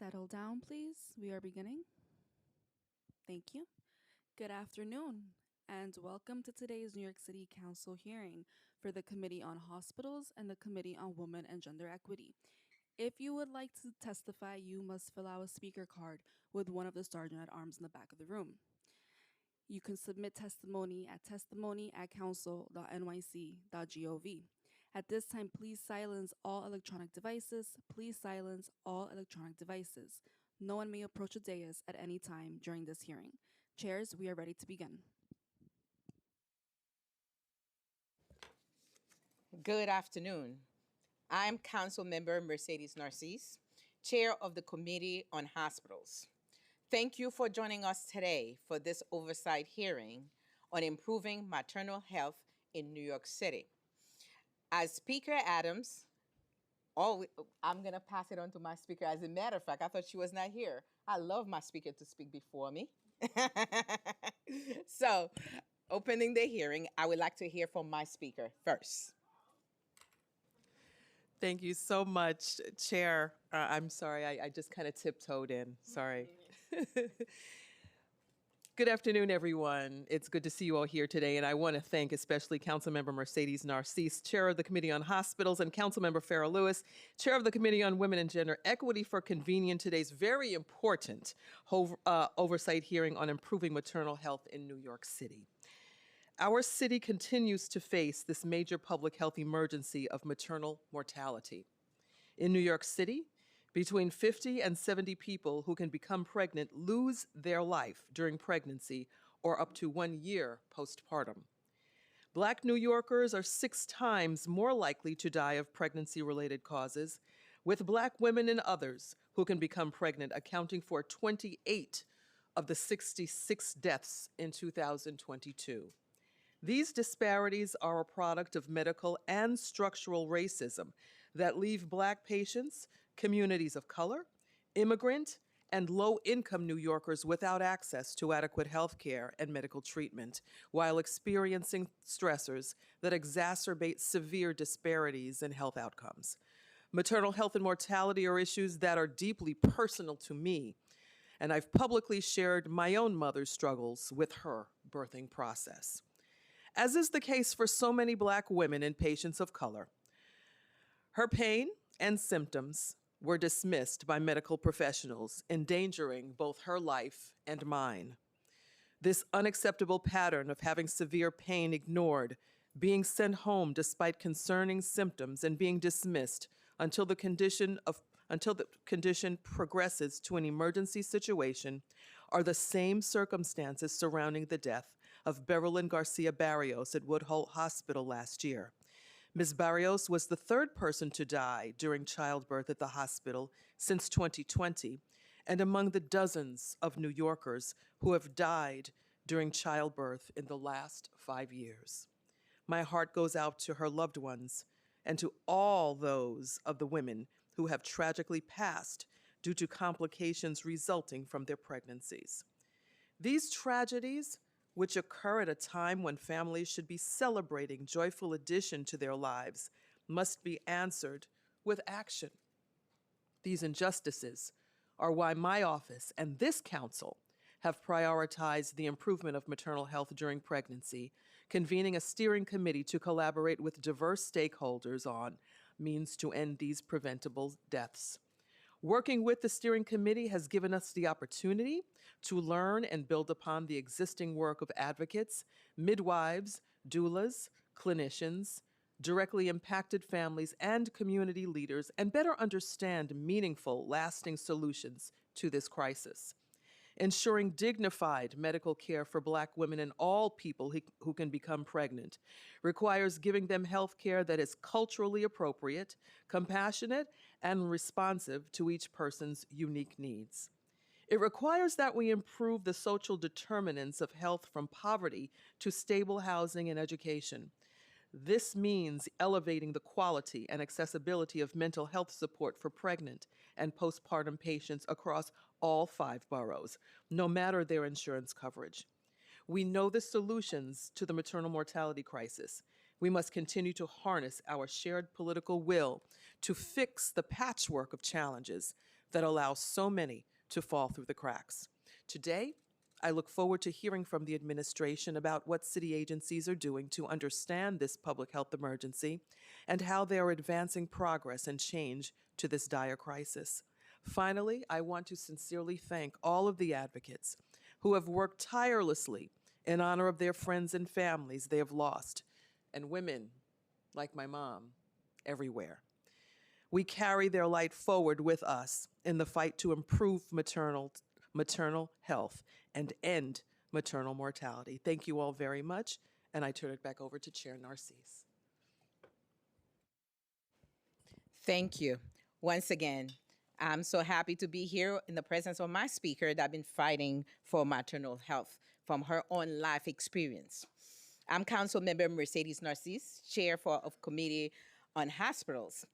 Settle down, please. We are beginning. Thank you. Good afternoon, and welcome to today's New York City Council hearing for the Committee on Hospitals and the Committee on Women and Gender Equity. If you would like to testify, you must fill out a speaker card with one of the sergeant at arms in the back of the room. You can submit testimony@council.nyc.gov. At this time, please silence all electronic devices. Please silence all electronic devices. No one may approach the dais at any time during this hearing. Chairs, we are ready to begin. Good afternoon. I'm Council Member Mercedes Narcisse, Chair of the Committee on Hospitals. Thank you for joining us today for this oversight hearing on improving maternal health in New York City. As Speaker Adams, I'm going to pass it on to my speaker. As a matter of fact, I thought she was not here. I love my speaker to speak before me. So, opening the hearing, I would like to hear from my speaker first. Thank you so much, Chair. I'm sorry, I just kind of tiptoed in. Sorry. Good afternoon, everyone. It's good to see you all here today, and I want to thank especially Councilmember Mercedes Narcisse, Chair of the Committee on Hospitals, and Councilmember Farrah Lewis, Chair of the Committee on Women and Gender Equity, for convening today's very important oversight hearing on improving maternal health in New York City. Our city continues to face this major public health emergency of maternal mortality. In New York City, between 50 and 70 people who can become pregnant lose their life during pregnancy or up to 1 year postpartum. Black New Yorkers are 6 times more likely to die of pregnancy-related causes, with Black women and others who can become pregnant accounting for 28 of the 66 deaths in 2022. These disparities are a product of medical and structural racism that leave Black patients, communities of color, immigrant, and low-income New Yorkers without access to adequate health care and medical treatment, while experiencing stressors that exacerbate severe disparities in health outcomes. Maternal health and mortality are issues that are deeply personal to me, and I've publicly shared my own mother's struggles with her birthing process. As is the case for so many Black women and patients of color, her pain and symptoms were dismissed by medical professionals, endangering both her life and mine. This unacceptable pattern of having severe pain ignored, being sent home despite concerning symptoms, and being dismissed until the condition progresses to an emergency situation are the same circumstances surrounding the death of Berylyn Garcia Barrios at Woodhull Hospital last year. Ms. Barrios was the 3rd person to die during childbirth at the hospital since 2020, and among the dozens of New Yorkers who have died during childbirth in the last 5 years. My heart goes out to her loved ones and to all those of the women who have tragically passed due to complications resulting from their pregnancies. These tragedies, which occur at a time when families should be celebrating joyful addition to their lives, must be answered with action. These injustices are why my office and this council have prioritized the improvement of maternal health during pregnancy, convening a steering committee to collaborate with diverse stakeholders on means to end these preventable deaths. Working with the steering committee has given us the opportunity to learn and build upon the existing work of advocates, midwives, doulas, clinicians, directly impacted families, and community leaders, and better understand meaningful, lasting solutions to this crisis. Ensuring dignified medical care for Black women and all people who can become pregnant requires giving them health care that is culturally appropriate, compassionate, and responsive to each person's unique needs. It requires that we improve the social determinants of health from poverty to stable housing and education. This means elevating the quality and accessibility of mental health support for pregnant and postpartum patients across all 5 boroughs, no matter their insurance coverage. We know the solutions to the maternal mortality crisis. We must continue to harness our shared political will to fix the patchwork of challenges that allows so many to fall through the cracks. Today, I look forward to hearing from the administration about what city agencies are doing to understand this public health emergency and how they are advancing progress and change to this dire crisis. Finally, I want to sincerely thank all of the advocates who have worked tirelessly in honor of their friends and families they have lost, and women like my mom everywhere. We carry their light forward with us in the fight to improve maternal health and end maternal mortality. Thank you all very much, and I turn it back over to Chair Narcisse. Thank you. Once again, I'm so happy to be here in the presence of my speaker that I've been fighting for maternal health from her own life experience. I'm Council Member Mercedes Narcisse, Chair of Committee on Hospitals.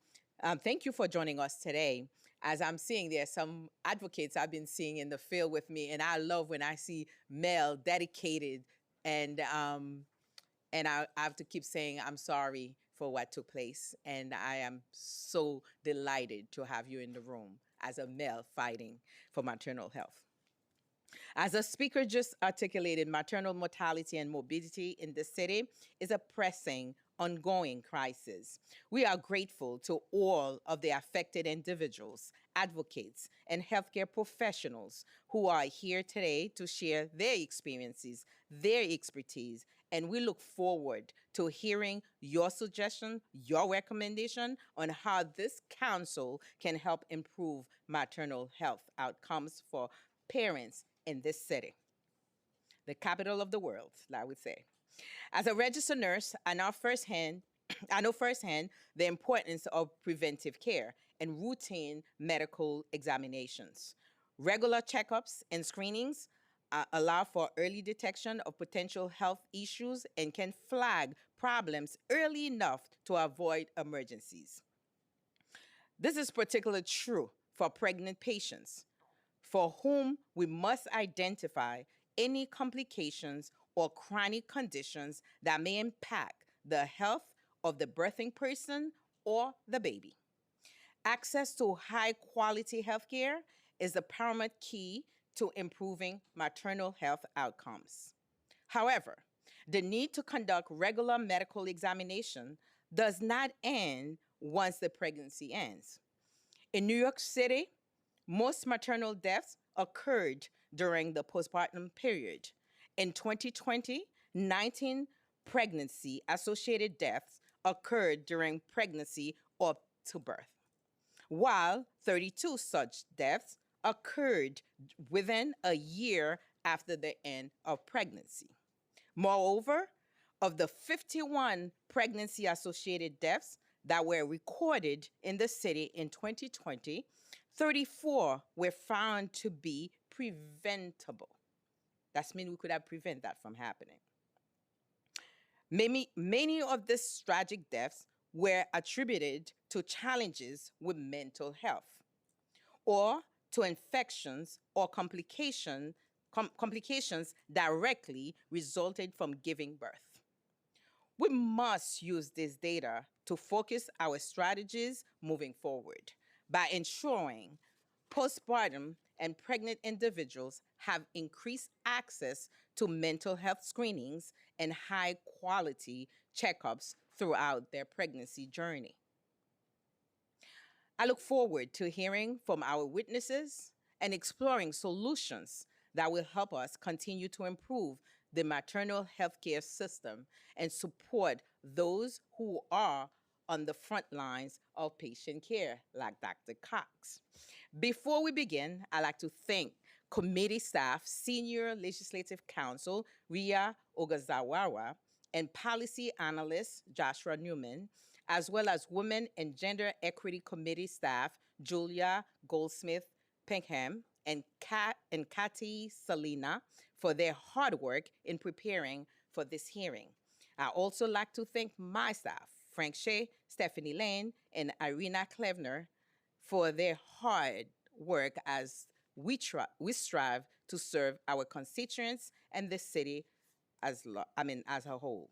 Thank you for joining us today. As I'm seeing, there are some advocates I've been seeing in the field with me, and I love when I see male dedicated and I have to keep saying I'm sorry for what took place, and I am so delighted to have you in the room as a male fighting for maternal health. As a speaker just articulated, maternal mortality and morbidity in the city is a pressing, ongoing crisis. We are grateful to all of the affected individuals, advocates, and healthcare professionals who are here today to share their experiences, their expertise, and we look forward to hearing your suggestion, your recommendation on how this council can help improve maternal health outcomes for parents in this city, the capital of the world, I would say. As a registered nurse, I know firsthand the importance of preventive care and routine medical examinations. Regular checkups and screenings allow for early detection of potential health issues and can flag problems early enough to avoid emergencies. This is particularly true for pregnant patients, for whom we must identify any complications or chronic conditions that may impact the health of the birthing person or the baby. Access to high quality healthcare is the paramount key to improving maternal health outcomes. However, the need to conduct regular medical examination does not end once the pregnancy ends. In New York City, most maternal deaths occurred during the postpartum period. In 2020, 19 pregnancy associated deaths occurred during pregnancy up to birth, while 32 such deaths occurred within a year after the end of pregnancy. Moreover, of the 51 pregnancy associated deaths that were recorded in the city in 2020, 34 were found to be preventable. That means we could have prevented that from happening. Many of these tragic deaths were attributed to challenges with mental health or to infections or complications directly resulted from giving birth. We must use this data to focus our strategies moving forward by ensuring postpartum and pregnant individuals have increased access to mental health screenings and high quality checkups throughout their pregnancy journey. I look forward to hearing from our witnesses and exploring solutions that will help us continue to improve the maternal healthcare system and support those who are on the front lines of patient care, like Dr. Cox. Before we begin, I'd like to thank committee staff, Senior Legislative Counsel Ria Ogazawa, and policy analyst Joshua Newman, as well as Women and Gender Equity Committee staff Julia Goldsmith Pinkham and Kathy Salina for their hard work in preparing for this hearing. I also like to thank my staff, Frank Shea, Stephanie Lane, and Irina Klevner, for their hard work as we strive to serve our constituents and the city as a whole.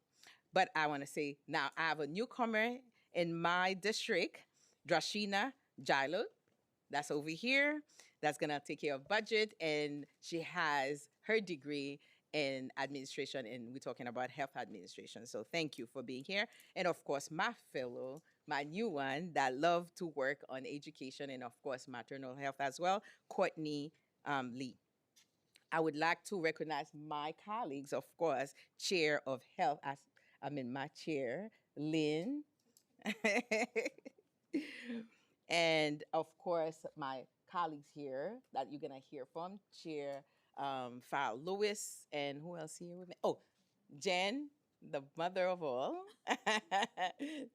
But I want to say now I have a newcomer in my district, Drashina Jailud. that's over here, that's gonna take care of budget, and she has her degree in administration, and we're talking about health administration. So thank you for being here. And of course, my fellow, my new one that love to work on education and of course maternal health as well, Courtney Lee. I would like to recognize my colleagues, of course, Chair of Health, as I'm in my chair, Lynn. And of course, my colleagues here that you're gonna hear from, Chair Farrell Lewis, and who else here with me? Oh, Jen, the mother of all,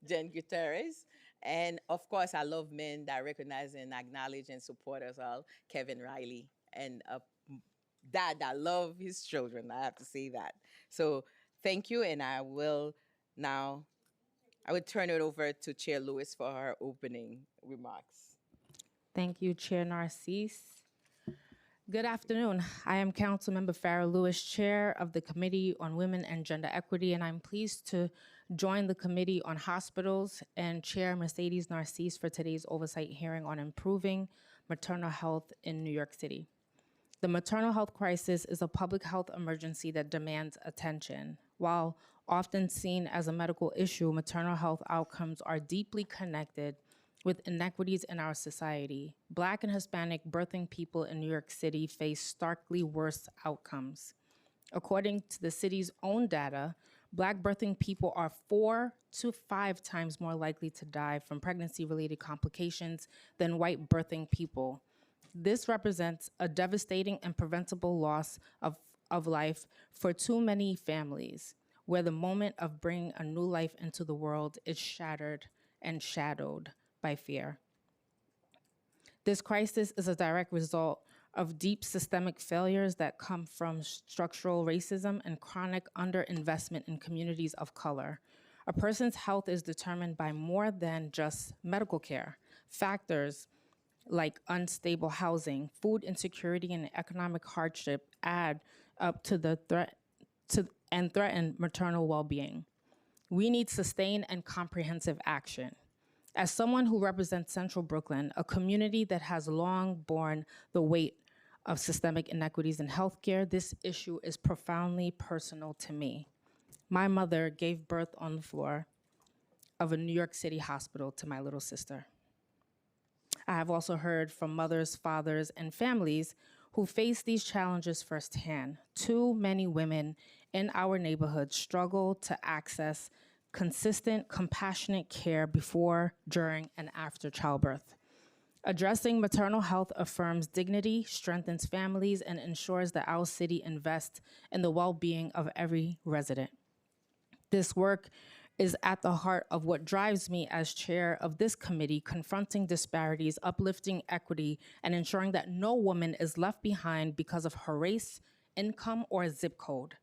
Jen Gutierrez. And of course, I love men that recognize and acknowledge and support us all, Kevin Riley, and a dad that love his children. I have to say that. So thank you, and I would turn it over to Chair Lewis for her opening remarks. Thank you, Chair Narcisse. Good afternoon. I am Councilmember Farrah Lewis, Chair of the Committee on Women and Gender Equity, and I'm pleased to join the Committee on Hospitals and Chair Mercedes Narcisse for today's oversight hearing on improving maternal health in New York City. The maternal health crisis is a public health emergency that demands attention. While often seen as a medical issue, maternal health outcomes are deeply connected with inequities in our society. Black and Hispanic birthing people in New York City face starkly worse outcomes. According to the city's own data, Black birthing people are 4 to 5 times more likely to die from pregnancy-related complications than white birthing people. This represents a devastating and preventable loss of life for too many families, where the moment of bringing a new life into the world is shattered and shadowed by fear. This crisis is a direct result of deep systemic failures that come from structural racism and chronic underinvestment in communities of color. A person's health is determined by more than just medical care. Factors like unstable housing, food insecurity, and economic hardship add up to the threat and threaten maternal well-being. We need sustained and comprehensive action. As someone who represents Central Brooklyn, a community that has long borne the weight of systemic inequities in healthcare, this issue is profoundly personal to me. My mother gave birth on the floor of a New York City hospital to my little sister. I have also heard from mothers, fathers, and families who face these challenges firsthand. Too many women in our neighborhood struggle to access consistent, compassionate care before, during, and after childbirth. Addressing maternal health affirms dignity, strengthens families, and ensures that our city invests in the well-being of every resident. This work is at the heart of what drives me as chair of this committee, confronting disparities, uplifting equity, and ensuring that no woman is left behind because of her race, income, or zip code.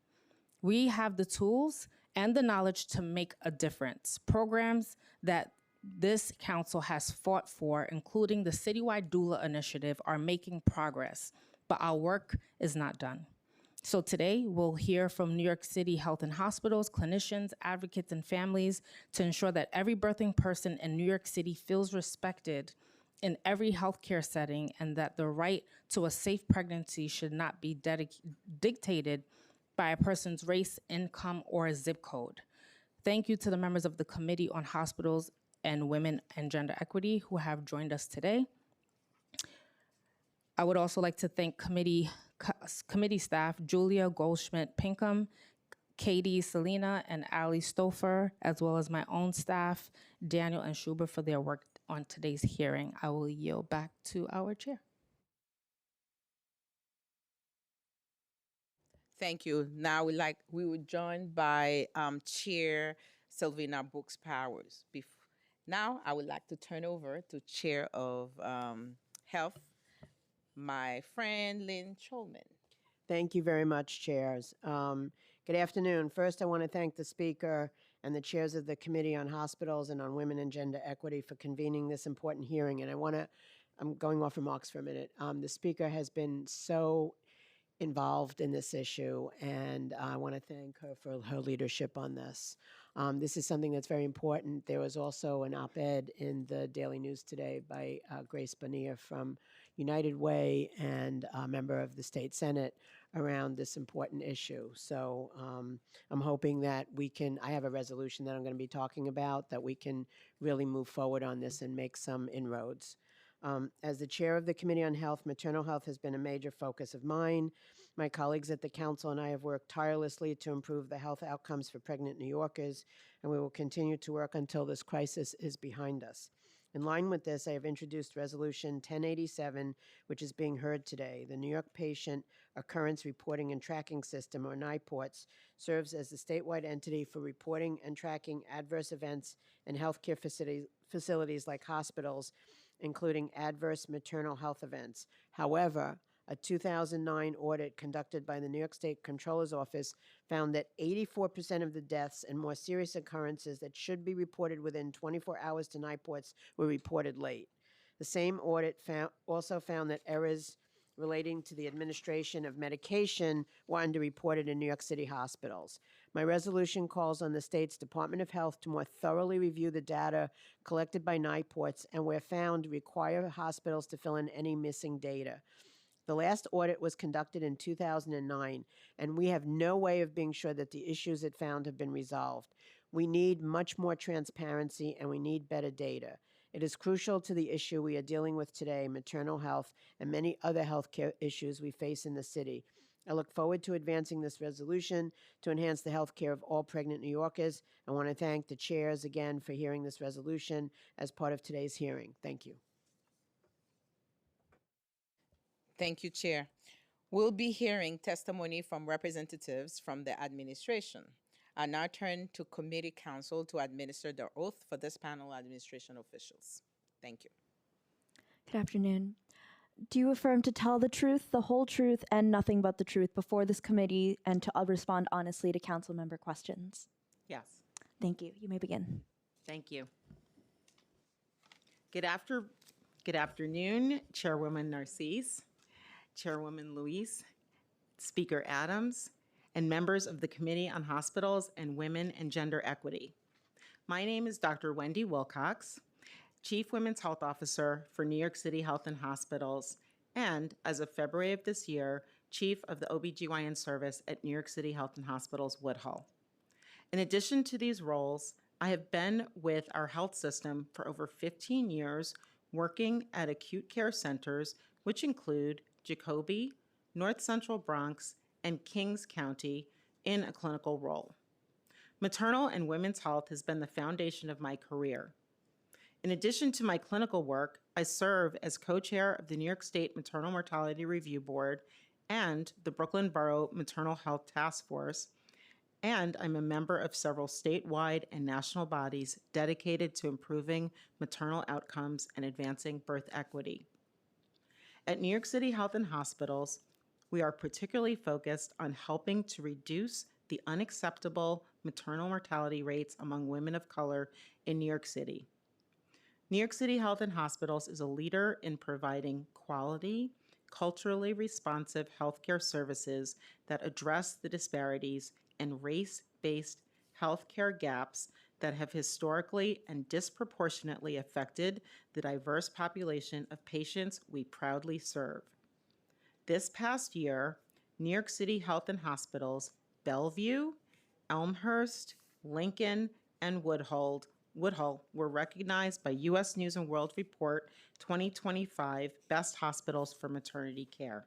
We have the tools and the knowledge to make a difference. Programs that this council has fought for, including the citywide doula initiative, are making progress, but our work is not done. So today, we'll hear from New York City Health and Hospitals, clinicians, advocates, and families to ensure that every birthing person in New York City feels respected in every healthcare setting, and that the right to a safe pregnancy should not be dictated by a person's race, income, or zip code. Thank you to the members of the Committee on Hospitals and Women and Gender Equity who have joined us today. I would also like to thank committee staff, Julia Goldschmidt-Pinkham, Katie Selena, and Ali Stouffer, as well as my own staff, Daniel and Schubert, for their work on today's hearing. I will yield back to our chair. Thank you. Now we were joined by Chair Sylvina Brooks Powers. Now I would like to turn over to Chair of Health, my friend Lynn Cholman. Thank you very much, chairs. Good afternoon. First, I want to thank the speaker and the chairs of the Committee on Hospitals and on Women and Gender Equity for convening this important hearing. And I'm going off remarks for a minute. The speaker has been so involved in this issue, and I want to thank her for her leadership on this. This is something that's very important. There was also an op-ed in the Daily News today by Grace Bonilla from United Way and a member of the state Senate around this important issue. So I'm hoping that we can, I have a resolution that I'm going to be talking about, that we can really move forward on this and make some inroads. As the chair of the Committee on Health, maternal health has been a major focus of mine. My colleagues at the council and I have worked tirelessly to improve the health outcomes for pregnant New Yorkers, and we will continue to work until this crisis is behind us. In line with this, I have introduced Resolution 1087, which is being heard today. The New York Patient Occurrence Reporting and Tracking System, or NIPORTS, serves as the statewide entity for reporting and tracking adverse events in healthcare facilities like hospitals, including adverse maternal health events. However, a 2009 audit conducted by the New York State Comptroller's Office found that 84% of the deaths and more serious occurrences that should be reported within 24 hours to NIPORTS were reported late. The same audit also found that errors relating to the administration of medication were underreported in New York City hospitals. My resolution calls on the state's Department of Health to more thoroughly review the data collected by NIPORTS and, where found, require hospitals to fill in any missing data. The last audit was conducted in 2009, and we have no way of being sure that the issues it found have been resolved. We need much more transparency, and we need better data. It is crucial to the issue we are dealing with today, maternal health, and many other healthcare issues we face in the city. I look forward to advancing this resolution to enhance the health care of all pregnant New Yorkers. I want to thank the chairs again for hearing this resolution as part of today's hearing. Thank you. Thank you, Chair. We'll be hearing testimony from representatives from the administration. I now turn to committee counsel to administer the oath for this panel administration officials. Thank you. Good afternoon. Do you affirm to tell the truth, the whole truth, and nothing but the truth before this committee and to respond honestly to council member questions? Yes. Thank you. You may begin. Thank you. Good afternoon, Chairwoman Narcisse, Chairwoman Louise, Speaker Adams, and members of the Committee on Hospitals and Women and Gender Equity. My name is Dr. Wendy Wilcox, Chief Women's Health Officer for New York City Health and Hospitals, and as of February of this year, Chief of the OBGYN Service at New York City Health and Hospitals Woodhull. In addition to these roles, I have been with our health system for over 15 years, working at acute care centers, which include Jacoby, North Central Bronx, and Kings County, in a clinical role. Maternal and women's health has been the foundation of my career. In addition to my clinical work, I serve as co-chair of the New York State Maternal Mortality Review Board and the Brooklyn Borough Maternal Health Task Force, and I'm a member of several statewide and national bodies dedicated to improving maternal outcomes and advancing birth equity. At New York City Health and Hospitals, we are particularly focused on helping to reduce the unacceptable maternal mortality rates among women of color in New York City. New York City Health and Hospitals is a leader in providing quality, culturally responsive healthcare services that address the disparities and race-based healthcare gaps that have historically and disproportionately affected the diverse population of patients we proudly serve. This past year, New York City Health and Hospitals, Bellevue, Elmhurst, Lincoln, and Woodhull were recognized by U.S. News & World Report 2025 Best Hospitals for Maternity Care.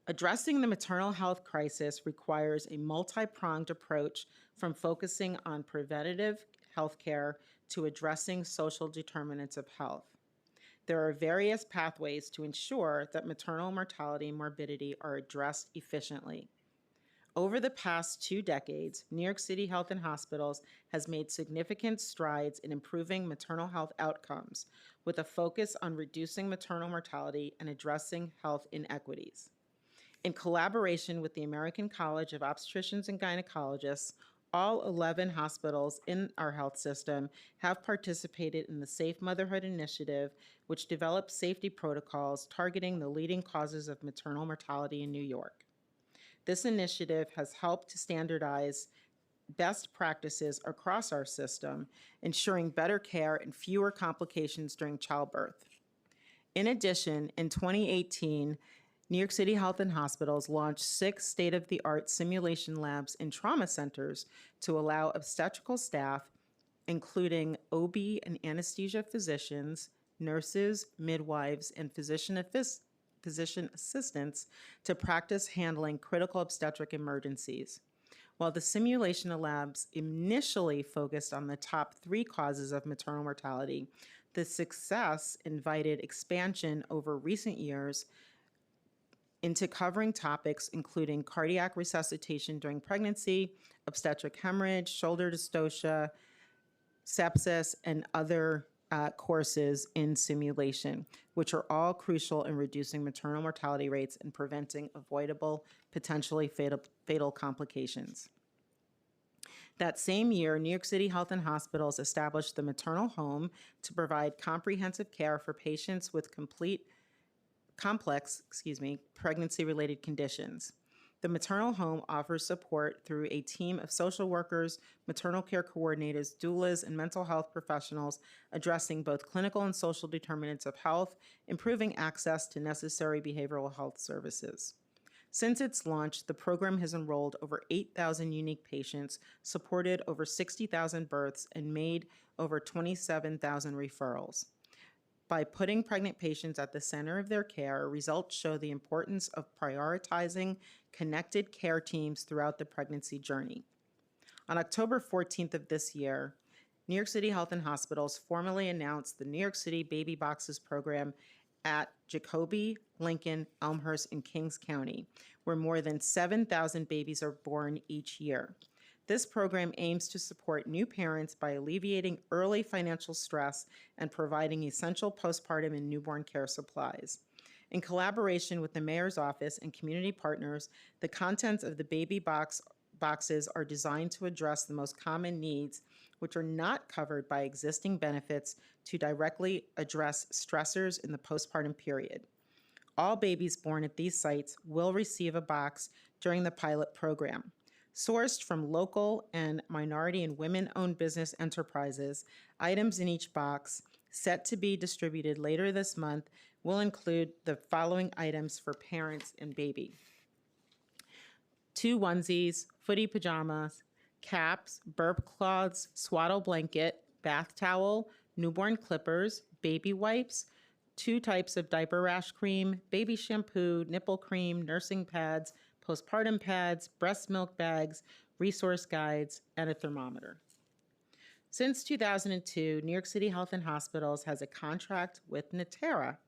Addressing the maternal health crisis requires a multi-pronged approach, from focusing on preventative health care to addressing social determinants of health. There are various pathways to ensure that maternal mortality and morbidity are addressed efficiently. Over the past 2 decades, New York City Health and Hospitals has made significant strides in improving maternal health outcomes, with a focus on reducing maternal mortality and addressing health inequities. In collaboration with the American College of Obstetricians and Gynecologists, all 11 hospitals in our health system have participated in the Safe Motherhood Initiative, which develops safety protocols targeting the leading causes of maternal mortality in New York. This initiative has helped to standardize best practices across our system, ensuring better care and fewer complications during childbirth. In addition, in 2018, New York City Health and Hospitals launched 6 state-of-the-art simulation labs in trauma centers to allow obstetrical staff, including OB and anesthesia physicians, nurses, midwives, and physician assistants, to practice handling critical obstetric emergencies. While the simulation labs initially focused on the top 3 causes of maternal mortality, the success invited expansion over recent years into covering topics including cardiac resuscitation during pregnancy, obstetric hemorrhage, shoulder dystocia, sepsis, and other courses in simulation, which are all crucial in reducing maternal mortality rates and preventing avoidable, potentially fatal complications. That same year, New York City Health and Hospitals established the maternal home to provide comprehensive care for patients with complex pregnancy-related conditions. The maternal home offers support through a team of social workers, maternal care coordinators, doulas, and mental health professionals addressing both clinical and social determinants of health, improving access to necessary behavioral health services. Since its launch, the program has enrolled over 8,000 unique patients, supported over 60,000 births, and made over 27,000 referrals. By putting pregnant patients at the center of their care, results show the importance of prioritizing connected care teams throughout the pregnancy journey. On October 14th of this year, New York City Health and Hospitals formally announced the New York City Baby Boxes program at Jacoby, Lincoln, Elmhurst, and Kings County, where more than 7,000 babies are born each year. This program aims to support new parents by alleviating early financial stress and providing essential postpartum and newborn care supplies. In collaboration with the Mayor's Office and community partners, the contents of the baby boxes are designed to address the most common needs, which are not covered by existing benefits, to directly address stressors in the postpartum period. All babies born at these sites will receive a box during the pilot program. Sourced from local and minority and women-owned business enterprises, items in each box, set to be distributed later this month, will include the following items for parents and baby: 2 onesies, footy pajamas, caps, burp cloths, swaddle blanket, bath towel, newborn clippers, baby wipes, 2 types of diaper rash cream, baby shampoo, nipple cream, nursing pads, postpartum pads, breast milk bags, resource guides, and a thermometer. Since 2002, New York City Health and Hospitals has a contract with Natera.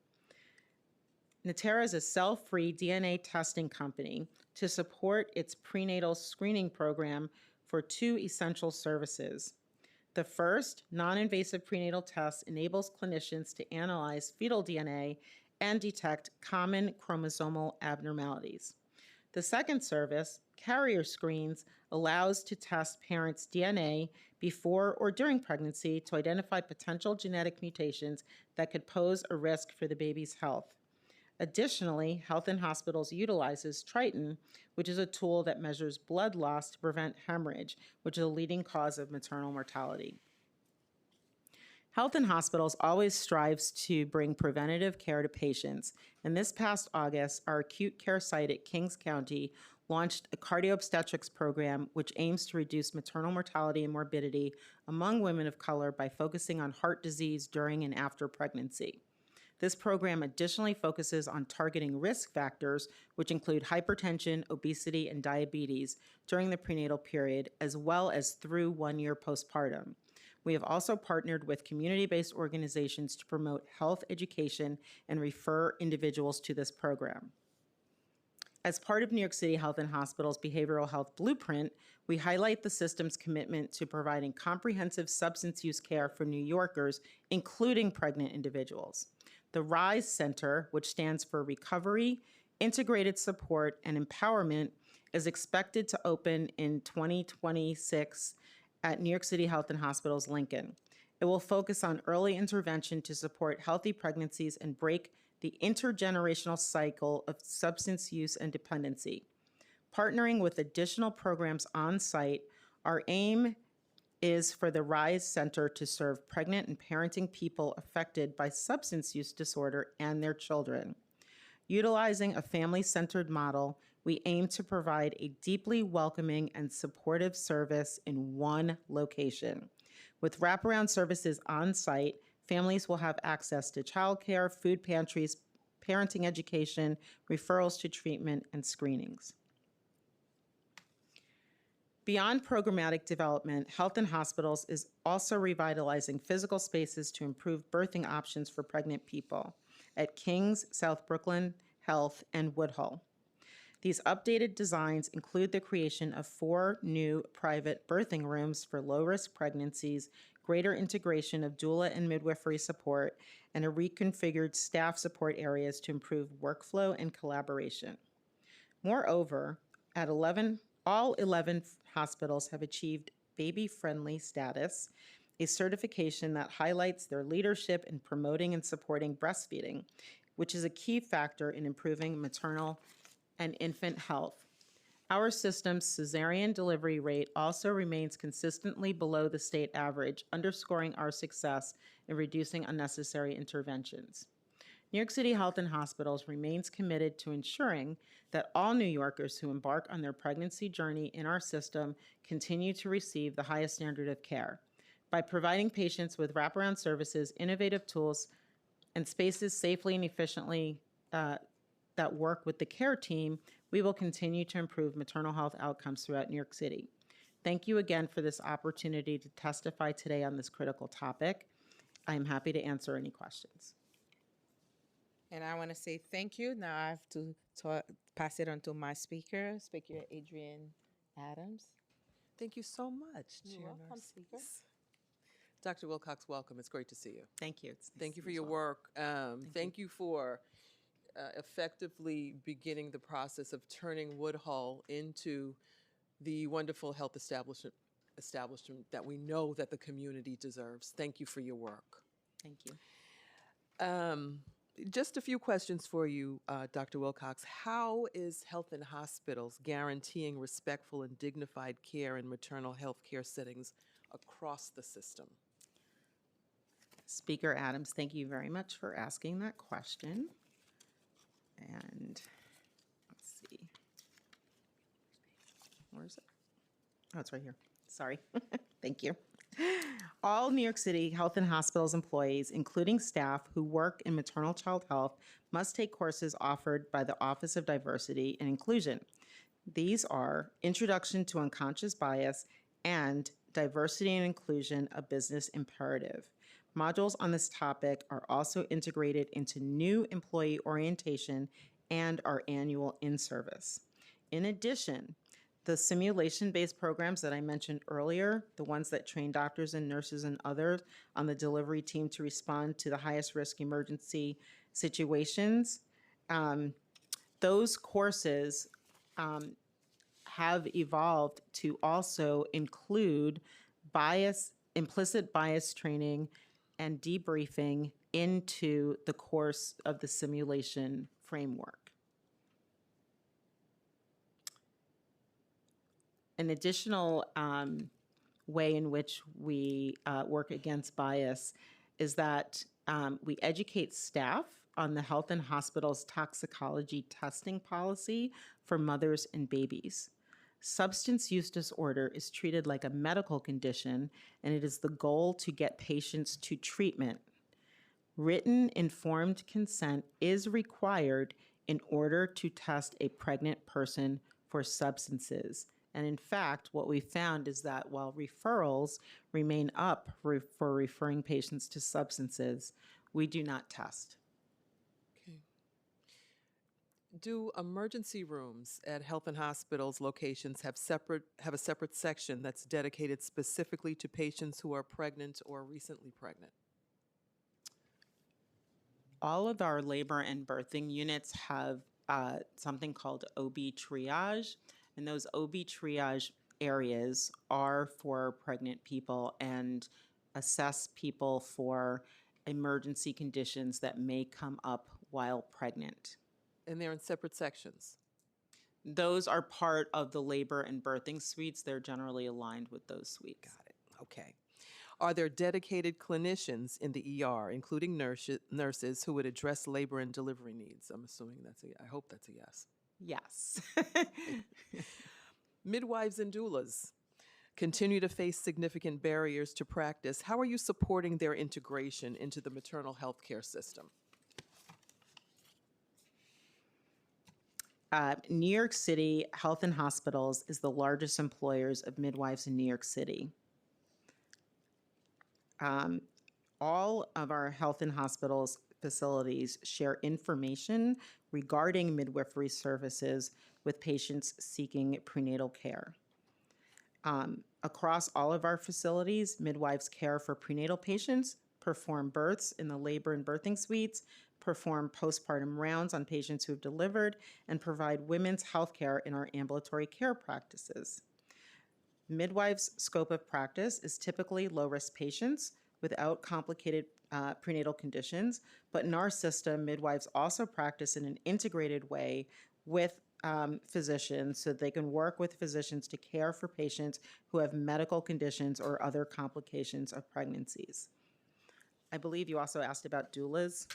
Natera is a cell-free DNA testing company to support its prenatal screening program for 2 essential services. The first, non-invasive prenatal test, enables clinicians to analyze fetal DNA and detect common chromosomal abnormalities. The second service, carrier screens, allows to test parents' DNA before or during pregnancy to identify potential genetic mutations that could pose a risk for the baby's health. Additionally, Health and Hospitals utilizes Triton, which is a tool that measures blood loss to prevent hemorrhage, which is a leading cause of maternal mortality. Health and Hospitals always strives to bring preventative care to patients, and this past August, our acute care site at Kings County launched a cardio-obstetrics program which aims to reduce maternal mortality and morbidity among women of color by focusing on heart disease during and after pregnancy. This program additionally focuses on targeting risk factors, which include hypertension, obesity, and diabetes during the prenatal period, as well as through 1 year postpartum. We have also partnered with community-based organizations to promote health education and refer individuals to this program. As part of New York City Health and Hospitals' Behavioral Health Blueprint, we highlight the system's commitment to providing comprehensive substance use care for New Yorkers, including pregnant individuals. The RISE Center, which stands for Recovery, Integrated Support, and Empowerment, is expected to open in 2026 at New York City Health and Hospitals Lincoln. It will focus on early intervention to support healthy pregnancies and break the intergenerational cycle of substance use and dependency. Partnering with additional programs on site, our aim is for the RISE Center to serve pregnant and parenting people affected by substance use disorder and their children. Utilizing a family-centered model, we aim to provide a deeply welcoming and supportive service in one location. With wraparound services on site, families will have access to childcare, food pantries, parenting education, referrals to treatment, and screenings. Beyond programmatic development, Health and Hospitals is also revitalizing physical spaces to improve birthing options for pregnant people at King's, South Brooklyn Health, and Woodhull. These updated designs include the creation of 4 new private birthing rooms for low-risk pregnancies, greater integration of doula and midwifery support, and a reconfigured staff support areas to improve workflow and collaboration. Moreover, at all 11 hospitals have achieved baby-friendly status, a certification that highlights their leadership in promoting and supporting breastfeeding, which is a key factor in improving maternal and infant health. Our system's cesarean delivery rate also remains consistently below the state average, underscoring our success in reducing unnecessary interventions. New York City Health and Hospitals remains committed to ensuring that all New Yorkers who embark on their pregnancy journey in our system continue to receive the highest standard of care. By providing patients with wraparound services, innovative tools, and spaces safely and efficiently that work with the care team, we will continue to improve maternal health outcomes throughout New York City. Thank you again for this opportunity to testify today on this critical topic. I am happy to answer any questions. And I want to say thank you. Now I have to pass it on to my speaker, Speaker Adrienne Adams. Thank you so much, You're Chair welcome, Speaker. Narcisse. Dr. Wilcox, welcome. It's great to see you. Thank you. It's nice Thank to you for meet your all. work. Thank you for effectively beginning the process of turning Woodhull into the wonderful health establishment that we know that the community deserves. Thank you for your work. Thank you. Just a few questions for you, Dr. Wilcox. How is Health and Hospitals guaranteeing respectful and dignified care in maternal health care settings across the system? Speaker Adams, thank you very much for asking that question. And let's see. Where is it? Oh, it's right here. Sorry. Thank you. All New York City Health and Hospitals employees, including staff who work in maternal child health, must take courses offered by the Office of Diversity and Inclusion. These are Introduction to Unconscious Bias and Diversity and Inclusion, a Business Imperative. Modules on this topic are also integrated into new employee orientation and our annual in-service. In addition, the simulation-based programs that I mentioned earlier, the ones that train doctors and nurses and others on the delivery team to respond to the highest risk emergency situations, those courses have evolved to also include implicit bias training and debriefing into the course of the simulation framework. An additional way in which we work against bias is that we educate staff on the Health and Hospitals toxicology testing policy for mothers and babies. Substance use disorder is treated like a medical condition, and it is the goal to get patients to treatment. Written informed consent is required in order to test a pregnant person for substances. And in fact, what we found is that while referrals remain up for referring patients to substances, we do not test. Okay. Do emergency rooms at Health and Hospitals locations have a separate section that's dedicated specifically to patients who are pregnant or recently pregnant? All of our labor and birthing units have something called OB triage, And those OB triage areas are for pregnant people and assess people for emergency conditions that may come up while pregnant. And they're in separate sections. Those are part of the labor and birthing suites. They're generally aligned with those suites. Got it. Okay. Are there dedicated clinicians in the ER, including nurses, who would address labor and delivery needs? I'm assuming I hope that's a yes. Yes. Midwives and doulas continue to face significant barriers to practice. How are you supporting their integration into the maternal health care system? New York City Health and Hospitals is the largest employers of midwives in New York City. All of our health and hospitals facilities share information regarding midwifery services with patients seeking prenatal care. Across all of our facilities, midwives care for prenatal patients, perform births in the labor and birthing suites, perform postpartum rounds on patients who have delivered, and provide women's health care in our ambulatory care practices. Midwives' scope of practice is typically low-risk patients without complicated prenatal conditions, but in our system, midwives also practice in an integrated way with physicians so they can work with physicians to care for patients who have medical conditions or other complications of pregnancies. I believe you also asked about doulas.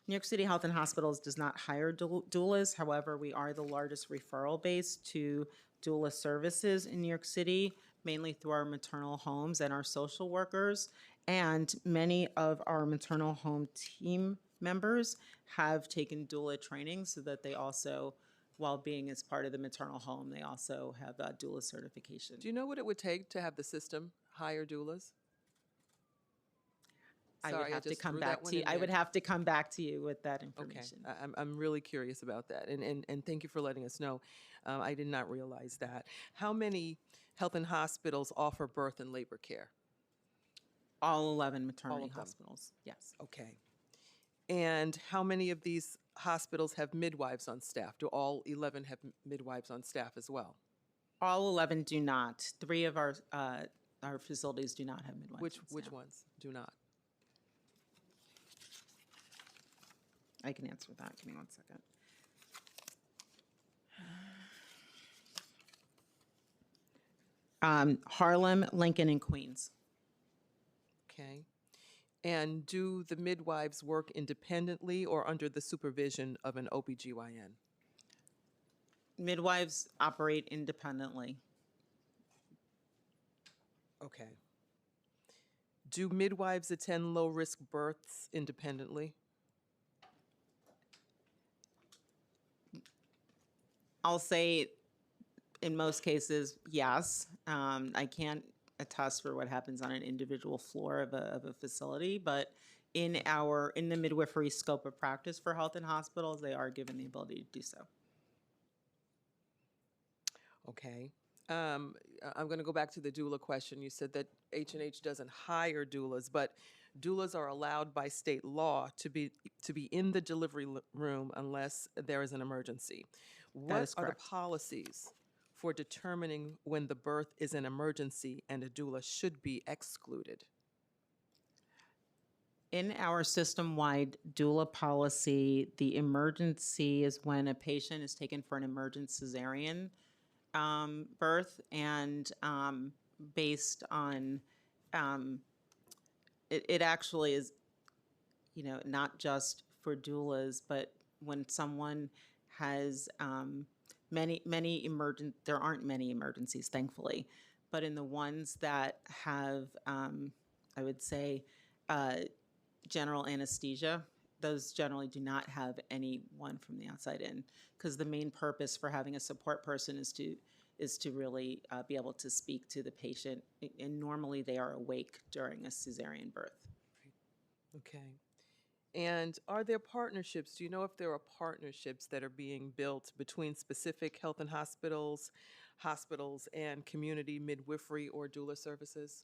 New York City Health and Hospitals does not hire doulas. However, we are the largest referral base to doula services in New York City, mainly through our maternal homes and our social workers. And many of our maternal home team members have taken doula training so that they also, while being as part of the maternal home, they also have doula certification. Do you know what it would take to have the system hire doulas? I would Sorry, have to just come threw back that one to you. in I would there. have to come back to you with that Okay, information. I'm really curious about that, and thank you for letting us know. I did not realize that. How many health and hospitals offer birth and labor care? All 11 maternity of them. hospitals, yes. Okay. And how many of these hospitals have midwives on staff? Do all 11 have midwives on staff as well? All 11 do not. 3 of our facilities do not have midwives. Which on staff. ones do not? I can answer that. Give me 1 second. Harlem, Lincoln, and Queens. Okay. And do the midwives work independently or under the supervision of an OBGYN? Midwives operate independently. Okay. Do midwives attend low-risk births independently? I'll say in most cases, yes. I can't attest for what happens on an individual floor of a facility, but in the midwifery scope of practice for health and hospitals, they are given the ability to do so. Okay. I'm going to go back to the doula question. You said that H&H doesn't hire doulas, but doulas are allowed by state law to be in the delivery room unless there is an emergency. What is are the correct. policies for determining when the birth is an emergency and a doula should be excluded? In our system-wide doula policy, the emergency is when a patient is taken for an emergent cesarean birth, and based on it actually is, not just for doulas, but when someone has there aren't many emergencies, thankfully, but in the ones that have, I would say, general anesthesia, those generally do not have anyone from the outside in, because the main purpose for having a support person is to really be able to speak to the patient, and normally they are awake during a cesarean birth. Okay. And are there partnerships? Do you know if there are partnerships that are being built between specific health and hospitals and community midwifery or doula services?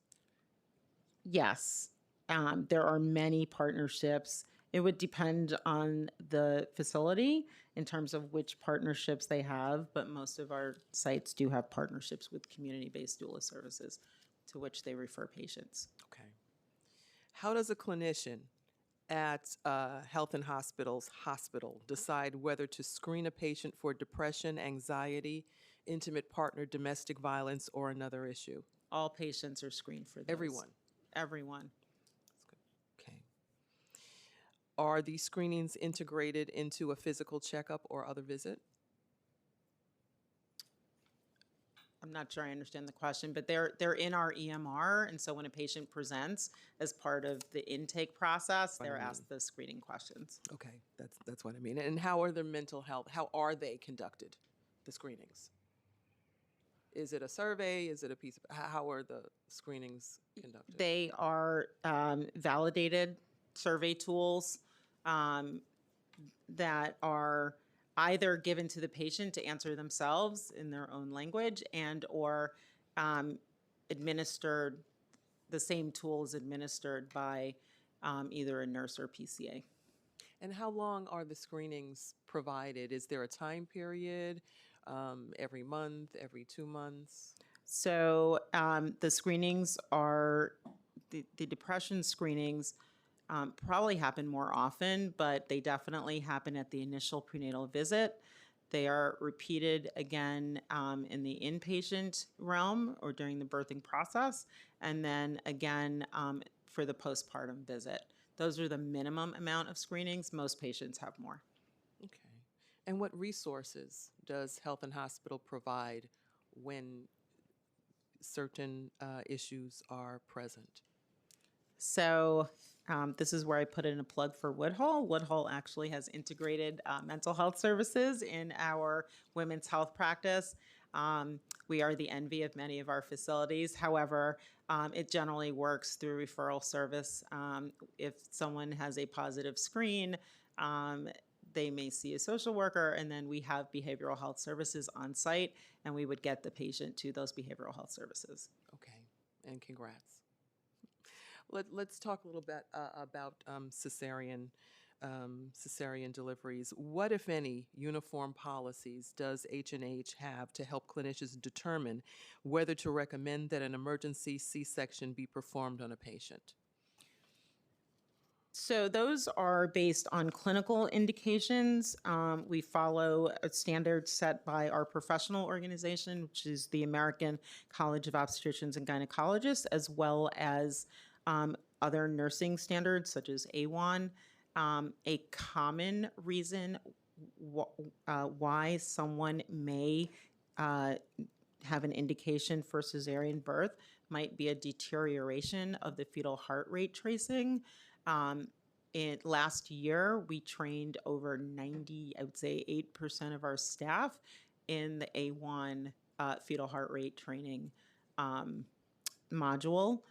Yes, there are many partnerships, It would depend on the facility in terms of which partnerships they have, but most of our sites do have partnerships with community-based doula services to which they refer patients. Okay. How does a clinician at Health and Hospitals hospital decide whether to screen a patient for depression, anxiety, intimate partner, domestic violence, or another issue? All patients are screened for those. Everyone. Everyone. Okay. Are these screenings integrated into a physical checkup or other visit? I'm not sure I understand the question, but they're in our EMR, and so when a patient presents as part of the intake process, they're asked the screening questions. Okay, that's what I mean. And how are their mental health? How are they conducted, the screenings? Is it a survey? Is it a piece of, how are the screenings conducted? They are validated survey tools that are either given to the patient to answer themselves in their own language and or administered, the same tool is administered by either a nurse or PCA. And how long are the screenings provided? Is there a time period? Every month, every 2 months? So the screenings are, the depression screenings probably happen more often, but they definitely happen at the initial prenatal visit. They are repeated again in the inpatient realm or during the birthing process, and then again for the postpartum visit. Those are the minimum amount of screenings. Most patients have more. Okay. And what resources does Health and Hospital provide when certain issues are present? So this is where I put in a plug for Woodhull. Woodhull actually has integrated mental health services in our women's health practice. We are the envy of many of our facilities. However, it generally works through referral service. If someone has a positive screen, they may see a social worker, and then we have behavioral health services on site, and we would get the patient to those behavioral health services. Okay, and congrats. Let's talk a little bit about cesarean deliveries. What, if any, uniform policies does H&H have to help clinicians determine whether to recommend that an emergency C-section be performed on a patient? So those are based on clinical indications. We follow a standard set by our professional organization, which is the American College of Obstetricians and Gynecologists, as well as other nursing standards such as AWON. A common reason why someone may have an indication for cesarean birth might be a deterioration of the fetal heart rate tracing. Last year, we trained over 90, I would say 8% of our staff in the A1 fetal heart rate training module.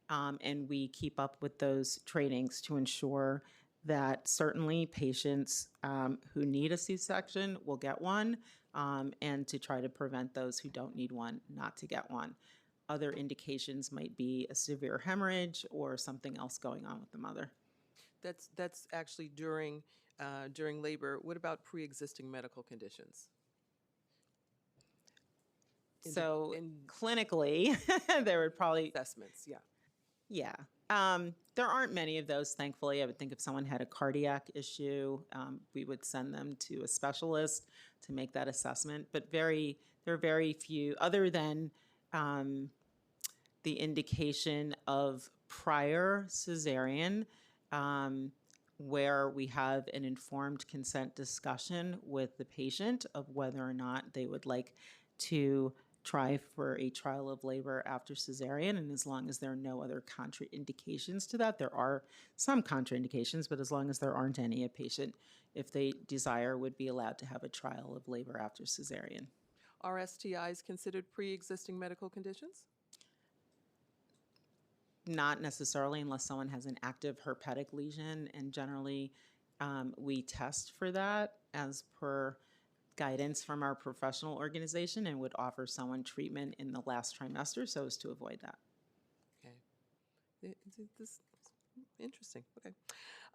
And we keep up with those trainings to ensure that certainly patients who need a C-section will get one, and to try to prevent those who don't need one not to get one. Other indications might be a severe hemorrhage or something else going on with the mother. That's actually during labor. What about pre-existing medical conditions? So clinically, there would probably assessments, yeah. Yeah. There aren't many of those, thankfully. I would think if someone had a cardiac issue, we would send them to a specialist to make that assessment. But there are very few, other than the indication of prior cesarean, where we have an informed consent discussion with the patient of whether or not they would like to try for a trial of labor after cesarean, and as long as there are no other contraindications to that, there are some contraindications, but as long as there aren't any, a patient, if they desire, would be allowed to have a trial of labor after cesarean. Are STIs considered pre-existing medical conditions? Not necessarily, unless someone has an active herpetic lesion, and generally we test for that as per guidance from our professional organization, and would offer someone treatment in the last trimester so as to avoid that. Okay. Interesting. Okay.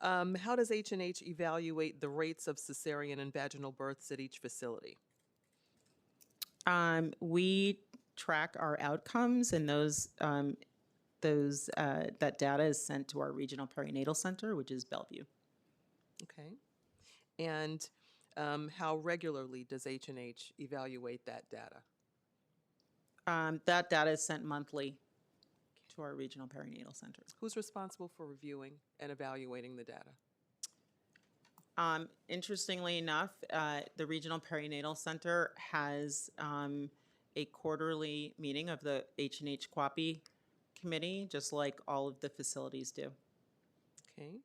How does H&H evaluate the rates of cesarean and vaginal births at each facility? We track our outcomes, and that data is sent to our regional perinatal center, which is Bellevue. Okay. And how regularly does H&H evaluate that data? That data is sent monthly to our regional perinatal center. Who's responsible for reviewing and evaluating the data? Interestingly enough, the Regional Perinatal Center has a quarterly meeting of the H&H QAPI committee, just like all of the facilities do. Okay.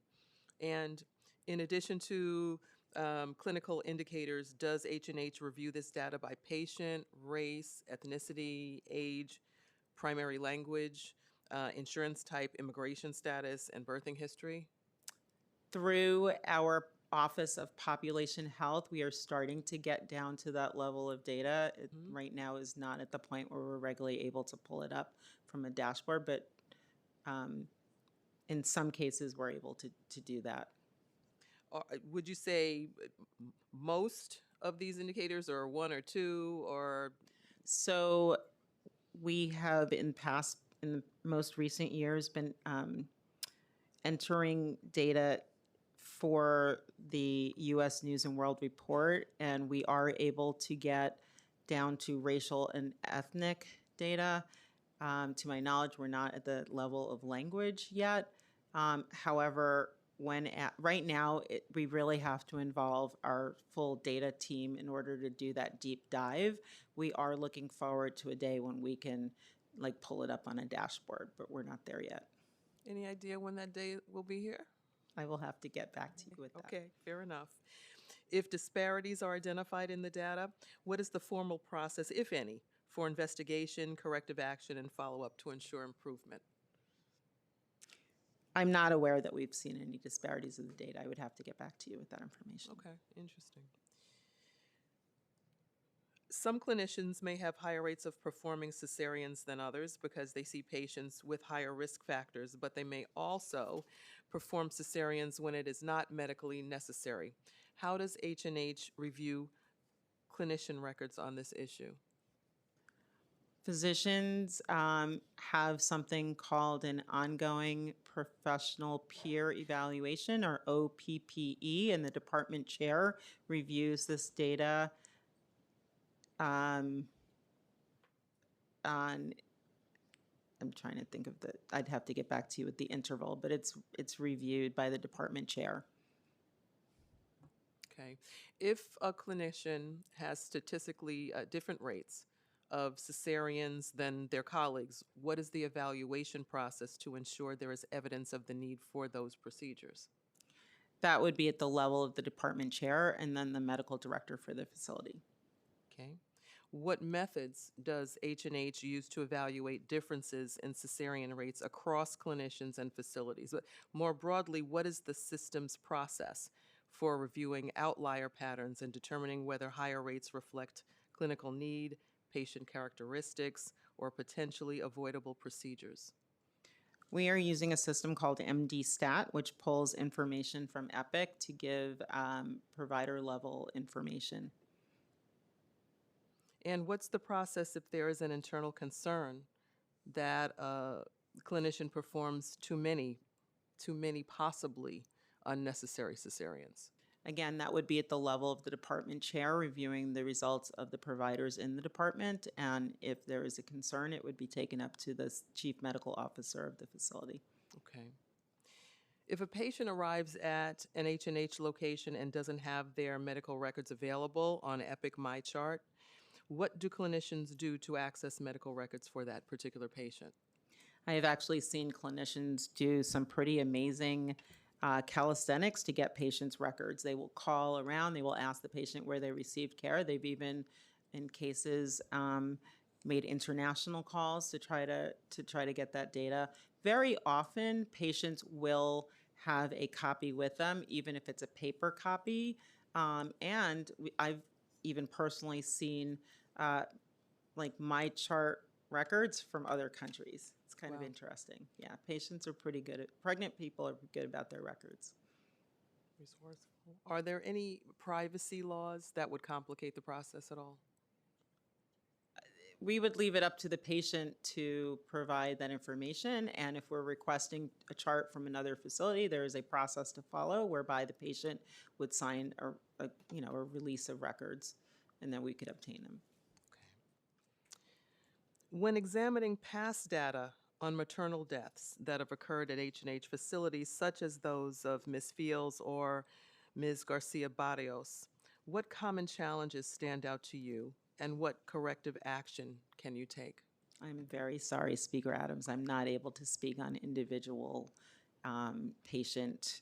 And in addition to clinical indicators, does H&H review this data by patient, race, ethnicity, age, primary language, insurance type, immigration status, and birthing history? Through our Office of Population Health, we are starting to get down to that level of data. It right now is not at the point where we're regularly able to pull it up from a dashboard, but in some cases we're able to do that. Would you say most of these indicators, or one or two, or? So we have in the most recent years been entering data for the U.S. News and World Report, and we are able to get down to racial and ethnic data. To my knowledge, we're not at the level of language yet. However, right now, we really have to involve our full data team in order to do that deep dive. We are looking forward to a day when we can pull it up on a dashboard, but we're not there yet. Any idea when that day will be here? I will have to get back to you with that. Okay, fair enough. If disparities are identified in the data, what is the formal process, if any, for investigation, corrective action, and follow-up to ensure improvement? I'm not aware that we've seen any disparities in the data. I would have to get back to you with that information. Okay, interesting. Some clinicians may have higher rates of performing cesareans than others because they see patients with higher risk factors, but they may also perform cesareans when it is not medically necessary. How does H&H review clinician records on this issue? Physicians have something called an ongoing professional peer evaluation, or OPPE, and the department chair reviews this data on, I'm trying to think of I'd have to get back to you with the interval, but it's reviewed by the department chair. Okay. If a clinician has statistically different rates of cesareans than their colleagues, what is the evaluation process to ensure there is evidence of the need for those procedures? That would be at the level of the department chair and then the medical director for the facility. Okay. What methods does H&H use to evaluate differences in cesarean rates across clinicians and facilities? But more broadly, what is the system's process for reviewing outlier patterns and determining whether higher rates reflect clinical need, patient characteristics, or potentially avoidable procedures? We are using a system called MD-STAT, which pulls information from Epic to give provider-level information. And what's the process if there is an internal concern that a clinician performs too many possibly unnecessary cesareans? Again, that would be at the level of the department chair reviewing the results of the providers in the department. And if there is a concern, it would be taken up to the chief medical officer of the facility. Okay. If a patient arrives at an H&H location and doesn't have their medical records available on Epic MyChart, what do clinicians do to access medical records for that particular patient? I have actually seen clinicians do some pretty amazing calisthenics to get patients' records. They will call around, they will ask the patient where they received care. They've even, in cases, made international calls to try to get that data. Very often, patients will have a copy with them, even if it's a paper copy. I've even personally seen my chart records from other countries. It's kind of Wow. interesting. Yeah, patients are pretty good at, pregnant people are good about their records. Resourceful. Are there any privacy laws that would complicate the process at all? We would leave it up to the patient to provide that information, and if we're requesting a chart from another facility, there is a process to follow whereby the patient would sign a release of records, and then we could obtain them. When examining past data on maternal deaths that have occurred at H&H facilities, such as those of Ms. Fields or Ms. Garcia Barrios, what common challenges stand out to you, and what corrective action can you take? I'm very sorry, Speaker Adams, I'm not able to speak on individual patient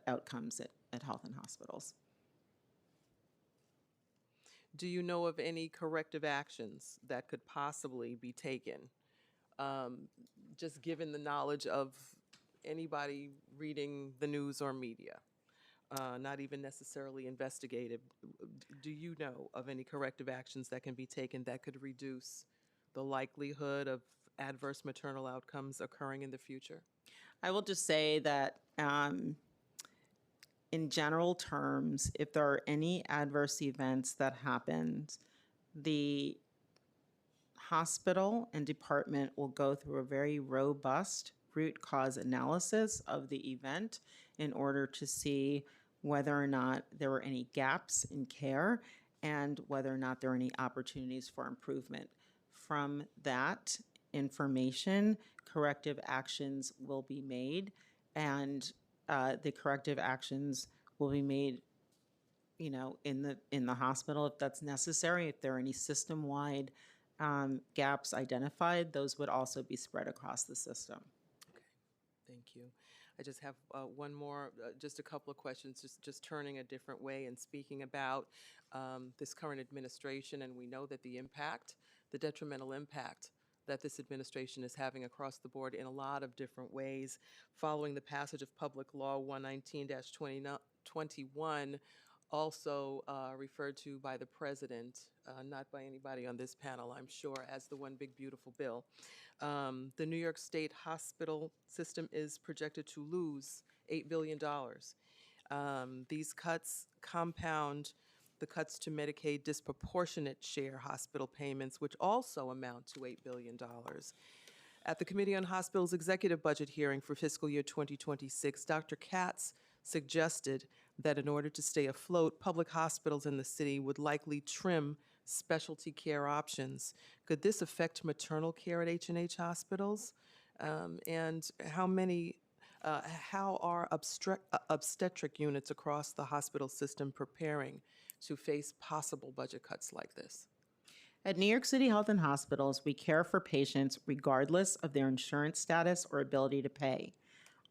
outcomes at health and hospitals. Do you know of any corrective actions that could possibly be taken, just given the knowledge of anybody reading the news or media? Not even necessarily investigative. Do you know of any corrective actions that can be taken that could reduce the likelihood of adverse maternal outcomes occurring in the future? I will just say that in general terms, if there are any adverse events that happen, the hospital and department will go through a very robust root cause analysis of the event in order to see whether or not there were any gaps in care and whether or not there are any opportunities for improvement. From that information, corrective actions will be made, and the corrective actions will be made, in the hospital if that's necessary. If there are any system-wide gaps identified, those would also be spread across the system. Okay, thank you. I just have one more, just a couple of questions, just turning a different way and speaking about this current administration, and we know that the detrimental impact that this administration is having across the board in a lot of different ways. Following the passage of Public Law 119-2021, also referred to by the president, not by anybody on this panel, I'm sure, as the One Big Beautiful Bill. The New York State hospital system is projected to lose $8 billion. These cuts compound the cuts to Medicaid disproportionate share hospital payments, which also amount to $8 billion. At the Committee on Hospitals executive budget hearing for fiscal year 2026, Dr. Katz suggested that in order to stay afloat, public hospitals in the city would likely trim specialty care options. Could this affect maternal care at H&H hospitals? And how are obstetric units across the hospital system preparing to face possible budget cuts like this? At New York City Health and Hospitals, we care for patients regardless of their insurance status or ability to pay.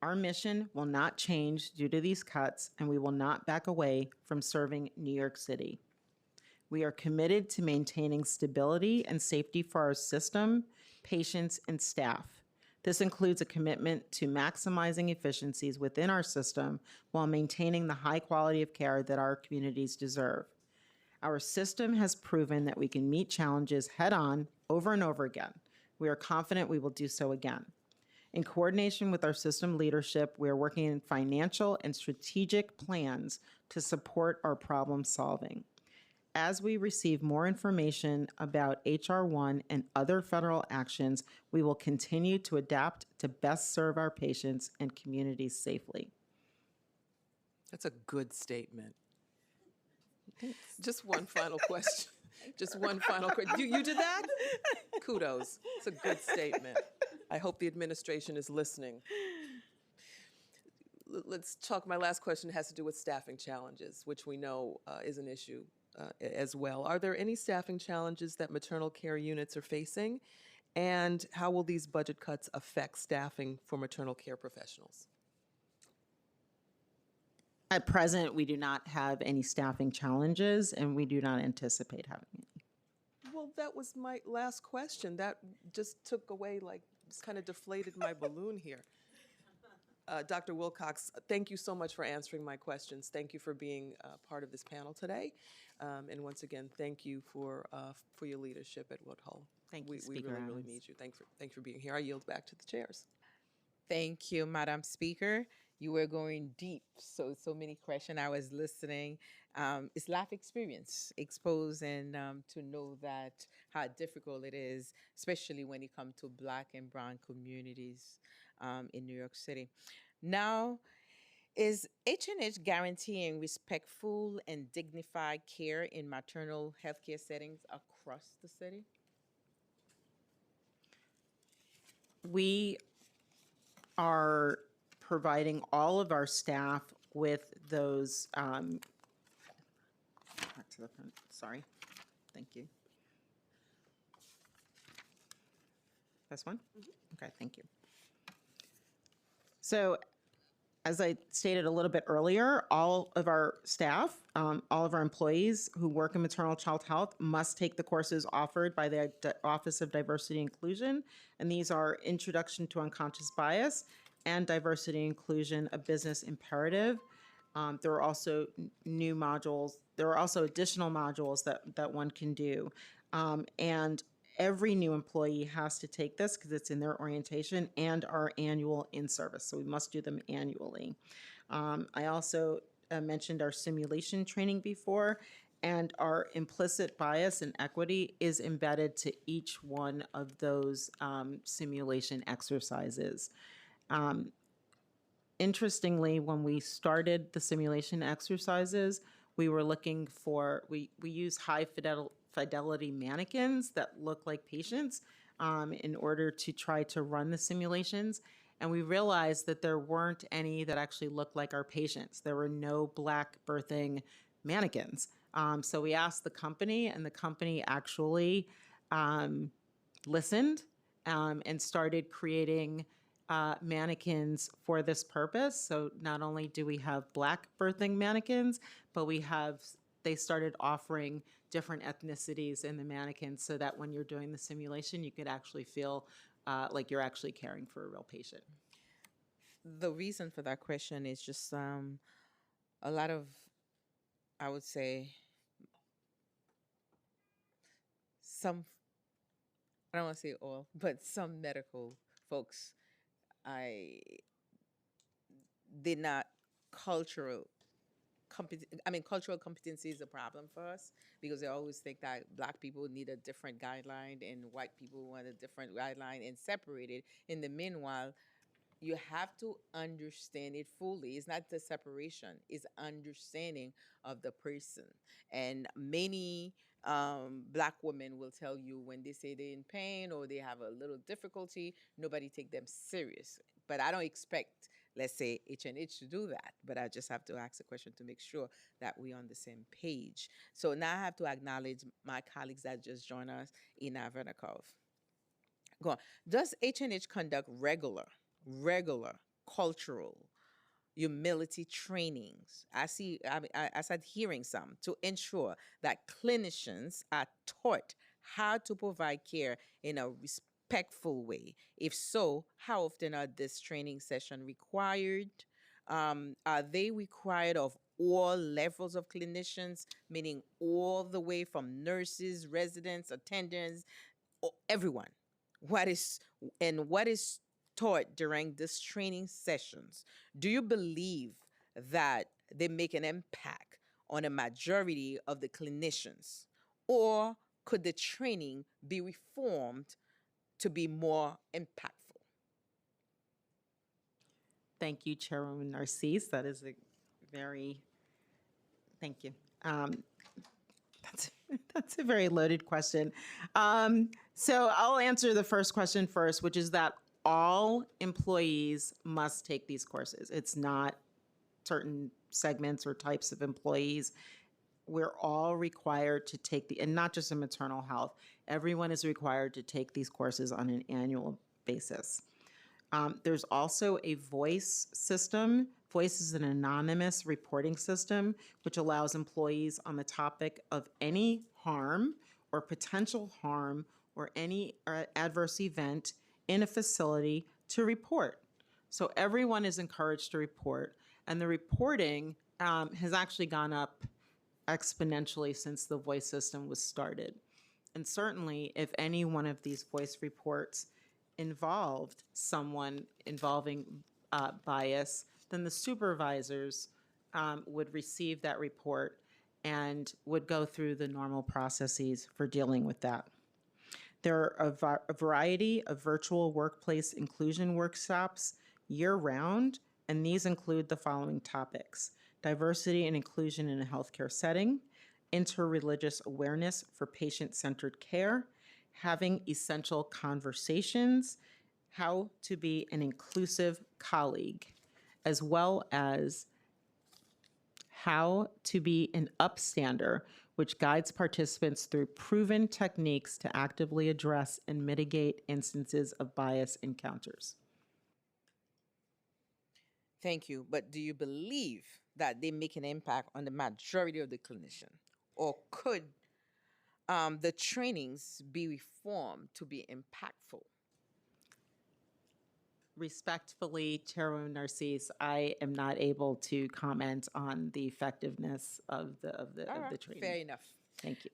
Our mission will not change due to these cuts, and we will not back away from serving New York City. We are committed to maintaining stability and safety for our system, patients, and staff. This includes a commitment to maximizing efficiencies within our system while maintaining the high quality of care that our communities deserve. Our system has proven that we can meet challenges head-on over and over again. We are confident we will do so again. In coordination with our system leadership, we are working in financial and strategic plans to support our problem solving. As we receive more information about H.R. 1 and other federal actions, we will continue to adapt to best serve our patients and communities safely. That's a good statement. Just one final question. Just one final question. You did that? Kudos. It's a good statement. I hope the administration is listening. Let's talk. My last question has to do with staffing challenges, which we know is an issue as well. Are there any staffing challenges that maternal care units are facing? And how will these budget cuts affect staffing for maternal care professionals? At present, we do not have any staffing challenges, and we do not anticipate having any. Well, that was my last question. That just took away, just kind of deflated my balloon here. Dr. Wilcox, thank you so much for answering my questions. Thank you for being part of this panel today. And once again, thank you for your leadership at Woodhull. Thank you, We Speaker really, really Adams. need you. Thanks for being here. I yield back to the chairs. Thank you, Madam Speaker. You were going deep. So many questions. I was listening. It's life experience, expose and to know that how difficult it is, especially when it comes to Black and Brown communities in New York City. Now, is H&H guaranteeing respectful and dignified care in maternal healthcare settings across the city? We are providing all of our staff with those, back to the front, sorry. Thank you. This one? Okay, thank you. So as I stated a little bit earlier, all of our staff, all of our employees who work in maternal child health must take the courses offered by the Office of Diversity and Inclusion. And these are Introduction to Unconscious Bias and Diversity and Inclusion, a Business Imperative. There are also new modules. There are also additional modules that one can do. And every new employee has to take this because it's in their orientation and our annual in-service. So we must do them annually. I also mentioned our simulation training before, and our implicit bias and equity is embedded to each one of those simulation exercises. Interestingly, when we started the simulation exercises, we were looking for, we use high fidelity mannequins that look like patients in order to try to run the simulations. And we realized that there weren't any that actually looked like our patients. There were no Black birthing mannequins. So we asked the company, and the company actually listened and started creating mannequins for this purpose. So not only do we have Black birthing mannequins, but they started offering different ethnicities in the mannequins so that when you're doing the simulation, you could actually feel like you're actually caring for a real patient. The reason for that question is just a lot of, I would say, some, I don't want to say all, but some medical folks, they're not cultural. Cultural competency is a problem for us because they always think that Black people need a different guideline and white people want a different guideline and separated. In the meanwhile, you have to understand it fully. It's not the separation, it's understanding of the person. And many Black women will tell you when they say they're in pain or they have a little difficulty, nobody take them serious. But I don't expect, let's say, H&H to do that. But I just have to ask a question to make sure that we're on the same page. So now I have to acknowledge my colleagues that just joined us, Ina Vernikov. Go on. Does H&H conduct regular cultural humility trainings? I started hearing some to ensure that clinicians are taught how to provide care in a respectful way. If so, how often are this training session required? Are they required of all levels of clinicians, meaning all the way from nurses, residents, attendants, everyone? What is taught during these training sessions? Do you believe that they make an impact on a majority of the clinicians, or could the training be reformed to be more impactful? Thank you, Chairwoman Narcisse. That is a very, thank you. That's a very loaded question. So I'll answer the first question first, which is that all employees must take these courses. It's not certain segments or types of employees. We're all required to take and not just in maternal health, everyone is required to take these courses on an annual basis. There's also a voice system. Voice is an anonymous reporting system, which allows employees on the topic of any harm or potential harm or any adverse event in a facility to report. So everyone is encouraged to report, and the reporting has actually gone up exponentially since the voice system was started. And certainly, if any one of these voice reports involved someone involving bias, then the supervisors would receive that report and would go through the normal processes for dealing with that. There are a variety of virtual workplace inclusion workshops year-round, and these include the following topics: diversity and inclusion in a healthcare setting, interreligious awareness for patient-centered care, having essential conversations, how to be an inclusive colleague, as well as how to be an upstander, which guides participants through proven techniques to actively address and mitigate instances of bias encounters. Thank you. But do you believe that they make an impact on the majority of the clinician? Or could the trainings be reformed to be impactful? Respectfully, Chairwoman Narcisse, I am not able to comment on the effectiveness of the training. Fair enough. Thank you.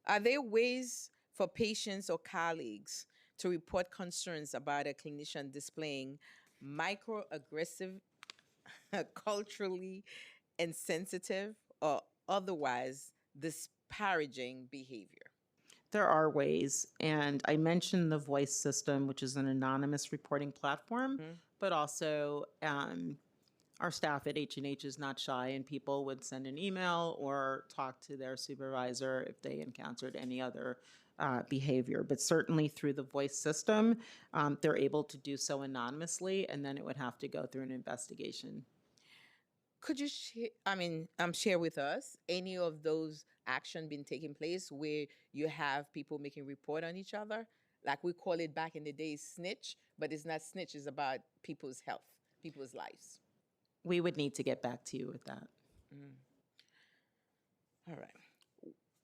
Are there ways for patients or colleagues to report concerns about a clinician displaying microaggressive, culturally insensitive, or otherwise disparaging behavior? There are ways, and I mentioned the voice system, which is an anonymous reporting platform, but also our staff at H&H is not shy, and people would send an email or talk to their supervisor if they encountered any other behavior. But certainly through the voice system, they're able to do so anonymously, and then it would have to go through an investigation. Could you share with us any of those action been taking place where you have people making report on each other? Like we call it back in the days snitch, but it's not snitch, it's about people's health, people's lives. We would need to get back to you with that. All right.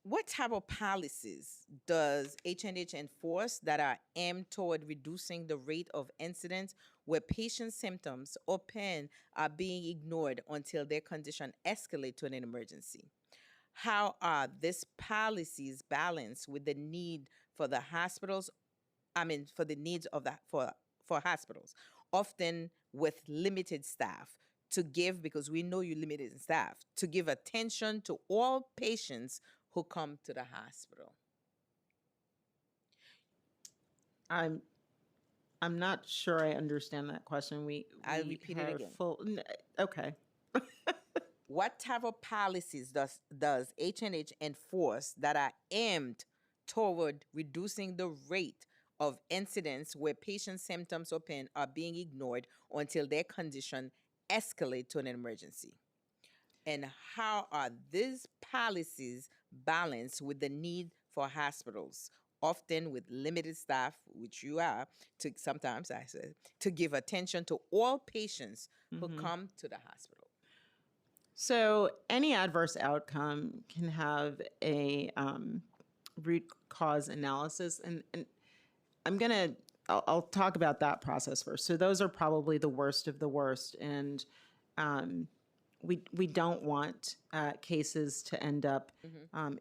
What type of policies does H&H enforce that are aimed toward reducing the rate of incidents where patient symptoms or pain are being ignored until their condition escalates to an emergency? How are these policies balanced with the need for the hospitals? For the needs of for hospitals, often with limited staff, to give, because we know you limited in staff, to give attention to all patients who come to the hospital? I'm not sure I understand that question. I'll repeat it again. Okay. What type of policies does H&H enforce that are aimed toward reducing the rate of incidents where patient symptoms or pain are being ignored until their condition escalate to an emergency? And how are these policies balanced with the need for hospitals, often with limited staff, which you are, to sometimes I said, to give attention to all patients who come to the hospital? So any adverse outcome can have a root cause analysis, and I'll talk about that process first. So those are probably the worst of the worst, and we don't want cases to end up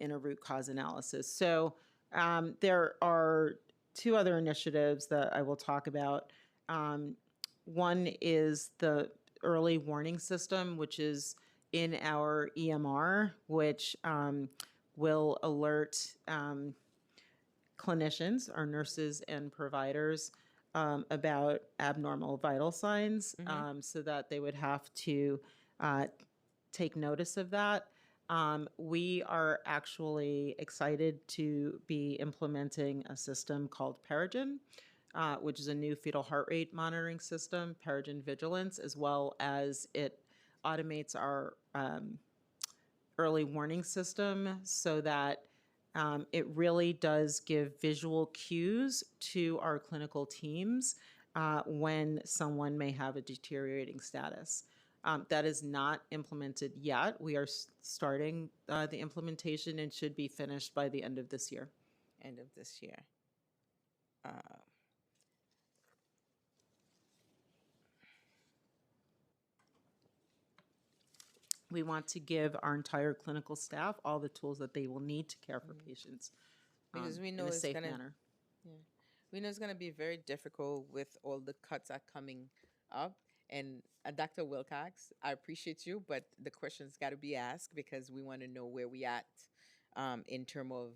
in a root cause analysis. So there are two other initiatives that I will talk about. One is the early warning system, which is in our EMR, which will alert clinicians, our nurses and providers, about abnormal vital signs, so that they would have to take notice of that. We are actually excited to be implementing a system called Peregrine, which is a new fetal heart rate monitoring system, Peregrine Vigilance, as well as it automates our early warning system so that it really does give visual cues to our clinical teams when someone may have a deteriorating status. That is not implemented yet. We are starting the implementation and should be finished by the end of this year. End of this year. We want to give our entire clinical staff all the tools that they will need to care for patients Because we in know a it's safe gonna, manner. yeah, we know it's gonna be very difficult with all the cuts are coming up. And Dr. Wilcox, I appreciate you, but the questions got to be asked because we want to know where we at in terms of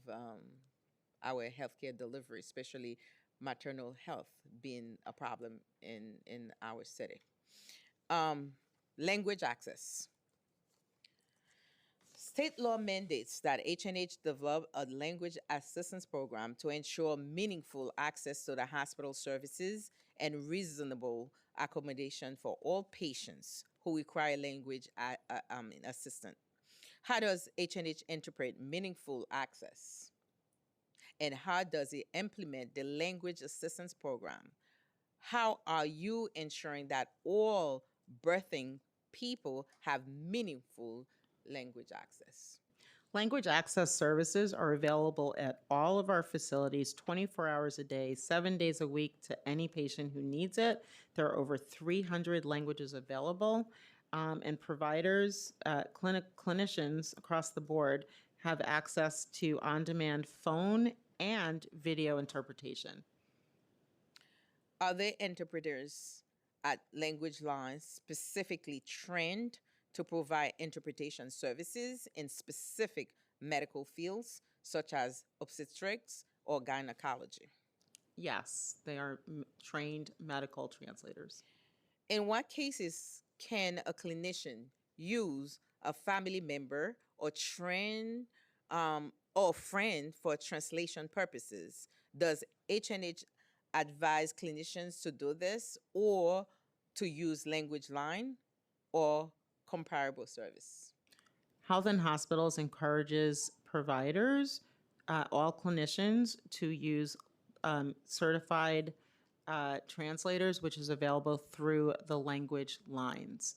our healthcare delivery, especially maternal health being a problem in our city. Um, Language access. State law mandates that H&H develop a language assistance program to ensure meaningful access to the hospital services and reasonable accommodation for all patients who require language assistance. How does H&H interpret meaningful access? And how does it implement the language assistance program? How are you ensuring that all birthing people have meaningful language access? Language access services are available at all of our facilities 24 hours a day, 7 days a week to any patient who needs it. There are over 300 languages available, and providers, clinicians across the board have access to on demand phone and video interpretation. Are there interpreters at language lines specifically trained to provide interpretation services in specific medical fields, such as obstetrics or gynecology? Yes, they are trained medical translators. In what cases can a clinician use a family member or train or friend for translation purposes? Does H&H advise clinicians to do this or to use language line or comparable service? Health and Hospitals encourages providers, all clinicians, to use certified translators, which is available through the language lines.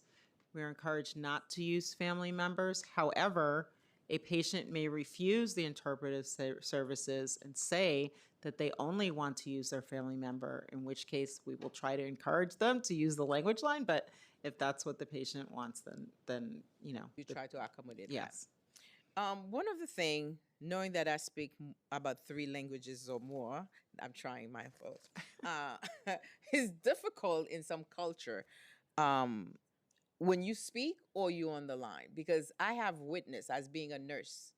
We are encouraged not to use family members. However, a patient may refuse the interpretive services and say that they only want to use their family member, in which case we will try to encourage them to use the language line. But if that's what the patient wants, then you know. You try to accommodate Yes. that. One of the thing, knowing that I speak about 3 languages or more, I'm trying my fault. Is difficult in some culture. Um, when you speak or you on the line, because I have witnessed as being a nurse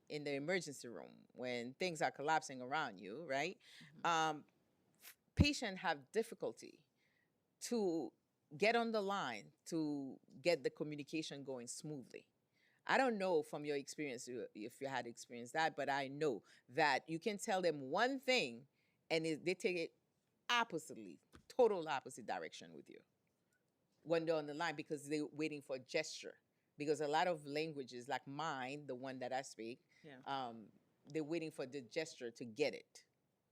in the emergency room when things are collapsing around you, right? Patients have difficulty to get on the line to get the communication going smoothly. I don't know from your experience if you had experienced that, but I know that you can tell them one thing and they take it oppositely, total opposite direction with you when they're on the line because they're waiting for gesture. Because a lot of languages, like mine, the one that I speak, they're waiting for the gesture to get it.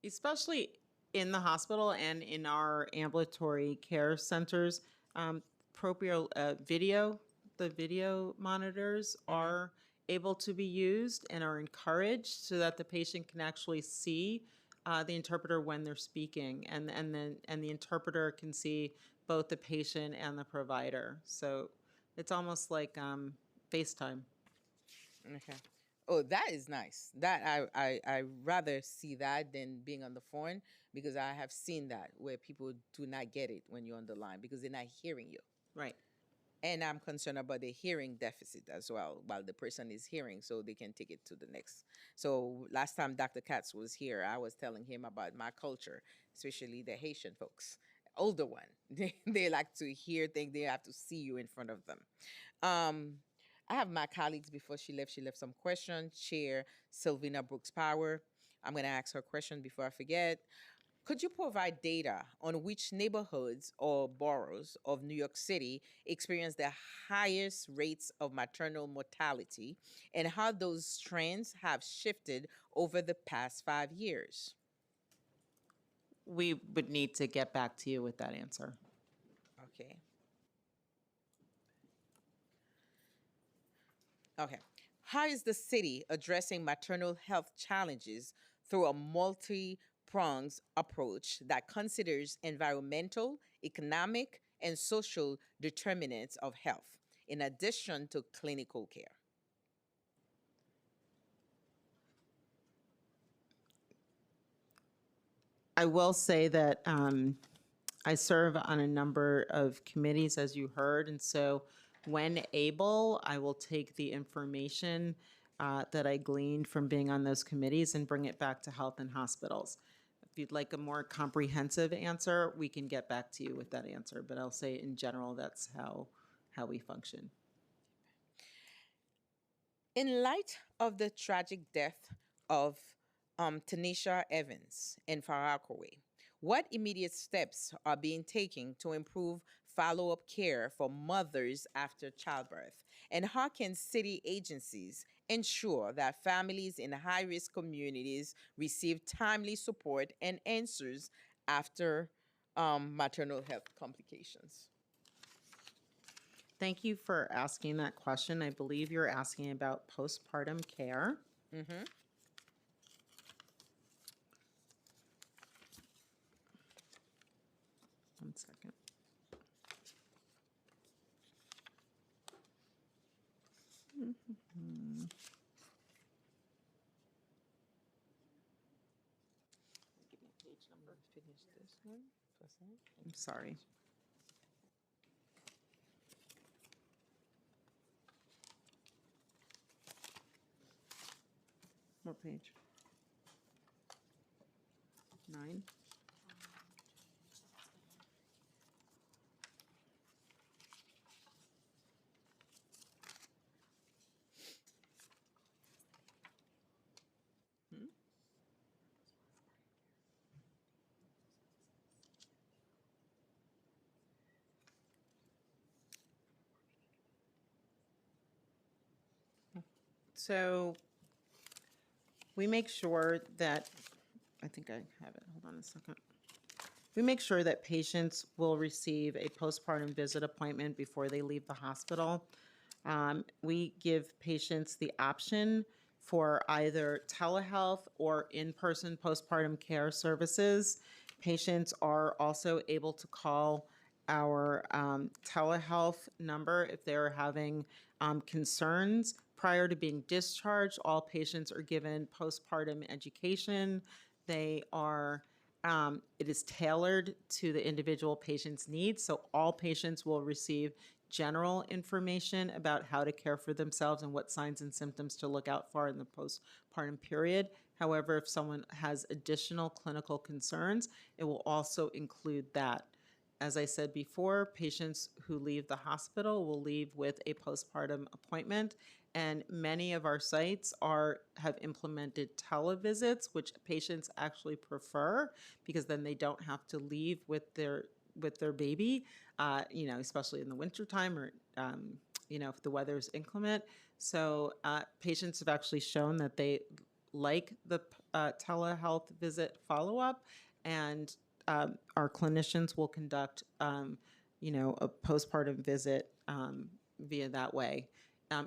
Especially in the hospital and in our ambulatory care centers, appropriate the video monitors are able to be used and are encouraged so that the patient can actually see the interpreter when they're speaking, and the interpreter can see both the patient and the provider. So it's almost like FaceTime. Okay. Oh, that is nice. That I rather see that than being on the phone because I have seen that where people do not get it when you're on the line because they're not hearing you. Right. And I'm concerned about the hearing deficit as well while the person is hearing so they can take it to the next. So last time Dr. Katz was here, I was telling him about my culture, especially the Haitian folks, older one. They like to hear things, they have to see you in front of them. Um, I have my colleagues before she left some questions. Chair Sylvina Brooks Power. I'm going to ask her question before I forget. Could you provide data on which neighborhoods or boroughs of New York City experience the highest rates of maternal mortality and how those trends have shifted over the past 5 years? We would need to get back to you with that answer. Okay. Okay. How is the city addressing maternal health challenges through a multi-pronged approach that considers environmental, economic, and social determinants of health, in addition to clinical care? I will say that I serve on a number of committees, as you heard, and so when able, I will take the information that I gleaned from being on those committees and bring it back to health and hospitals. If you'd like a more comprehensive answer, we can get back to you with that answer, but I'll say in general, that's how we function. In light of the tragic death of Tanisha Evans in Farakaway, what immediate steps are being taken to improve follow up care for mothers after childbirth? And how can city agencies ensure that families in high risk communities receive timely support and answers after maternal health complications? Thank you for asking that question. I believe you're asking about postpartum care. Mm-hmm. One second. I'm sorry. What page? 9. So we make sure that, I think I have it, hold on a second. We make sure that patients will receive a postpartum visit appointment before they leave the hospital. We give patients the option for either telehealth or in-person postpartum care services. Patients are also able to call our telehealth number if they're having concerns. Prior to being discharged, all patients are given postpartum education. They are it is tailored to the individual patient's needs, so all patients will receive general information about how to care for themselves and what signs and symptoms to look out for in the postpartum period. However, if someone has additional clinical concerns, it will also include that. As I said before, patients who leave the hospital will leave with a postpartum appointment, and many of our sites have implemented televisits, which patients actually prefer because then they don't have to leave with their baby, especially in the wintertime or if the weather is inclement. So patients have actually shown that they like the telehealth visit follow-up, and our clinicians will conduct, a postpartum visit via that way.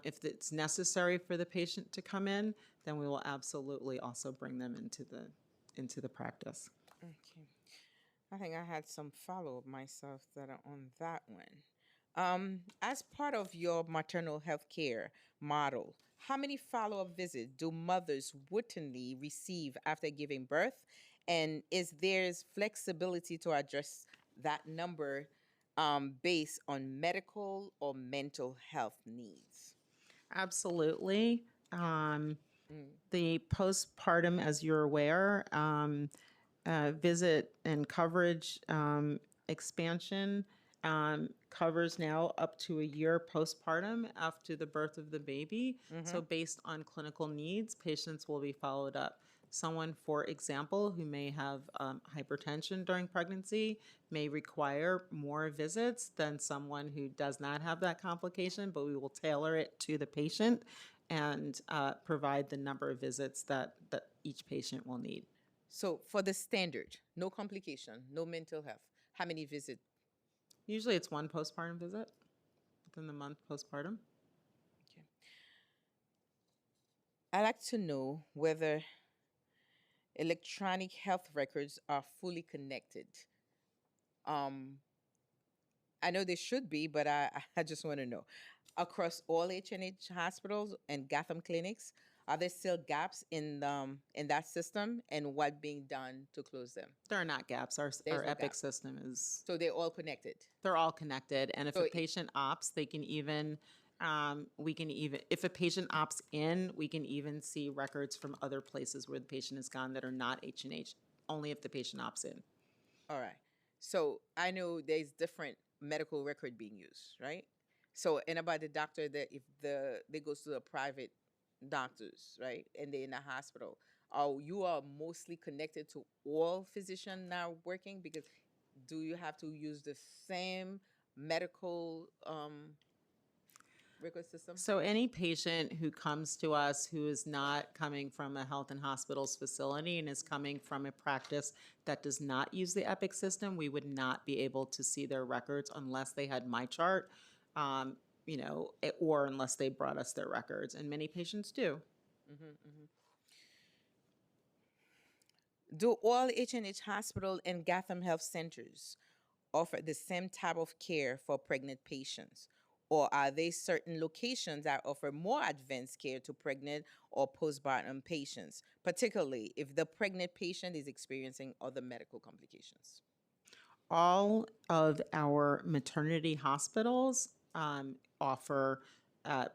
If it's necessary for the patient to come in, then we will absolutely also bring them into the practice. Okay. I think I had some follow up myself that are on that one. As part of your maternal health care model, how many follow up visits do mothers routinely receive after giving birth? And is there flexibility to address that number based on medical or mental health needs? Absolutely. Mm. The postpartum, as you're aware, visit and coverage expansion covers now up to a year postpartum after the birth of the baby. So based on clinical needs, patients will be followed up. Someone, for example, who may have hypertension during pregnancy may require more visits than someone who does not have that complication, but we will tailor it to the patient and provide the number of visits that each patient will need. So, for the standard, no complication, no mental health, how many visits? Usually it's one postpartum visit within the month postpartum. Okay. I'd like to know whether electronic health records are fully connected. Um, I know they should be, but I just want to know. Across all H&H hospitals and Gotham clinics, are there still gaps in that system, and what being done to close them? There are not gaps. There's Our no Epic gap. system is, So they're all connected. they're all connected. And if So a it- patient opts, they can even, we can even, if a patient opts in, we can even see records from other places where the patient has gone that are not H&H, only if the patient opts in. All right. So I know there's different medical record being used, right? So and about the doctor that if they goes to the private doctors, right, and they're in a hospital, you are mostly connected to all physician now working because do you have to use the same medical record system? So any patient who comes to us who is not coming from a health and hospitals facility and is coming from a practice that does not use the Epic system, we would not be able to see their records unless they had my chart, or unless they brought us their records. And many patients do. Do all H&H hospital and Gotham Health Centers offer the same type of care for pregnant patients? Or are there certain locations that offer more advanced care to pregnant or postpartum patients, particularly if the pregnant patient is experiencing other medical complications? All of our maternity hospitals offer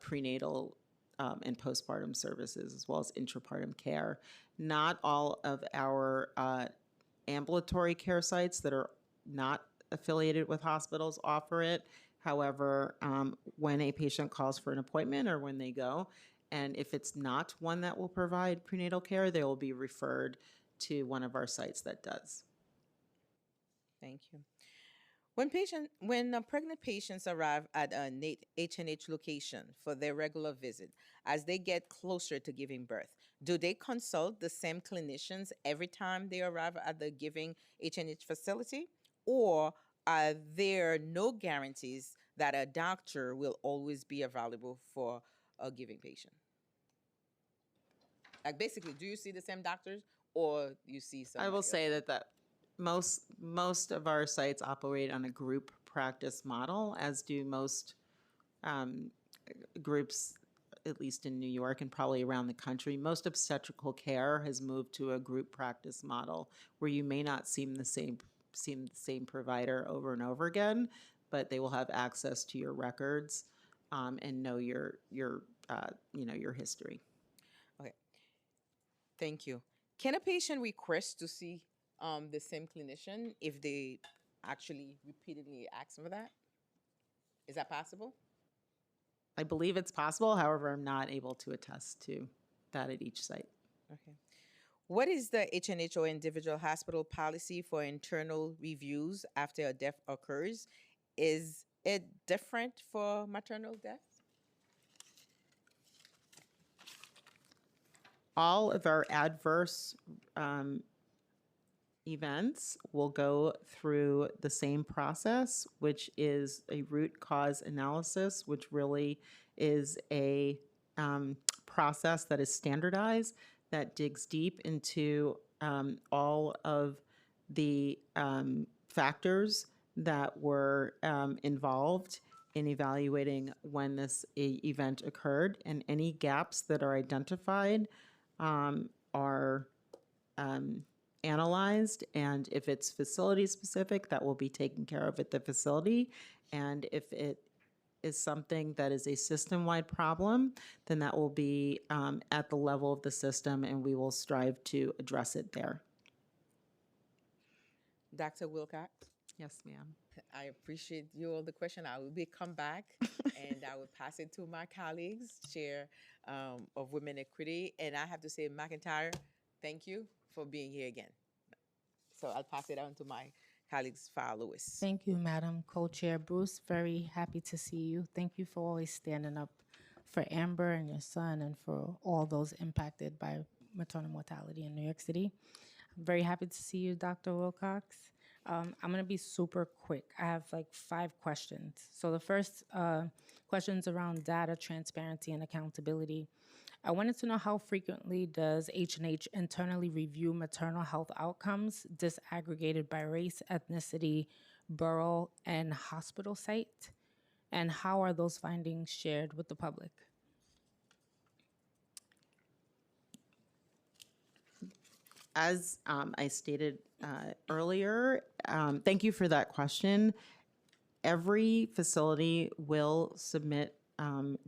prenatal and postpartum services as well as intrapartum care. Not all of our ambulatory care sites that are not affiliated with hospitals offer it. However, when a patient calls for an appointment or when they go, and if it's not one that will provide prenatal care, they will be referred to one of our sites that does. Thank you. When pregnant patients arrive at an H&H location for their regular visit, as they get closer to giving birth, do they consult the same clinicians every time they arrive at the giving H&H facility, or are there no guarantees that a doctor will always be available for a giving patient? Like basically, do you see the same doctors, or you see somebody I will else? say that most of our sites operate on a group practice model, as do most um, groups, at least in New York and probably around the country. Most obstetrical care has moved to a group practice model where you may not see the same provider over and over again, but they will have access to your records and know your history. Okay. Thank you. Can a patient request to see the same clinician if they actually repeatedly ask for that? Is that possible? I believe it's possible. However, I'm not able to attest to that at each site. Okay. What is the H&H or individual hospital policy for internal reviews after a death occurs? Is it different for maternal death? All of our adverse events will go through the same process, which is a root cause analysis, which really is a process that is standardized, that digs deep into all of the factors that were involved in evaluating when this event occurred, and any gaps that are identified are analyzed, and if it's facility specific, that will be taken care of at the facility. And if it is something that is a system-wide problem, then that will be at the level of the system, and we will strive to address it there. Dr. Wilcox? Yes, ma'am. I appreciate you all the question. I will come back and I will pass it to my colleagues, Chair of Women Equity. And I have to say, McIntyre, thank you for being here again. So I'll pass it on to my colleagues, Farah Lewis. Thank you, Madam Co-Chair Bruce. Very happy to see you. Thank you for always standing up for Amber and your son and for all those impacted by maternal mortality in New York City. I'm very happy to see you, Dr. Wilcox. I'm going to be super quick. I have like 5 questions. So the first question is around data transparency and accountability. I wanted to know how frequently does H&H internally review maternal health outcomes disaggregated by race, ethnicity, borough, and hospital site? And how are those findings shared with the public? As I stated earlier, thank you for that question. Every facility will submit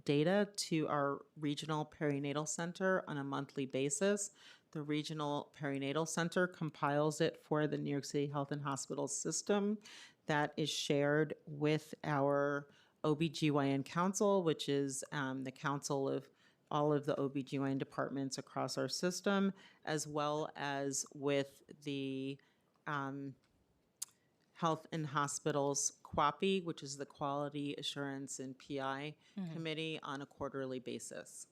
data to our regional perinatal center on a monthly basis. The regional perinatal center compiles it for the New York City Health and Hospitals system that is shared with our OBGYN council, which is the council of all of the OBGYN departments across our system, as well as with the Health and Hospitals QAPI, which is the Quality Assurance and PI Committee, on a quarterly basis.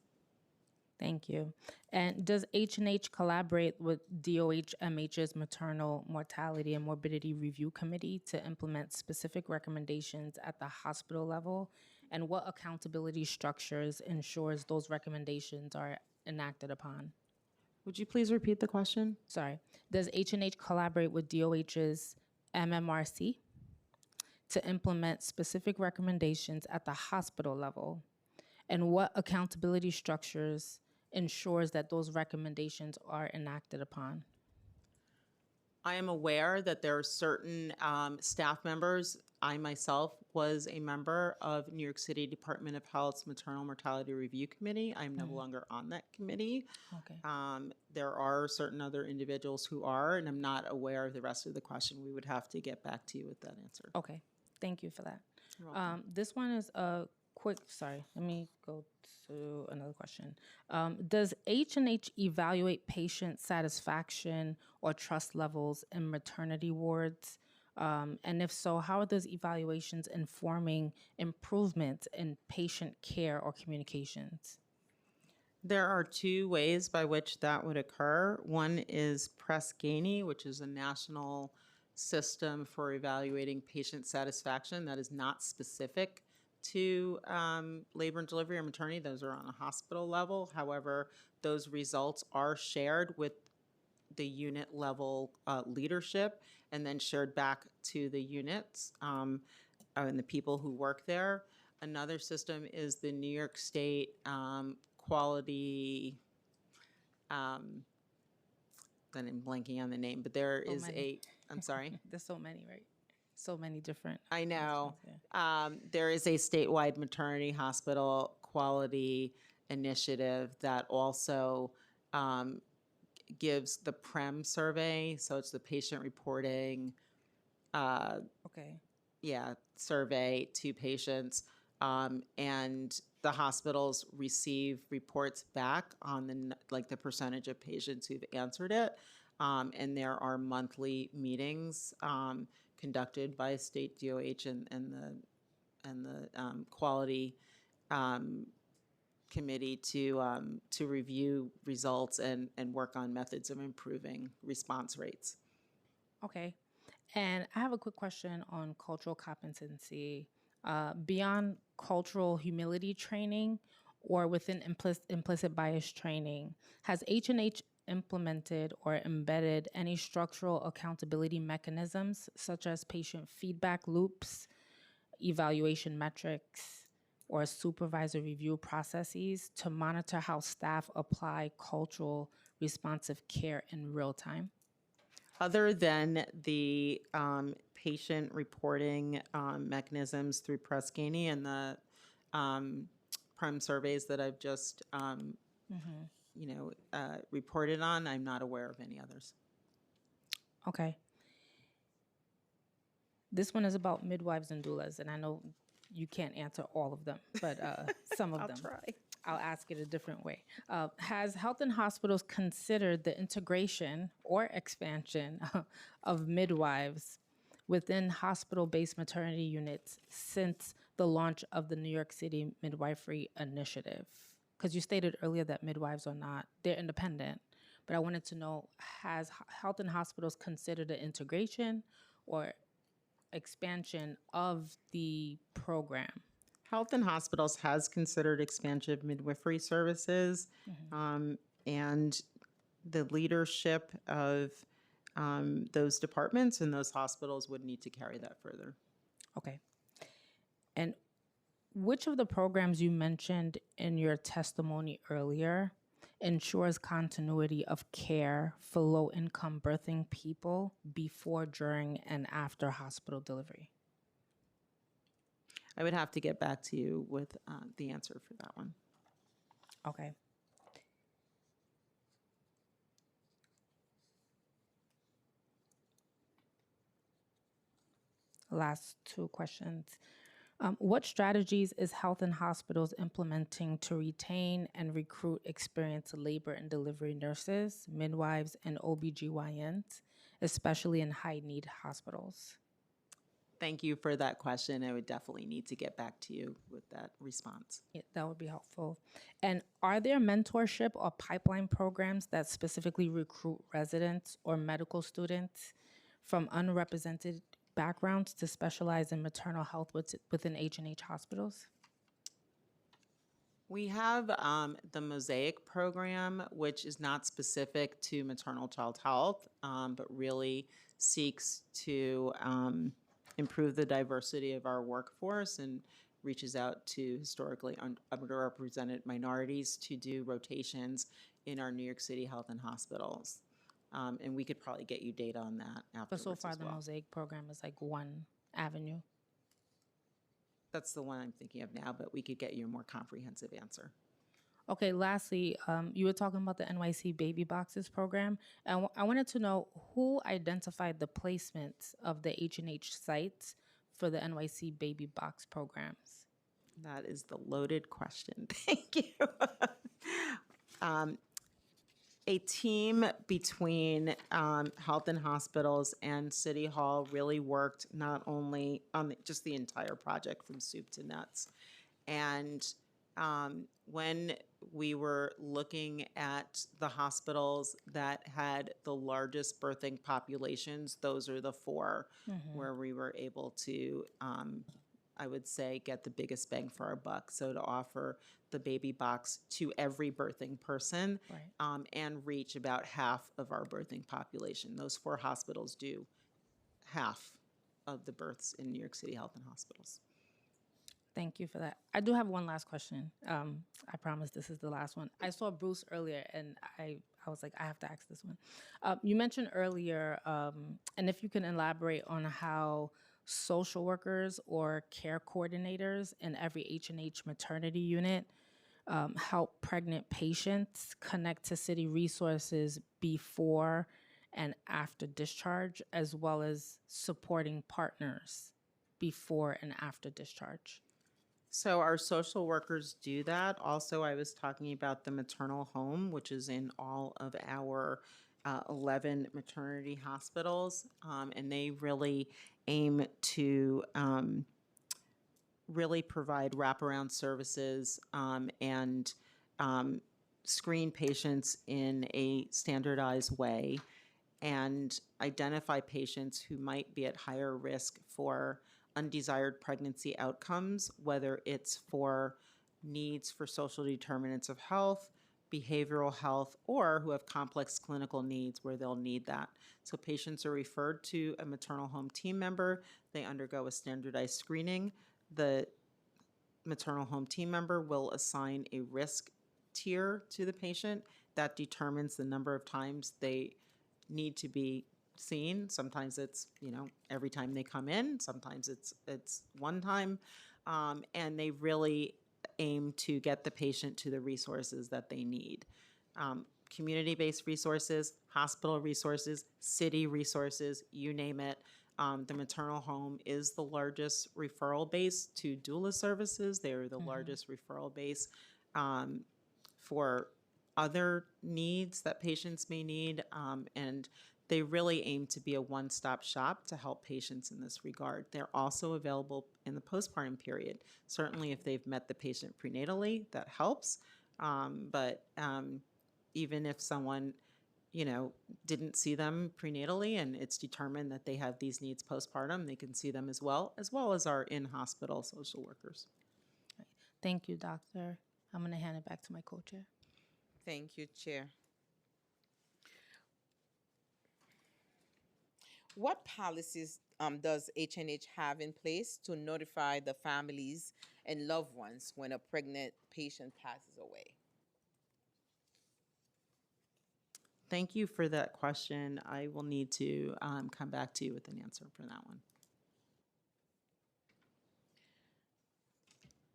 Thank you. And does H&H collaborate with DOH-MH's Maternal Mortality and Morbidity Review Committee to implement specific recommendations at the hospital level? And what accountability structures ensures those recommendations are enacted upon? Would you please repeat the question? Sorry. Does H&H collaborate with DOH's MMRC to implement specific recommendations at the hospital level? And what accountability structures ensures that those recommendations are enacted upon? I am aware that there are certain staff members. I myself was a member of New York City Department of Health's Maternal Mortality Review Committee. I'm no longer on that committee. Okay. There are certain other individuals who are, and I'm not aware of the rest of the question. We would have to get back to you with that answer. Okay. Thank you for that. You're welcome. This one is a quick, sorry, let me go to another question. Does H&H evaluate patient satisfaction or trust levels in maternity wards? And if so, how are those evaluations informing improvements in patient care or communications? There are two ways by which that would occur. One is Press Ganey, which is a national system for evaluating patient satisfaction that is not specific to labor and delivery or maternity. Those are on a hospital level. However, those results are shared with the unit level leadership and then shared back to the units and the people who work there. Another system is the New York State quality, then I'm blanking on the name, but there is I'm sorry. There's so many, right? So many different. I know. systems, yeah. There is a statewide maternity hospital quality initiative that also gives the PREM survey. So it's the patient reporting, Okay. survey to patients. And the hospitals receive reports back on the percentage of patients who've answered it. And there are monthly meetings conducted by state DOH and the quality committee to review results and work on methods of improving response rates. Okay. And I have a quick question on cultural competency. Beyond cultural humility training or within implicit bias training, has H&H implemented or embedded any structural accountability mechanisms such as patient feedback loops, evaluation metrics, or supervisor review processes to monitor how staff apply cultural responsive care in real time? Other than the patient reporting mechanisms through Press Ganey and the PREM surveys that I've just reported on, I'm not aware of any others. Okay. This one is about midwives and doulas, and I know you can't answer all of them, but some of them. try. I'll ask it a different way. Has Health and Hospitals considered the integration or expansion of midwives within hospital-based maternity units since the launch of the New York City Midwifery Initiative? Because you stated earlier that midwives are not, they're independent, but I wanted to know, has Health and Hospitals considered the integration or expansion of the program? Health and Hospitals has considered expansion of midwifery services, and the leadership of those departments and those hospitals would need to carry that further. Okay. And which of the programs you mentioned in your testimony earlier ensures continuity of care for low-income birthing people before, during, and after hospital delivery? I would have to get back to you with the answer for that one. Okay. Last two questions. What strategies is Health and Hospitals implementing to retain and recruit experienced labor and delivery nurses, midwives, and OBGYNs, especially in high-need hospitals? Thank you for that question. I would definitely need to get back to you with that response. Yeah, that would be helpful. And are there mentorship or pipeline programs that specifically recruit residents or medical students from unrepresented backgrounds to specialize in maternal health within H&H hospitals? We have the Mosaic program, which is not specific to maternal child health, but really seeks to improve the diversity of our workforce and reaches out to historically underrepresented minorities to do rotations in our New York City health and hospitals. And we could probably get you data on that But afterwards so far, as the well. Mosaic program is like one avenue. That's the one I'm thinking of now, but we could get you a more comprehensive answer. Okay, lastly, you were talking about the NYC Baby Boxes program, and I wanted to know who identified the placements of the H&H sites for the NYC Baby Box programs. That is the loaded question. Thank you. A team between Health and Hospitals and City Hall really worked not only on just the entire project from soup to nuts. And when we were looking at the hospitals that had the largest birthing populations, those are the four where we were able to, I would say, get the biggest bang for our buck. So to offer the baby box to every birthing person and reach about half of our birthing population. Those four hospitals do half of the births in New York City Health and Hospitals. Thank you for that. I do have one last question. I promise this is the last one. I saw Bruce earlier, and I was like, I have to ask this one. You mentioned earlier, and if you can elaborate on how social workers or care coordinators in every H&H maternity unit help pregnant patients connect to city resources before and after discharge, as well as supporting partners before and after discharge. So our social workers do that. Also, I was talking about the maternal home, which is in all of our 11 maternity hospitals, and they really aim to really provide wraparound services and screen patients in a standardized way and identify patients who might be at higher risk for undesired pregnancy outcomes, whether it's for needs for social determinants of health, behavioral health, or who have complex clinical needs where they'll need that. So patients are referred to a maternal home team member. They undergo a standardized screening. The maternal home team member will assign a risk tier to the patient that determines the number of times they need to be seen. Sometimes it's, every time they come in. Sometimes it's one time. And they really aim to get the patient to the resources that they need. Community-based resources, hospital resources, city resources, you name it. The maternal home is the largest referral base to doula services. They're the largest referral base for other needs that patients may need. And they really aim to be a one-stop shop to help patients in this regard. They're also available in the postpartum period. Certainly if they've met the patient prenatally, that helps. But even if someone didn't see them prenatally and it's determined that they have these needs postpartum, they can see them as well as our in-hospital social workers. Thank you, Doctor. I'm going to hand it back to my co-chair. Thank you, Chair. What policies does H&H have in place to notify the families and loved ones when a pregnant patient passes away? Thank you for that question. I will need to come back to you with an answer for that one.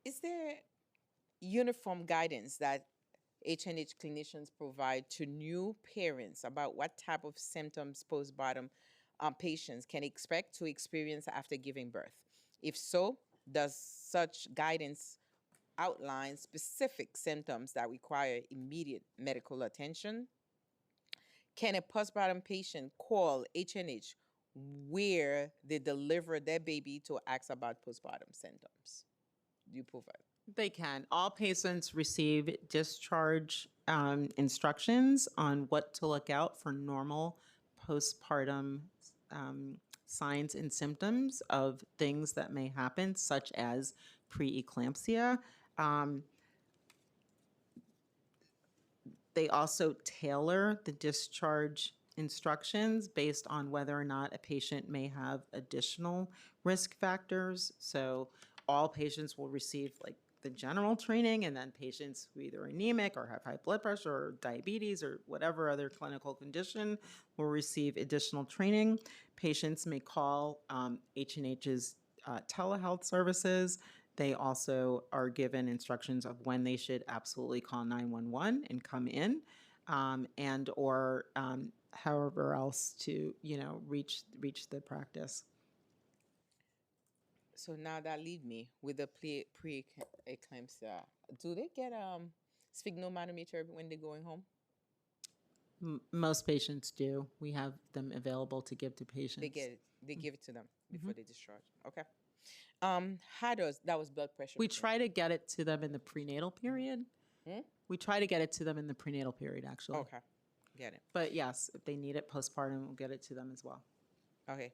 Is there uniform guidance that H&H clinicians provide to new parents about what type of symptoms postpartum patients can expect to experience after giving birth? If so, does such guidance outline specific symptoms that require immediate medical attention? Can a postpartum patient call H&H where they deliver their baby to ask about postpartum symptoms? Do you provide? They can. All patients receive discharge instructions on what to look out for normal postpartum signs and symptoms of things that may happen, such as preeclampsia. They also tailor the discharge instructions based on whether or not a patient may have additional risk factors. So all patients will receive like the general training, and then patients who either anemic or have high blood pressure or diabetes or whatever other clinical condition will receive additional training. Patients may call H&H's telehealth services. They also are given instructions of when they should absolutely call 911 and come in, and or however else to reach the practice. So now that lead me with the pre-eclampsia. Do they get sphygmomanometer when they're going home? Most patients do. We have them available to give to patients. They give it to them before they discharge. Okay. That was blood pressure? We try to get it to them in the prenatal period. We try to get it to them in the prenatal period, actually. Okay, get it. But yes, if they need it postpartum, we'll get it to them as well. Okay.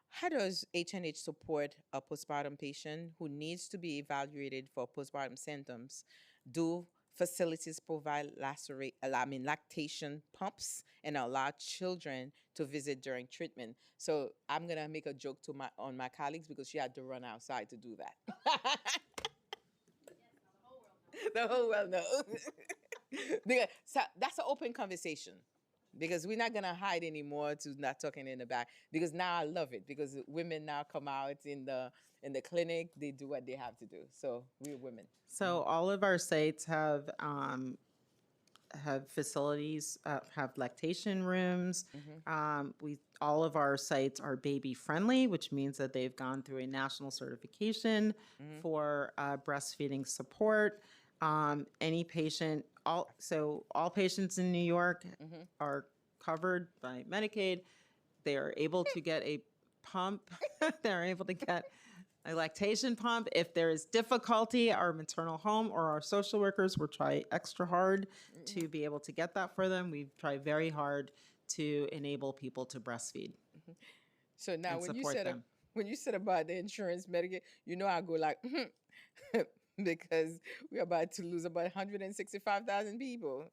How does H&H support a postpartum patient who needs to be evaluated for postpartum symptoms? Do facilities provide lactation pumps and allow children to visit during treatment? So I'm gonna make a joke to my colleagues because she had to run outside to do that. The whole world knows. So that's an open conversation, because we're not gonna hide anymore to not talking in the back, because now I love it, because women now come out in the clinic, they do what they have to do. So we're women. So all of our sites have facilities, have lactation rooms. All of our sites are baby friendly, which means that they've gone through a national certification for breastfeeding support. Any patient, all patients in New York are covered by Medicaid. They are able to get a pump. They're able to get a lactation pump. If there is difficulty, our maternal home or our social workers will try extra hard to be able to get that for them. We try very hard to enable people to breastfeed. So now and when you said about the insurance Medicaid, I go like, because we're about to lose about 165,000 people.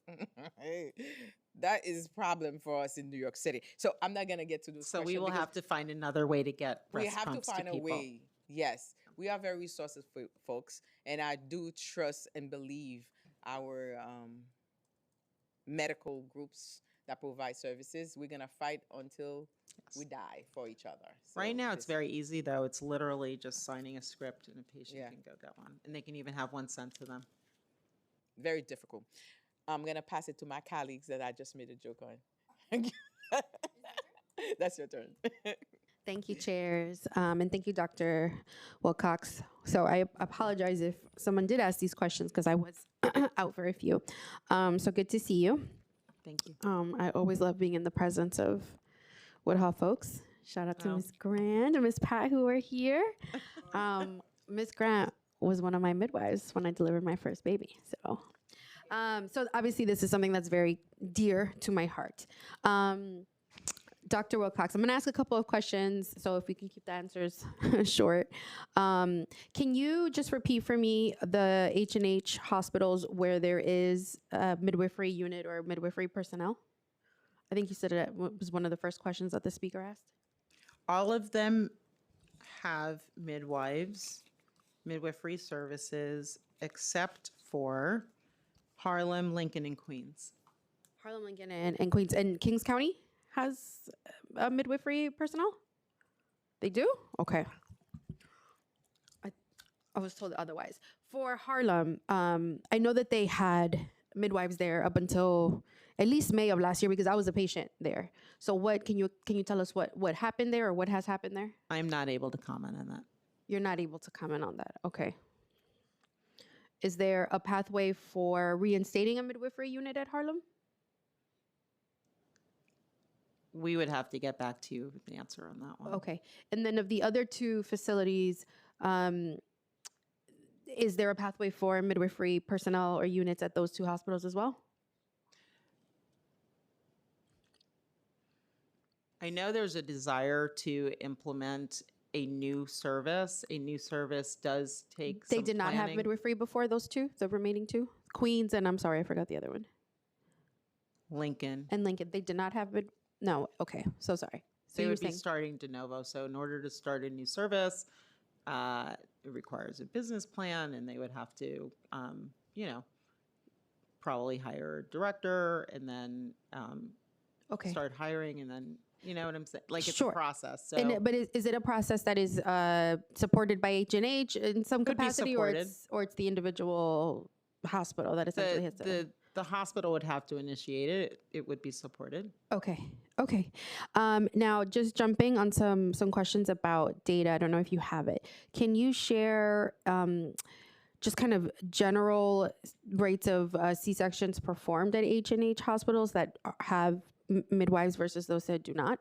That is a problem for us in New York City. So I'm not going to get to those So we will have to find another way to get breast pumps to people. We have to find a way. Yes, we are very resourceful folks, and I do trust and believe our medical groups that provide services. We're gonna fight until we die for each other. So right now, it's very easy, though. It's literally just signing a script, and a patient can go get one, and they can even have one sent to them. Very difficult. I'm gonna pass it to my colleagues that I just made a joke on. That's your turn. Thank you, chairs, and thank you, Dr. Wilcox. So I apologize if someone did ask these questions because I was out for a few. So good to see you. Thank you. I always love being in the presence of Woodhull folks. Shout out to Ms. Grant and Ms. Pat who are here. Ms. Grant was one of my midwives when I delivered my first baby. So obviously this is something that's very dear to my heart. Dr. Wilcox, I'm going to ask a couple of questions, so if we can keep the answers short. Can you just repeat for me the H&H hospitals where there is a midwifery unit or midwifery personnel? I think you said it was one of the first questions that the speaker asked. All of them have midwifery services, except for Harlem, Lincoln, and Queens. Harlem, Lincoln, and Queens. And Kings County has midwifery personnel? They do? Okay. I was told otherwise. For Harlem, I know that they had midwives there up until at least May of last year because I was a patient there. So what can you tell us what happened there or what has happened there? I'm not able to comment on that. You're not able to comment on that. Okay. Is there a pathway for reinstating a midwifery unit at Harlem? We would have to get back to you with the answer on that one. Okay. And then of the other two facilities, is there a pathway for midwifery personnel or units at those two hospitals as well? I know there's a desire to implement a new service. A new service does take They some did not have planning. midwifery before those two, the remaining two? Queens and I'm sorry, I forgot the other one. Lincoln. And Lincoln, they did not have no, okay, so sorry. So They you were would be saying, starting de novo. So in order to start a new service, it requires a business plan, and they would have to, probably hire a director and then okay. start hiring, and then you know what I'm saying. Like it's Sure. a process. So But is it a process that is supported by H&H in some Could be capacity, or it's the individual hospital that essentially has to? the hospital would have to initiate it. It would be supported. Okay. Okay. Now, just jumping on some questions about data. I don't know if you have it. Can you share just kind of general rates of C-sections performed at H&H hospitals that have midwives versus those that do not?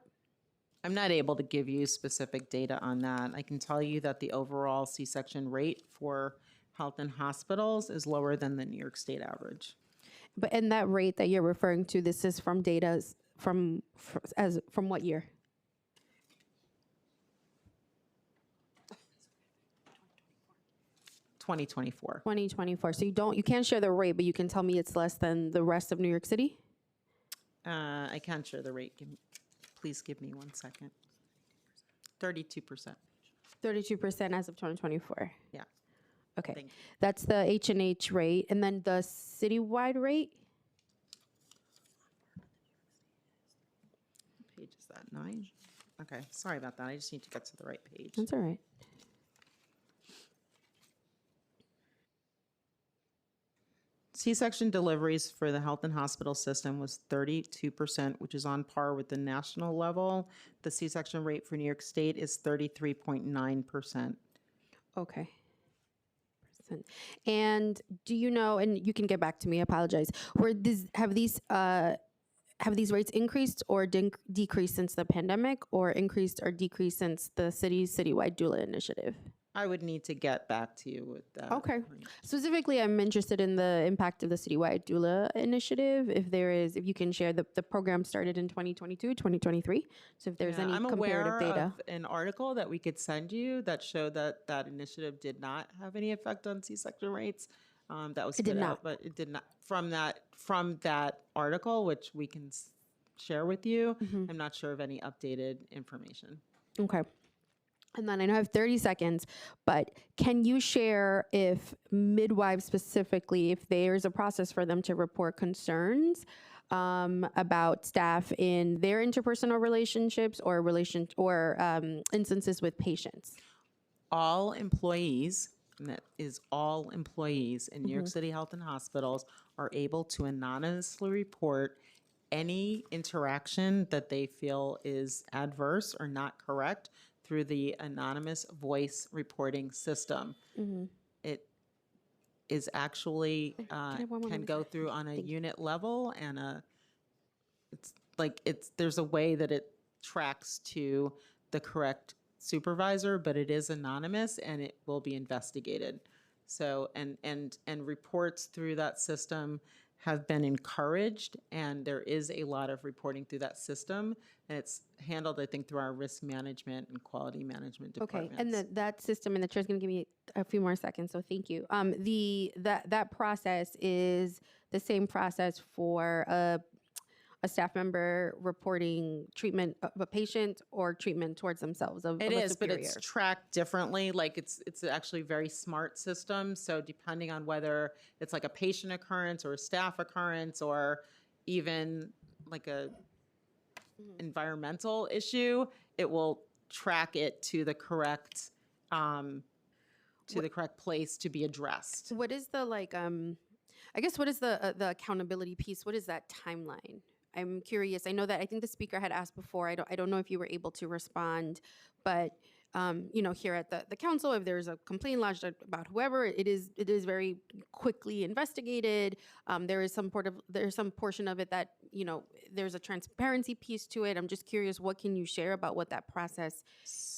I'm not able to give you specific data on that. I can tell you that the overall C-section rate for health and hospitals is lower than the New York State average. But and that rate that you're referring to, this is from data from what year? (2024). 2024. So you can't share the rate, but you can tell me it's less than the rest of New York City? I can't share the rate. Please give me 1 second. 32%. 32% as of 2024. Yeah. Okay. Thank you. That's the H&H rate. And then the citywide rate? What page is that? 9? Okay. Sorry about that. I just need to get to the right page. That's all right. C-section deliveries for the health and hospital system was 32%, which is on par with the national level. The C-section rate for New York State is 33.9%. Okay. And do you know, and you can get back to me, I apologize, have these rates increased or decreased since the pandemic, or increased or decreased since the city's citywide doula initiative? I would need to get back to you with that. Okay. Specifically, I'm interested in the impact of the citywide doula initiative. If you can share, the program started in 2022, 2023. So if there's any I'm comparative aware data. of an article that we could send you that showed that that initiative did not have any effect on C-section rates. That was It did put out, not. but it did not. From that article, which we can share with you, I'm not sure of any updated information. Okay. And then I know I have 30 seconds, but can you share if midwives specifically, if there's a process for them to report concerns about staff in their interpersonal relationships or instances with patients? All employees, and that is all employees in New York City Health and Hospitals, are able to anonymously report any interaction that they feel is adverse or not correct through the anonymous voice reporting system. It is actually can go through on a unit level, and there's a way that it tracks to the correct supervisor, but it is anonymous and it will be investigated. So and reports through that system have been encouraged, and there is a lot of reporting through that system, and it's handled, I think, through our risk management and quality management departments. Okay, and that system, and the chair's going to give me a few more seconds, so thank you. That process is the same process for a a staff member reporting treatment of a patient or treatment towards themselves of It a is, but superior? it's tracked differently. Like it's actually a very smart system. So depending on whether it's like a patient occurrence or a staff occurrence or even like a environmental issue, it will track it to the correct place to be addressed. What is the I guess what is the accountability piece? What is that timeline? I'm curious. I know that I think the speaker had asked before. I don't know if you were able to respond, but here at the council, if there's a complaint lodged about whoever, it is very quickly investigated. There's some portion of it that there's a transparency piece to it. I'm just curious, what can you share about what that process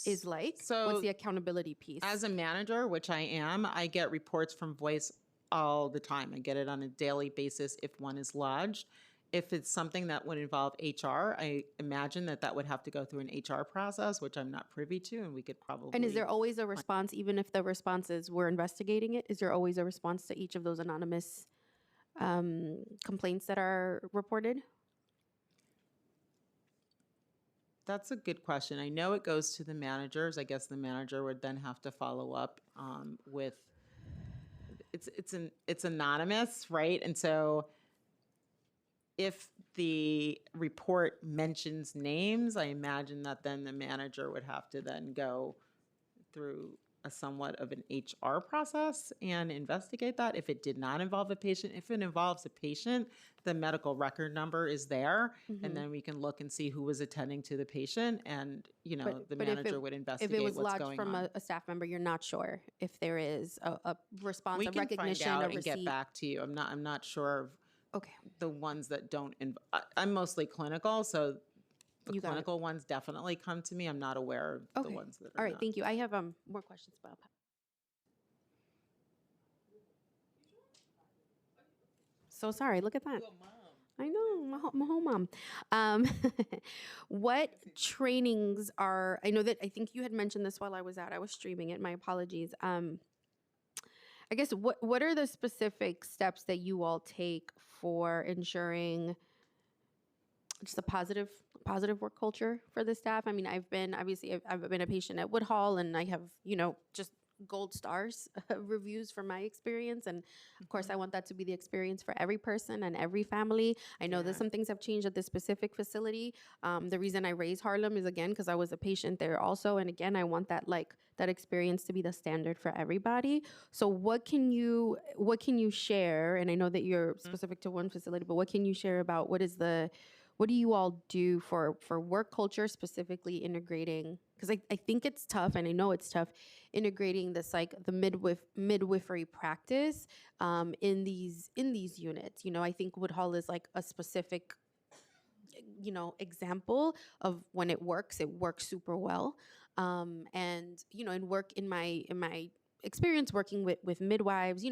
is like? So what's the accountability piece? As a manager, which I am, I get reports from Voice all the time. I get it on a daily basis if one is lodged. If it's something that would involve HR, I imagine that would have to go through an HR process, which I'm not privy to, and we could probably. And is there always a response, even if the response is we're investigating it? Is there always a response to each of those anonymous complaints that are reported? That's a good question. I know it goes to the managers. I guess the manager would then have to follow up with. It's anonymous, right? And so, if the report mentions names, I imagine that then the manager would have to then go through a somewhat of an HR process and investigate that. If it did not involve a patient, if it involves a patient, the medical record number is there, and then we can look and see who was attending to the patient, and the manager would investigate if it was what's lodged going from on. a staff member, you're not sure if there is a response, We a can recognition, find out a and receipt. get back to you. I'm not sure of Okay, the ones that don't. I'm mostly clinical, so the You got it. clinical ones definitely come to me. I'm not aware of the okay. ones that are All right, not. thank you. I have more questions, Bob. So sorry. Look at that. I know, my whole mom. What trainings are? I think you had mentioned this while I was out. I was streaming it. My apologies. I guess what are the specific steps that you all take for ensuring just a positive work culture for the staff? I mean, I've been a patient at Woodhall, and I have just gold stars reviews from my experience, and of course I want that to be the experience for every person and every family. I know that some things have changed at this specific facility. The reason I raise Harlem is again because I was a patient there also, and again I want that that experience to be the standard for everybody. So what can you share? And I know that you're specific to one facility, but what can you share about what do you all do for work culture, specifically integrating? Because I think it's tough, and I know it's tough, integrating this the midwifery practice in these units. I think Woodhall is a specific example of when it works super well. And in my experience working with midwives,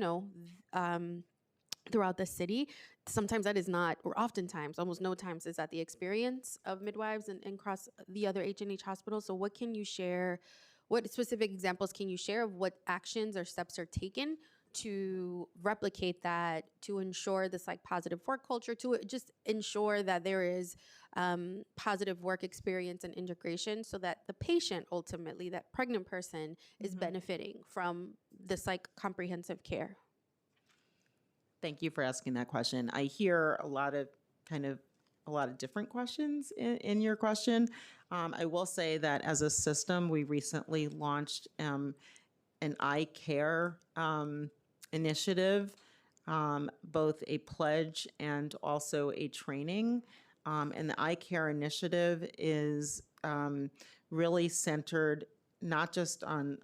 throughout the city, sometimes that is not, or oftentimes, almost no times, is that the experience of midwives and across the other H&H hospitals. So what can you share? What specific examples can you share of what actions or steps are taken to replicate that, to ensure this positive work culture, to just ensure that there is positive work experience and integration, so that the patient, ultimately, that pregnant person, is benefiting from this comprehensive care? Thank you for asking that question. I hear a lot of different questions in your question. I will say that as a system, we recently launched an eye care initiative, both a pledge and also a training. And the eye care initiative is really centered not just on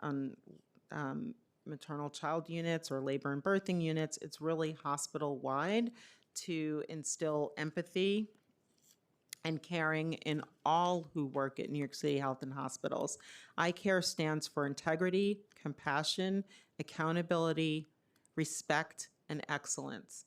maternal child units or labor and birthing units. It's really hospital-wide to instill empathy and caring in all who work at New York City Health and Hospitals. Eye care stands for integrity, compassion, accountability, respect, and excellence.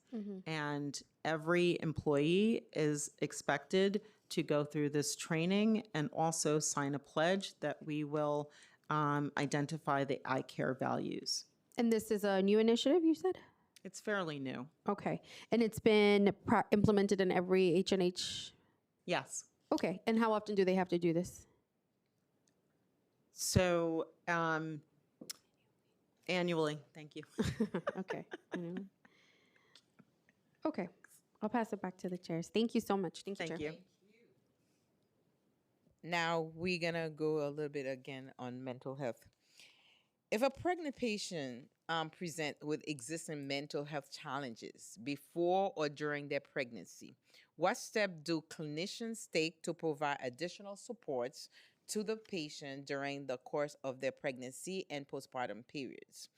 And every employee is expected to go through this training and also sign a pledge that we will identify the eye care values. And this is a new initiative, you said? It's fairly new. Okay. And it's been implemented in every H&H? Yes. Okay. And how often do they have to do this? So annually, thank you. Okay. Okay. I'll pass it back to the chairs. Thank you so much. Thank you, Thank Chair. you. Now we're gonna go a little bit again on mental health. If a pregnant patient present with existing mental health challenges before or during their pregnancy, what step do clinicians take to provide additional supports to the patient during the course of their pregnancy and postpartum periods?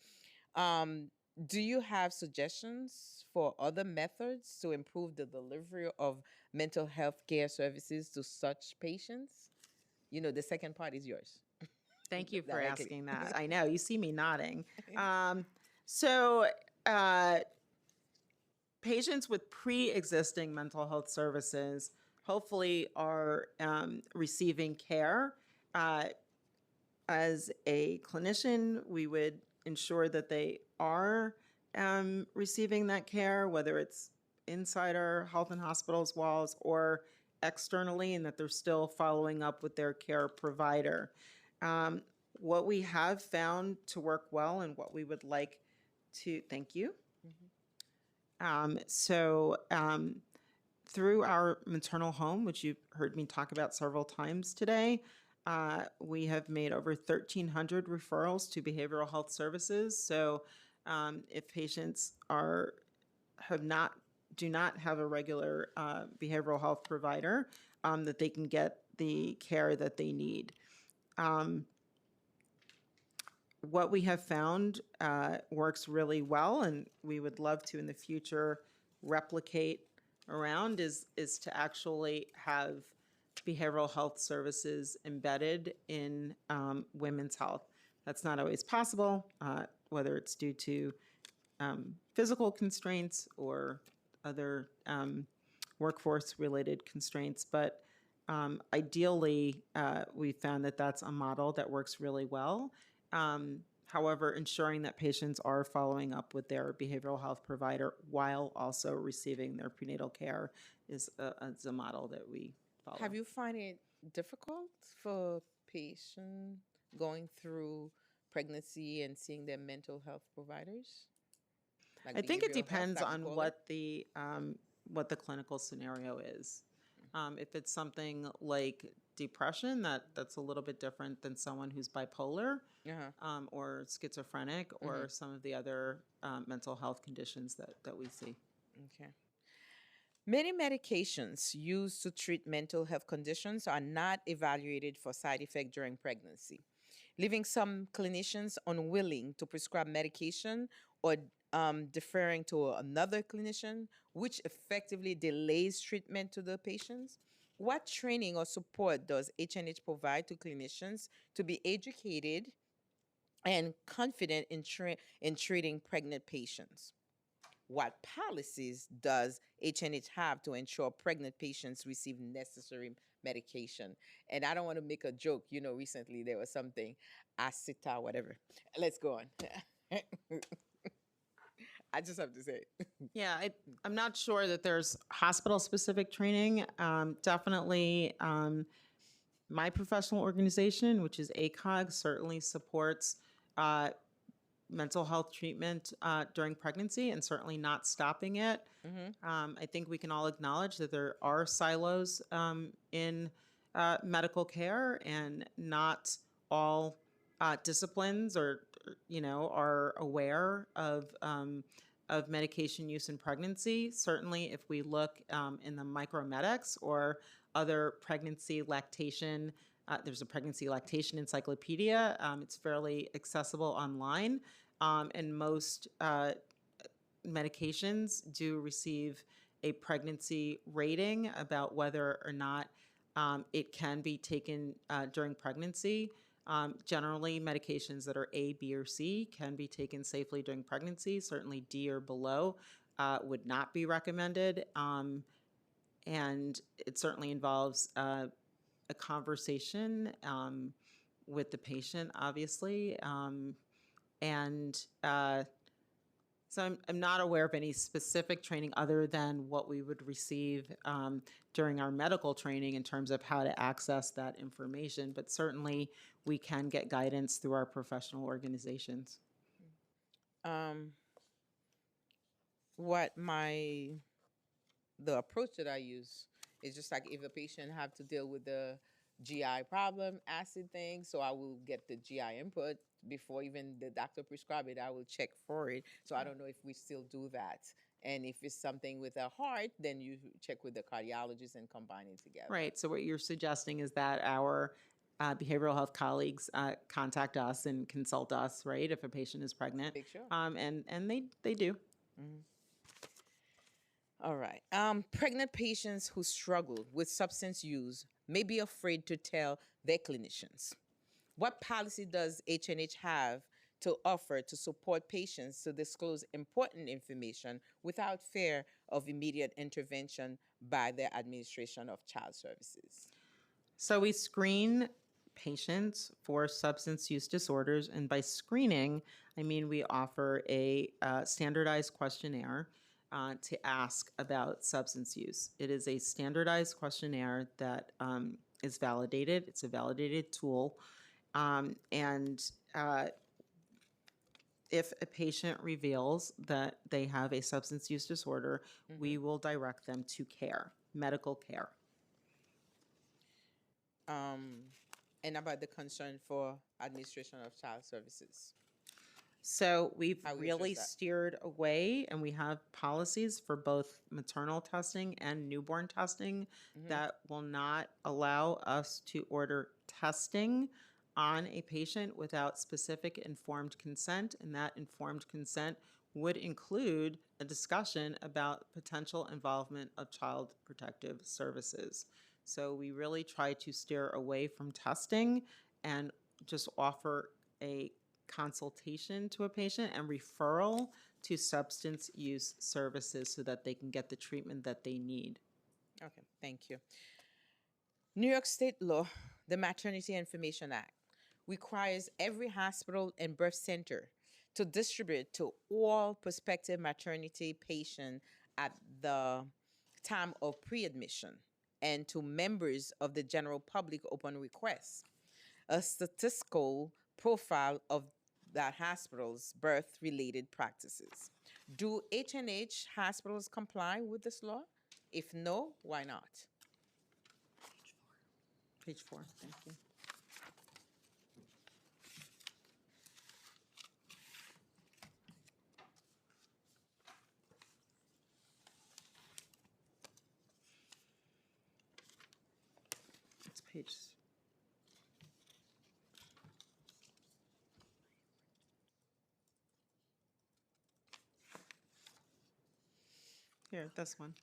Um, do you have suggestions for other methods to improve the delivery of mental health care services to such patients? You know, the second part is yours. Thank you for Directly. asking that. I know, you see me nodding. So, uh, patients with pre-existing mental health services hopefully are receiving care. As a clinician, we would ensure that they are receiving that care, whether it's inside our health and hospitals walls or externally, and that they're still following up with their care provider. What we have found to work well and what we would like to, thank you. Through our maternal home, which you've heard me talk about several times today, we have made over 1,300 referrals to behavioral health services. So if patients do not have a regular behavioral health provider, that they can get the care that they need. What we have found works really well, and we would love to in the future replicate around is to actually have behavioral health services embedded in women's health. That's not always possible, whether it's due to physical constraints or other workforce-related constraints, but ideally, we found that that's a model that works really well. However, ensuring that patients are following up with their behavioral health provider while also receiving their prenatal care is a model that we follow. Have you find it difficult for patients going through pregnancy and seeing their mental health providers? Like I think it behavioral health, depends that we on call it? what the clinical scenario is. If it's something like depression, that's a little bit different than someone who's bipolar or schizophrenic or some of the other mental health conditions that we see. Okay. Many medications used to treat mental health conditions are not evaluated for side effect during pregnancy, leaving some clinicians unwilling to prescribe medication or deferring to another clinician, which effectively delays treatment to the patients. What training or support does H&H provide to clinicians to be educated and confident in treating pregnant patients? What policies does H&H have to ensure pregnant patients receive necessary medication? And I don't want to make a joke. You know, recently there was something, aceta, whatever. Let's go on. I just have to say it. Yeah, I'm not sure that there's hospital-specific training. Definitely, my professional organization, which is ACOG, certainly supports mental health treatment during pregnancy and certainly not stopping it. I think we can all acknowledge that there are silos in medical care, and not all disciplines are aware of medication use in pregnancy. Certainly, if we look in the micromedics or other pregnancy lactation, there's a pregnancy lactation encyclopedia. It's fairly accessible online, and most medications do receive a pregnancy rating about whether or not it can be taken during pregnancy. Generally, medications that are A, B, or C can be taken safely during pregnancy. Certainly D or below would not be recommended. And it certainly involves a conversation with the patient, obviously. And So I'm not aware of any specific training other than what we would receive during our medical training in terms of how to access that information. But certainly we can get guidance through our professional organizations. Um, what the approach that I use is just like if a patient have to deal with the GI problem, acid thing, so I will get the GI input before even the doctor prescribe it. I will check for it. So I don't know if we still do that. And if it's something with a heart, then you check with the cardiologist and combine it together. Right. So what you're suggesting is that our behavioral health colleagues contact us and consult us, right, if a patient is pregnant. Make sure. And they do. All right. Pregnant patients who struggle with substance use may be afraid to tell their clinicians. What policy does H&H have to offer to support patients to disclose important information without fear of immediate intervention by the Administration of Child Services? So we screen patients for substance use disorders, and by screening, I mean we offer a standardized questionnaire to ask about substance use. It is a standardized questionnaire that is validated. It's a validated tool, and if a patient reveals that they have a substance use disorder, we will direct them to care, medical care. And about the concern for Administration of Child Services. So we've How we really address that. steered away, and we have policies for both maternal testing and newborn testing that will not allow us to order testing on a patient without specific informed consent, and that informed consent would include a discussion about potential involvement of Child Protective Services. So we really try to steer away from testing and just offer a consultation to a patient and referral to substance use services so that they can get the treatment that they need. Okay, thank you. New York State law, the Maternity Information Act, requires every hospital and birth center to distribute to all prospective maternity patients at the time of pre-admission and to members of the general public upon request a statistical profile of that hospital's birth-related practices. Do H&H hospitals comply with this law? If no, why not? Page 4, thank you. It's page. Here, this one.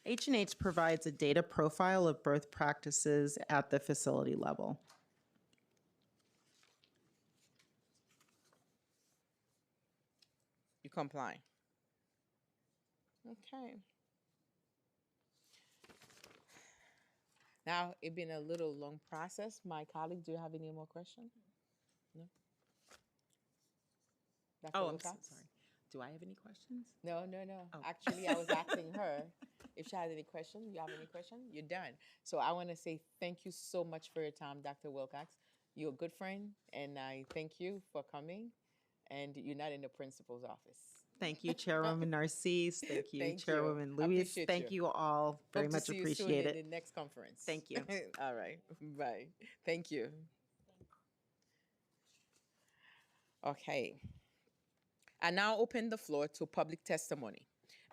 H&H provides a data profile of birth practices at the facility level. You comply. Okay. Now, it's been a little long process. My colleague, do you have any more questions? No? Dr. Oh, I'm so Wilcox? sorry. Do I have any questions? No, no, no. Oh. Actually, I was asking her if she had any question. You have any question? You're done. So I want to say thank you so much for your time, Dr. Wilcox. You're a good friend, and I thank you for coming. And you're not in the principal's office. Thank you, Chairwoman Narcisse. Thank you, Thank you. Chairwoman I Louise. appreciate Thank you all. Very Hope to much see you appreciate soon it. in the next conference. Thank you. All right. Bye. Thank you. Okay. I now open the floor to public testimony.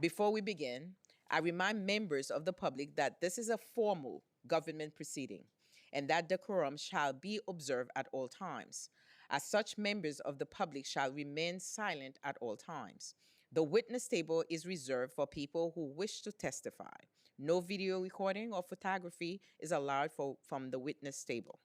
Before we begin, I remind members of the public that this is a formal government proceeding and that decorum shall be observed at all times. As such, members of the public shall remain silent at all times. The witness table is reserved for people who wish to testify. No video recording or photography is allowed from the witness table.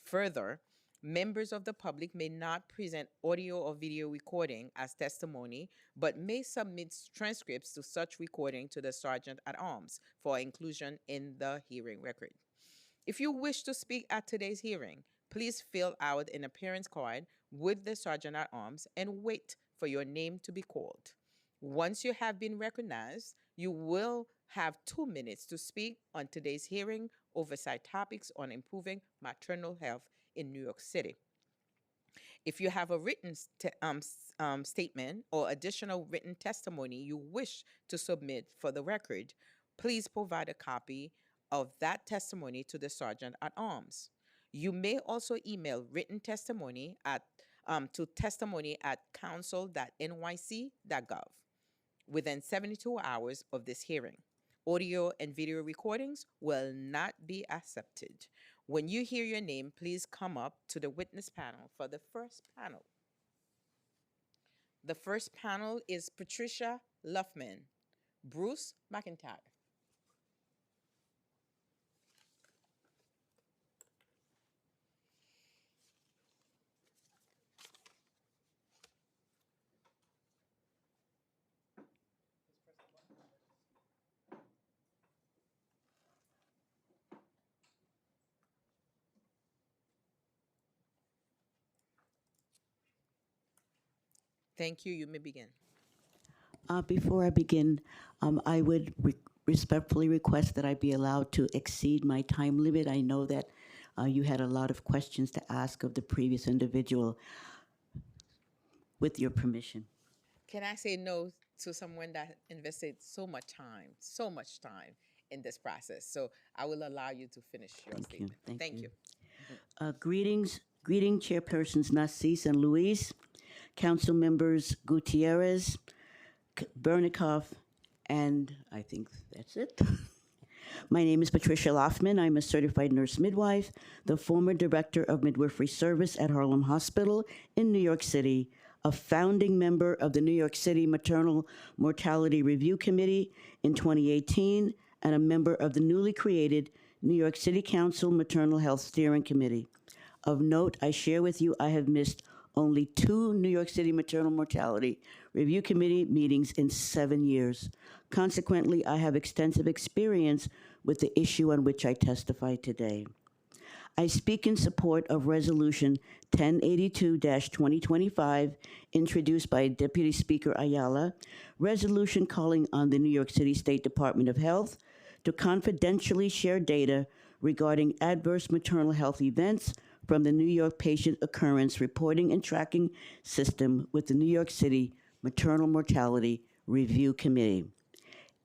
Further, members of the public may not present audio or video recording as testimony, but may submit transcripts to such recording to the Sergeant at Arms for inclusion in the hearing record. If you wish to speak at today's hearing, please fill out an appearance card with the Sergeant at Arms and wait for your name to be called. Once you have been recognized, you will have 2 minutes to speak on today's hearing oversight topics on improving maternal health in New York City. If you have a written statement or additional written testimony you wish to submit for the record, please provide a copy of that testimony to the Sergeant at Arms. You may also email written testimony to testimony@council.nyc.gov within 72 hours of this hearing. Audio and video recordings will not be accepted. When you hear your name, please come up to the witness panel for the first panel. The first panel is Patricia Luffman, Bruce McIntyre. Thank you. You may begin. Before I begin, I would respectfully request that I be allowed to exceed my time limit. I know that you had a lot of questions to ask of the previous individual. With your permission. Can I say no to someone that invested so much time in this process? So I will allow you to finish your statement. Thank you. Greeting Chairpersons Nycc and Luis, Council Members Gutierrez, Bernikoff, and I think that's it. My name is Patricia Loffman. I'm a certified nurse midwife, the former director of midwifery service at Harlem Hospital in New York City, a founding member of the New York City Maternal Mortality Review Committee in 2018, and a member of the newly created New York City Council Maternal Health Steering Committee. Of note, I share with you I have missed only 2 New York City Maternal Mortality Review Committee meetings in 7 years. Consequently, I have extensive experience with the issue on which I testify today. I speak in support of Resolution 1082-2025, introduced by Deputy Speaker Ayala, resolution calling on the New York City State Department of Health to confidentially share data regarding adverse maternal health events from the New York Patient Occurrence Reporting and Tracking System with the New York City Maternal Mortality Review Committee.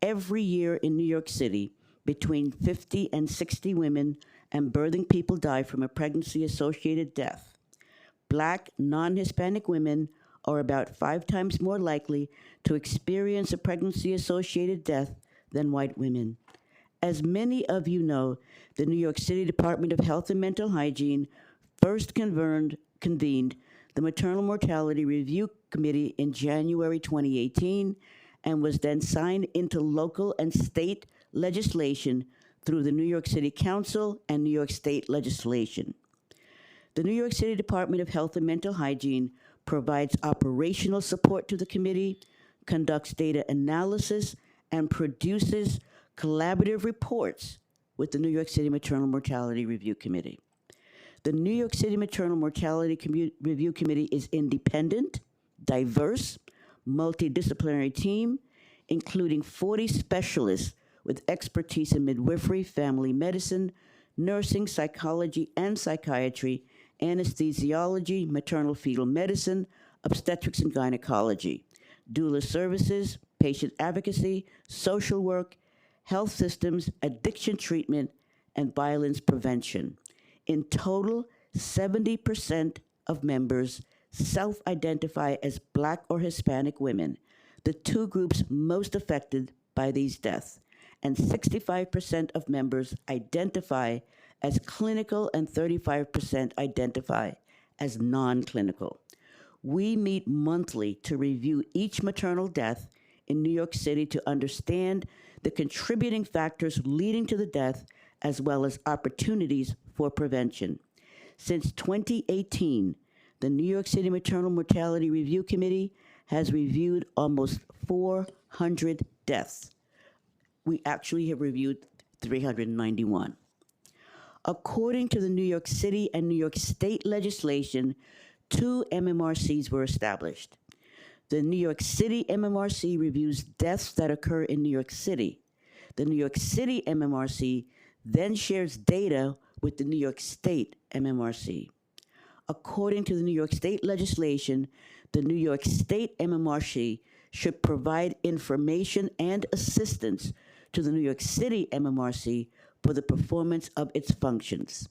Every year in New York City, between 50 and 60 women and birthing people die from a pregnancy-associated death. Black, non-Hispanic women are about 5 times more likely to experience a pregnancy-associated death than white women. As many of you know, the New York City Department of Health and Mental Hygiene first convened the Maternal Mortality Review Committee in January 2018 and was then signed into local and state legislation through the New York City Council and New York State legislation. The New York City Department of Health and Mental Hygiene provides operational support to the committee, conducts data analysis, and produces collaborative reports with the New York City Maternal Mortality Review Committee. The New York City Maternal Mortality Review Committee is independent, diverse, multidisciplinary team, including 40 specialists with expertise in midwifery, family medicine, nursing, psychology and psychiatry, anesthesiology, maternal fetal medicine, obstetrics and gynecology, doula services, patient advocacy, social work, health systems, addiction treatment, and violence prevention. In total, 70% of members self-identify as Black or Hispanic women, the 2 groups most affected by these deaths, and 65% of members identify as clinical and 35% identify as non-clinical. We meet monthly to review each maternal death in New York City to understand the contributing factors leading to the death as well as opportunities for prevention. Since 2018, the New York City Maternal Mortality Review Committee has reviewed almost 400 deaths. We actually have reviewed 391. According to the New York City and New York State legislation, 2 MMRCs were established. The New York City MMRC reviews deaths that occur in New York City. The New York City MMRC then shares data with the New York State MMRC. According to the New York State legislation, the New York State MMRC should provide information and assistance to the New York City MMRC for the performance of its functions.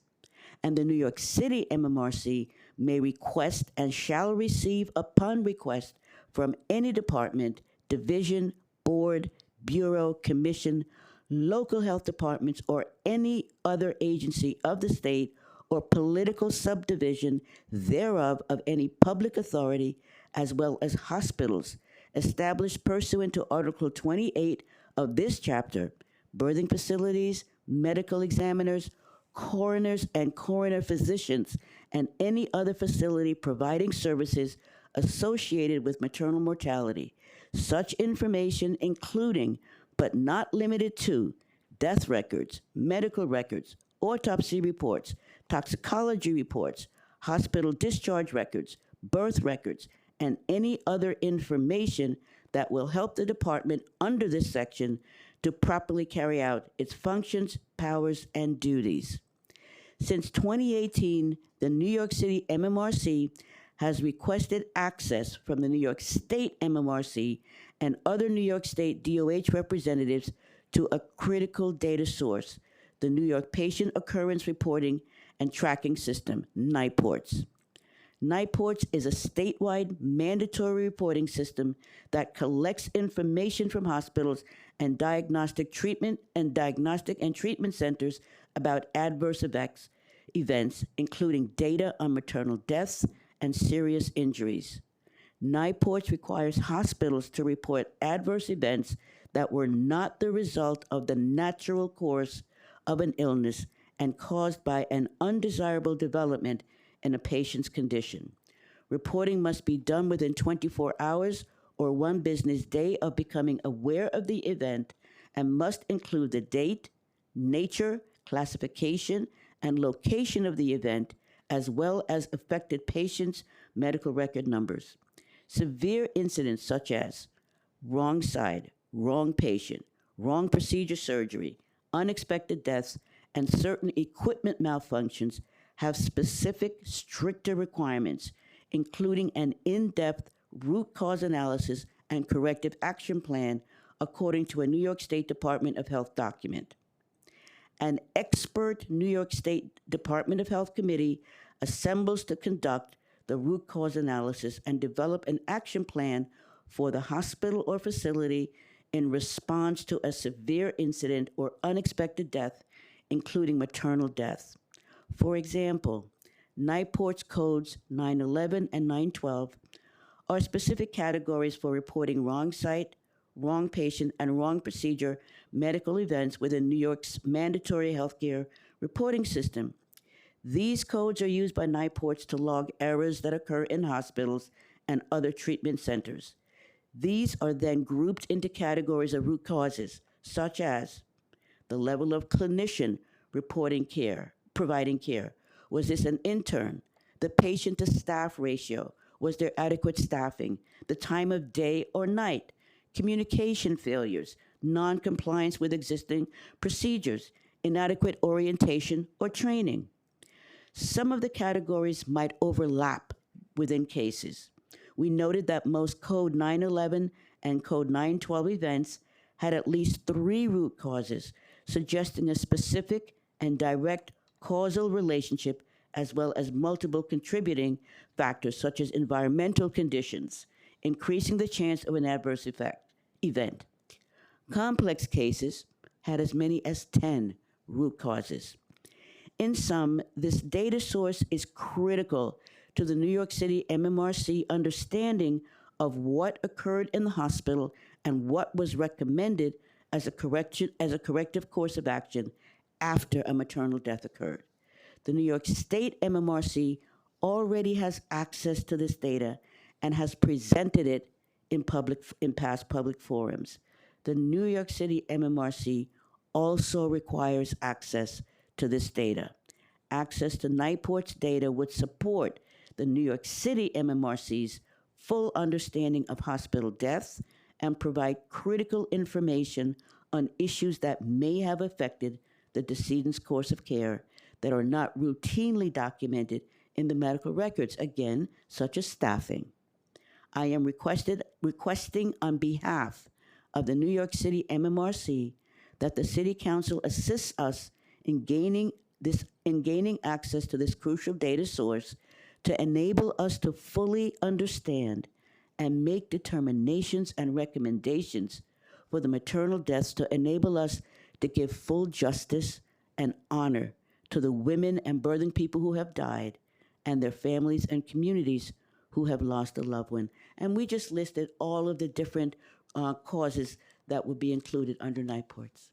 And the New York City MMRC may request and shall receive upon request from any department, division, board, bureau, commission, local health departments, or any other agency of the state or political subdivision thereof of any public authority, as well as hospitals established pursuant to Article 28 of this chapter, birthing facilities, medical examiners, coroners and coroner physicians, and any other facility providing services associated with maternal mortality. Such information including, but not limited to, death records, medical records, autopsy reports, toxicology reports, hospital discharge records, birth records, and any other information that will help the department under this section to properly carry out its functions, powers, and duties. Since 2018, the New York City MMRC has requested access from the New York State MMRC and other New York State DOH representatives to a critical data source, the New York Patient Occurrence Reporting and Tracking System, NIPORTS. NIPORTS is a statewide mandatory reporting system that collects information from hospitals and diagnostic and treatment centers about adverse events, including data on maternal deaths and serious injuries. NIPORTS requires hospitals to report adverse events that were not the result of the natural course of an illness and caused by an undesirable development in a patient's condition. Reporting must be done within 24 hours or 1 business day of becoming aware of the event and must include the date, nature, classification, and location of the event, as well as affected patients' medical record numbers. Severe incidents such as wrong side, wrong patient, wrong procedure surgery, unexpected deaths, and certain equipment malfunctions have specific, stricter requirements, including an in-depth root cause analysis and corrective action plan, according to a New York State Department of Health document. An expert New York State Department of Health committee assembles to conduct the root cause analysis and develop an action plan for the hospital or facility in response to a severe incident or unexpected death, including maternal death. For example, NIPORTS codes 911 and 912 are specific categories for reporting wrong site, wrong patient, and wrong procedure medical events within New York's mandatory healthcare reporting system. These codes are used by NIPORTS to log errors that occur in hospitals and other treatment centers. These are then grouped into categories of root causes, such as the level of clinician providing care. Was this an intern? The patient to staff ratio. Was there adequate staffing? The time of day or night? Communication failures, non-compliance with existing procedures, inadequate orientation or training. Some of the categories might overlap within cases. We noted that most Code 911 and Code 912 events had at least 3 root causes, suggesting a specific and direct causal relationship, as well as multiple contributing factors such as environmental conditions, increasing the chance of an adverse event. Complex cases had as many as 10 root causes. In sum, this data source is critical to the New York City MMRC understanding of what occurred in the hospital and what was recommended as a corrective course of action after a maternal death occurred. The New York State MMRC already has access to this data and has presented it in past public forums. The New York City MMRC also requires access to this data. Access to NIPORTS data would support the New York City MMRC's full understanding of hospital deaths and provide critical information on issues that may have affected the decedent's course of care that are not routinely documented in the medical records, again, such as staffing. I am requesting on behalf of the New York City MMRC that the City Council assists us in gaining access to this crucial data source to enable us to fully understand and make determinations and recommendations for the maternal deaths to enable us to give full justice and honor to the women and birthing people who have died and their families and communities who have lost a loved one. And we just listed all of the different causes that would be included under NIPORTS.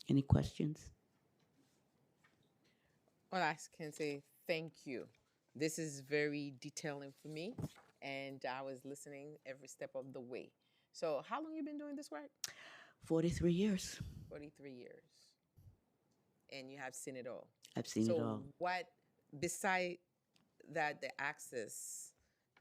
Any questions? Well, I can say thank you. This is very detailing for me, and I was listening every step of the way. So, how long you been doing this work? 43 years. 43 years. And you have seen it all. I've seen so it all. What, beside that, the access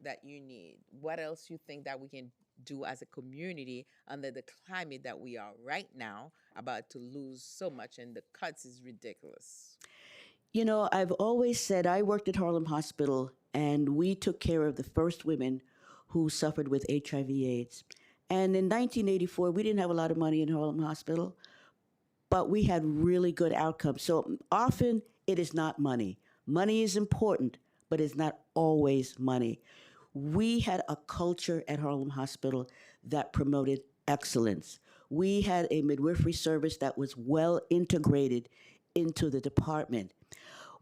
that you need, what else you think that we can do as a community under the climate that we are right now, about to lose so much, and the cuts is ridiculous? You know, I've always said I worked at Harlem Hospital, and we took care of the first women who suffered with HIV/AIDS. And in 1984, we didn't have a lot of money in Harlem Hospital, but we had really good outcomes. So often it is not money. Money is important, but it's not always money. We had a culture at Harlem Hospital that promoted excellence. We had a midwifery service that was well integrated into the department.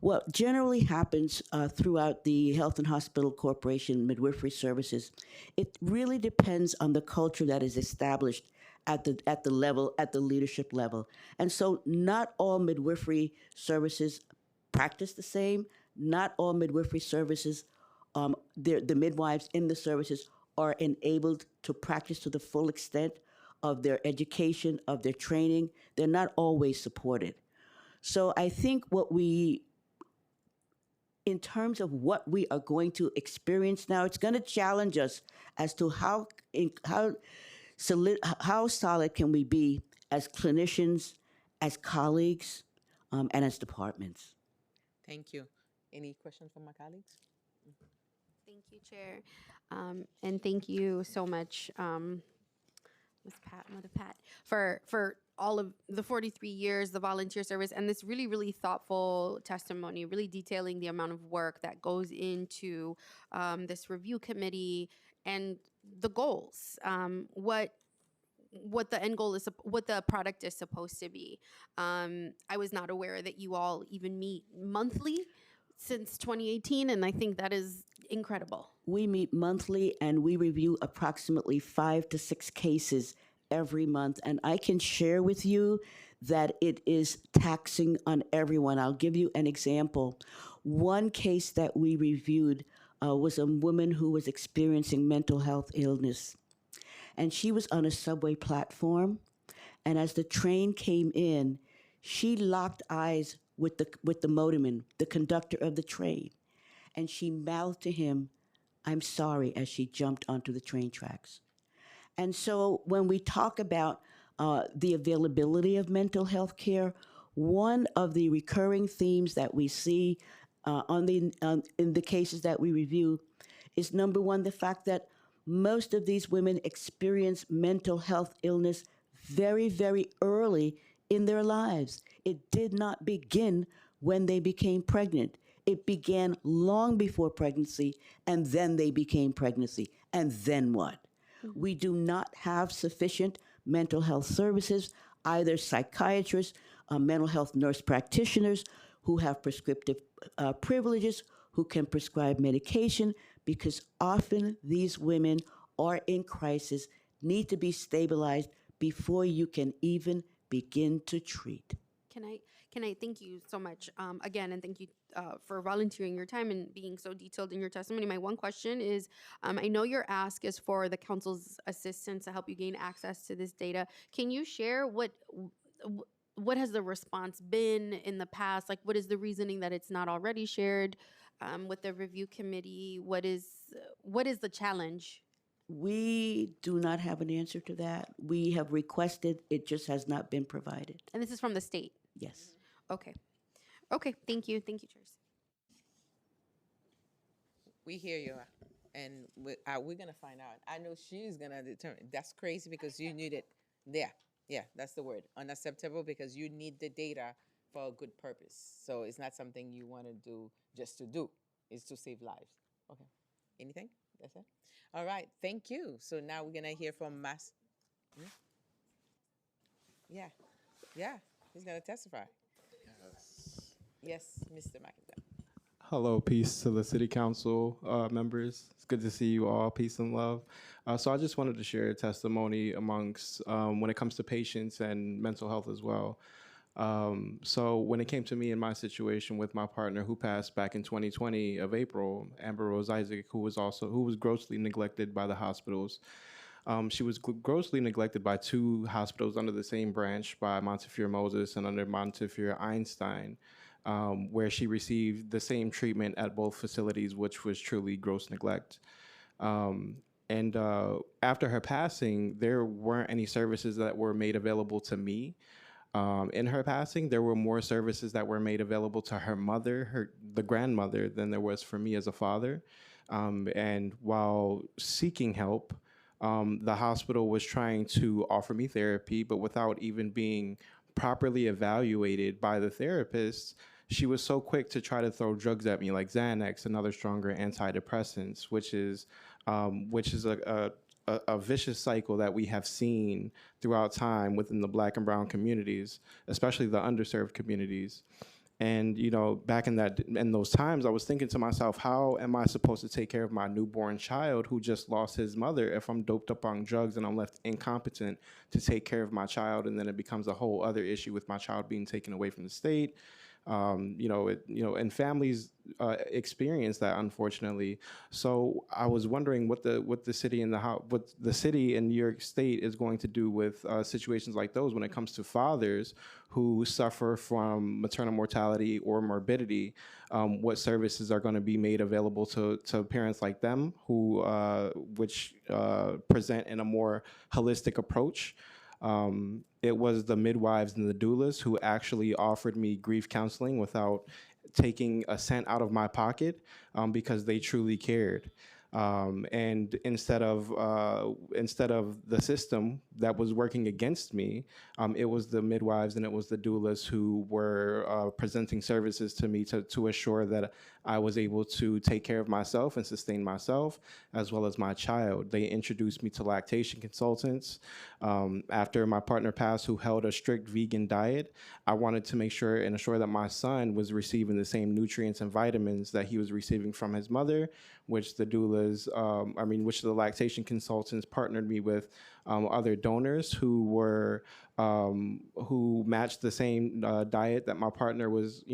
What generally happens throughout the Health and Hospital Corporation midwifery services, it really depends on the culture that is established at the leadership level. And so not all midwifery services practice the same. Not all midwifery services, the midwives in the services are enabled to practice to the full extent of their education, of their training. They're not always supported. So I think in terms of what we are going to experience now, it's going to challenge us as to how solid can we be as clinicians, as colleagues, and as departments. Thank you. Any questions from my colleagues? Thank you, Chair. And thank you so much, Mother Pat, for all of the 43 years, the volunteer service, and this really, really thoughtful testimony, really detailing the amount of work that goes into this review committee and the goals, what the end goal is, what the product is supposed to be. I was not aware that you all even meet monthly since 2018, and I think that is incredible. We meet monthly, and we review approximately 5 to 6 cases every month. And I can share with you that it is taxing on everyone. I'll give you an example. One case that we reviewed was a woman who was experiencing mental health illness. And she was on a subway platform. And as the train came in, she locked eyes with the motorman, the conductor of the train. And she mouthed to him, "I'm sorry," as she jumped onto the train tracks. And so when we talk about the availability of mental health care, one of the recurring themes that we see in the cases that we review is, number one, the fact that most of these women experience mental health illness very, very early in their lives. It did not begin when they became pregnant. It began long before pregnancy, and then they became pregnancy. And then what? We do not have sufficient mental health services, either psychiatrists, mental health nurse practitioners who have prescriptive privileges, who can prescribe medication, because often these women are in crisis, need to be stabilized before you can even begin to treat. Can I thank you so much again, and thank you for volunteering your time and being so detailed in your testimony. My one question is, I know your ask is for the council's assistance to help you gain access to this data. Can you share what has the response been in the past? Like, what is the reasoning that it's not already shared? with the review committee? What is the challenge? We do not have an answer to that. We have requested, it just has not been provided. And this is from the state. Yes. Okay. Okay. Thank you. Thank you, Chairs. We hear you, and we're gonna find out. I know she's gonna determine. That's crazy because you need it. Yeah, that's the word. Unacceptable because you need the data for a good purpose. So it's not something you want to do just to do. It's to save lives. Okay. Anything? That's it. All right. Thank you. So now we're gonna hear from Mas. Hmm? Yeah, yeah. He's gonna testify. Yes, Mr. McIntyre. Hello, peace to the city council members. It's good to see you all. Peace and love. So I just wanted to share a testimony amongst when it comes to patients and mental health as well. So when it came to me in my situation with my partner who passed back in 2020 of April, Amber Rose Isaac, who was grossly neglected by the hospitals. She was grossly neglected by two hospitals under the same branch, by Montefiore Moses and under Montefiore Einstein, where she received the same treatment at both facilities, which was truly gross neglect. And after her passing, there weren't any services that were made available to me. In her passing, there were more services that were made available to her mother, the grandmother, than there was for me as a father. And while seeking help, the hospital was trying to offer me therapy, but without even being properly evaluated by the therapist, she was so quick to try to throw drugs at me like Xanax and other stronger antidepressants, which is a vicious cycle that we have seen throughout time within the Black and brown communities, especially the underserved communities. And back in those times, I was thinking to myself, how am I supposed to take care of my newborn child who just lost his mother if I'm doped up on drugs and I'm left incompetent to take care of my child, and then it becomes a whole other issue with my child being taken away from the state. And families experience that, unfortunately. So I was wondering what the city and what the city in New York State is going to do with situations like those when it comes to fathers who suffer from maternal mortality or morbidity. What services are going to be made available to parents like them who which present in a more holistic approach. It was the midwives and the doulas who actually offered me grief counseling without taking a cent out of my pocket, because they truly cared. And instead of the system that was working against me, it was the midwives and it was the doulas who were presenting services to me to assure that I was able to take care of myself and sustain myself as well as my child. They introduced me to lactation consultants. After my partner passed, who held a strict vegan diet, I wanted to make sure and assure that my son was receiving the same nutrients and vitamins that he was receiving from his mother, which the doulas, which the lactation consultants partnered me with other donors who matched the same diet that my partner was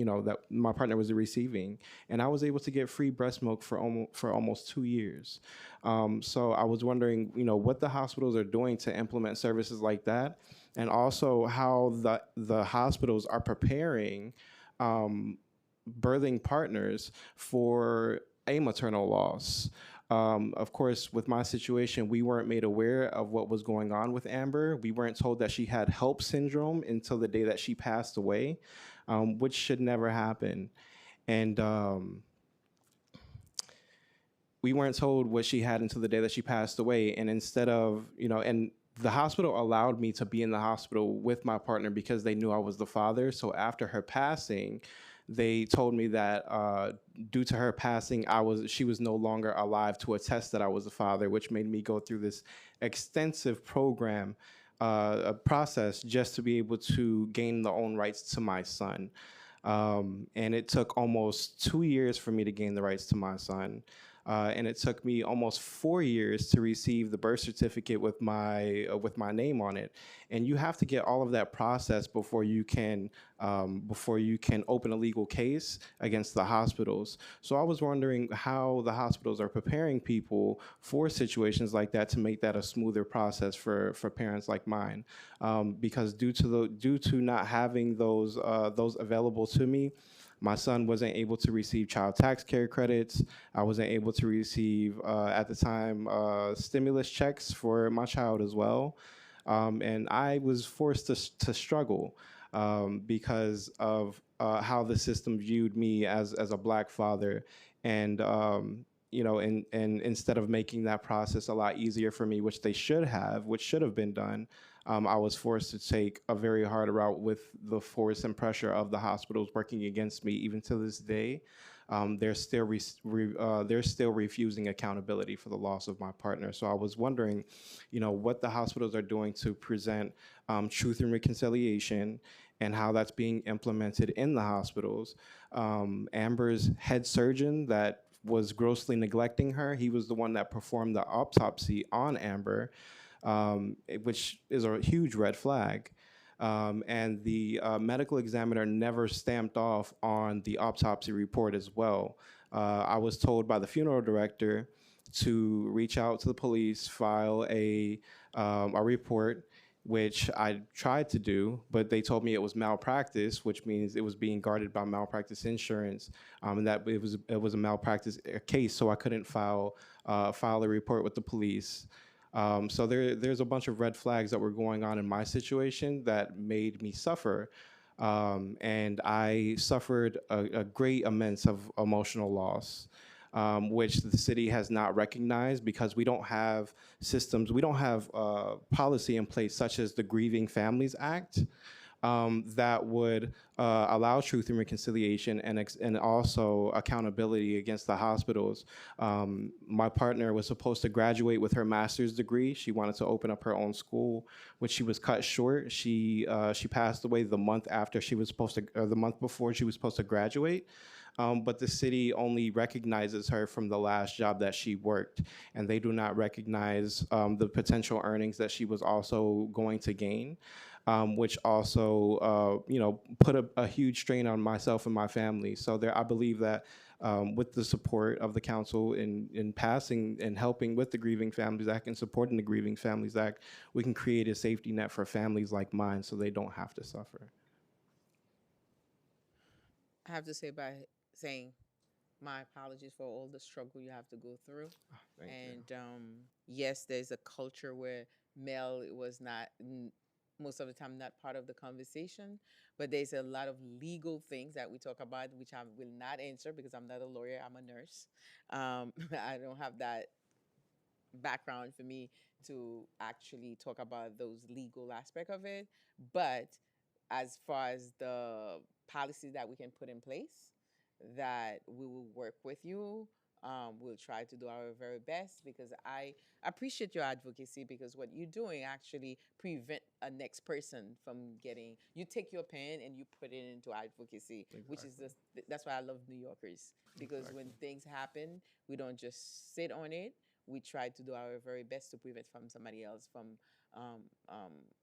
receiving, and I was able to get free breast milk for almost 2 years. So I was wondering, what the hospitals are doing to implement services like that, and also how the hospitals are preparing birthing partners for a maternal loss. Of course, with my situation, we weren't made aware of what was going on with Amber. We weren't told that she had HELP syndrome until the day that she passed away, which should never happen. And we weren't told what she had until the day that she passed away. And instead of, and the hospital allowed me to be in the hospital with my partner because they knew I was the father. So after her passing, they told me that due to her passing, she was no longer alive to attest that I was the father, which made me go through this extensive a process just to be able to gain the own rights to my son. And it took almost 2 years for me to gain the rights to my son. And it took me almost 4 years to receive the birth certificate with my name on it. And you have to get all of that process before you can open a legal case against the hospitals. So I was wondering how the hospitals are preparing people for situations like that to make that a smoother process for parents like mine. Because due to not having those available to me, My son wasn't able to receive child tax care credits. I wasn't able to receive, at the time, stimulus checks for my child as well. And I was forced to struggle because of how the system viewed me as a black father. And, and instead of making that process a lot easier for me, which they should have, which should have been done, I was forced to take a very hard route with the force and pressure of the hospitals working against me. Even to this day, they're still refusing accountability for the loss of my partner. So I was wondering, what the hospitals are doing to present truth and reconciliation, and how that's being implemented in the hospitals. Amber's head surgeon that was grossly neglecting her, he was the one that performed the autopsy on Amber, which is a huge red flag. And the medical examiner never stamped off on the autopsy report as well. I was told by the funeral director to reach out to the police, file a report, which I tried to do, but they told me it was malpractice, which means it was being guarded by malpractice insurance, and that it was a malpractice case, so I couldn't file a report with the police. So there's a bunch of red flags that were going on in my situation that made me suffer. And I suffered a great immense of emotional loss, which the city has not recognized because we don't have systems, we don't have policy in place such as the Grieving Families Act, that would allow truth and reconciliation and also accountability against the hospitals. My partner was supposed to graduate with her master's degree. She wanted to open up her own school, which she was cut short. She passed away the month after she was supposed to, or the month before she was supposed to graduate. But the city only recognizes her from the last job that she worked, and they do not recognize the potential earnings that she was also going to gain. Which also, put a huge strain on myself and my family. So I believe that with the support of the council in passing and helping with the Grieving Families Act and supporting the Grieving Families Act, we can create a safety net for families like mine so they don't have to suffer. I have to say by saying my apologies for all the struggle you have to go through. Thank And you. yes, there's a culture where male was not most of the time not part of the conversation, but there's a lot of legal things that we talk about which I will not answer because I'm not a lawyer, I'm a nurse. I don't have that background for me to actually talk about those legal aspect of it. But as far as the policies that we can put in place, that we will work with you. We'll try to do our very best because I appreciate your advocacy because what you're doing actually prevent a next person from getting. You take your pen and you put it into advocacy, which is just that's why I love New Yorkers because when things happen, we don't just sit on it. We try to do our very best to prevent from somebody else from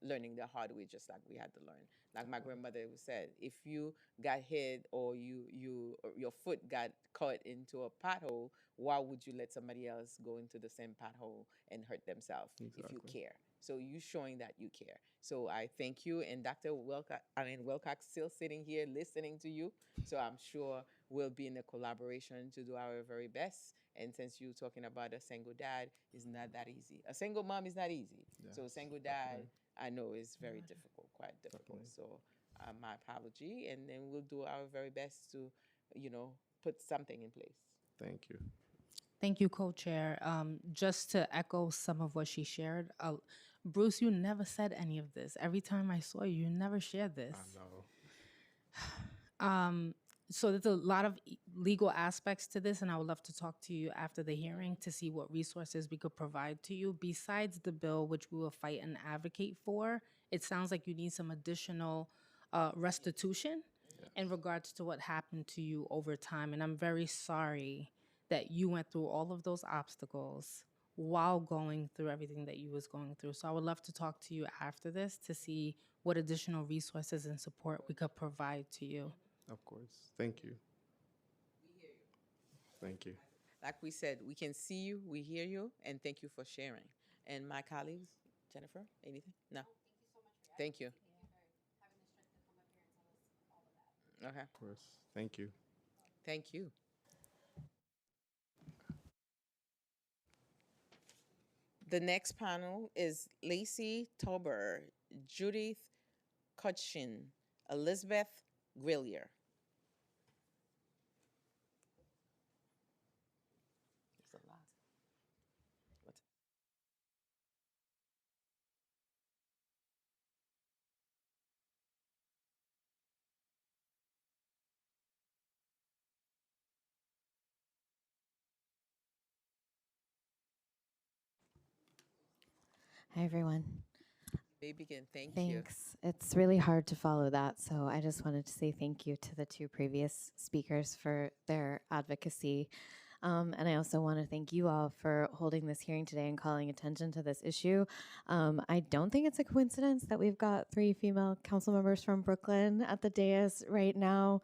learning the hard way, just like we had to learn. Like my grandmother said, if you got hit or or your foot got caught into a pothole, why would you let somebody else go into the same pothole and hurt themselves if you care? So you showing that you care. So I thank you, and Dr. Wilcox still sitting here listening to you. So I'm sure we'll be in a collaboration to do our very best. And since you're talking about a single dad, it's not that easy. A single mom is not easy. Yes, so a single dad, definitely. I know is very difficult, quite difficult. Definitely. So my apology, and then we'll do our very best to, put something in place. Thank you. Thank you, co-chair. Just to echo some of what she shared, Bruce, you never said any of this. Every time I saw you, you never shared this. I know. So there's a lot of legal aspects to this, and I would love to talk to you after the hearing to see what resources we could provide to you. Besides the bill, which we will fight and advocate for, it sounds like you need some additional restitution in regards to what happened to you over time. And I'm very sorry that you went through all of those obstacles while going through everything that you was going through. So I would love to talk to you after this to see what additional resources and support we could provide to you. Of course. Thank you. Thank you. Like we said, we can see you, we hear you, and thank you for sharing. And my colleagues, Jennifer, anything? No. Thank you. Okay. Of course. Thank you. Thank you. The next panel is Lacey Tauber, Judith Cutchin, Elizabeth Grillier. There's a lot. What's- Hi, everyone. May begin. Thank you. Thanks. It's really hard to follow that, so I just wanted to say thank you to the two previous speakers for their advocacy. And I also want to thank you all for holding this hearing today and calling attention to this issue. I don't think it's a coincidence that we've got 3 female council members from Brooklyn at the dais right now,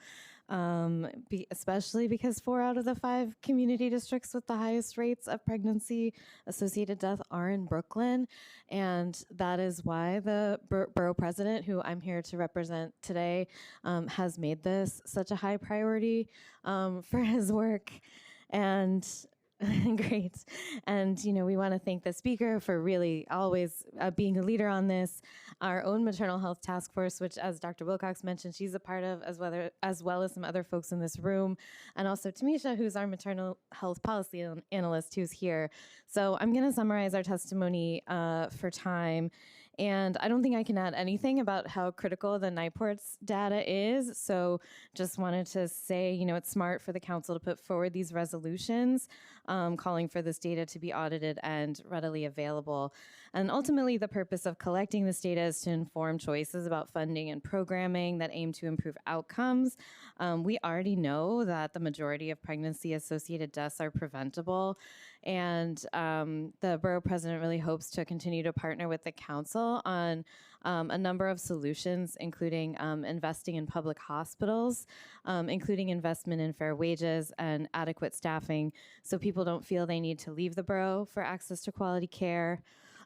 especially because 4 out of the 5 community districts with the highest rates of pregnancy associated death are in Brooklyn. And that is why the borough president, who I'm here to represent today, has made this such a high priority for his work. And great. And, we want to thank the speaker for really always being a leader on this. Our own maternal health task force, which, as Dr. Wilcox mentioned, she's a part of, as well as some other folks in this room. And also Tamisha, who's our maternal health policy analyst, who's here. So I'm going to summarize our testimony for time. And I don't think I can add anything about how critical the NIPORTS data is. So just wanted to say, it's smart for the council to put forward these resolutions calling for this data to be audited and readily available. And ultimately, the purpose of collecting this data is to inform choices about funding and programming that aim to improve outcomes. We already know that the majority of pregnancy-associated deaths are preventable. And the borough president really hopes to continue to partner with the council on a number of solutions, including investing in public hospitals, including investment in fair wages and adequate staffing so people don't feel they need to leave the borough for access to quality care.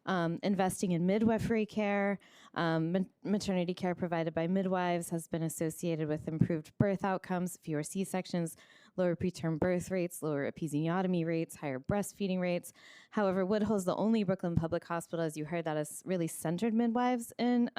Investing in midwifery care. Maternity care provided by midwives has been associated with improved birth outcomes, fewer C-sections, lower preterm birth rates, lower episiotomy rates, higher breastfeeding rates. However, Woodhull is the only Brooklyn public hospital, as you heard, that has really centered midwives in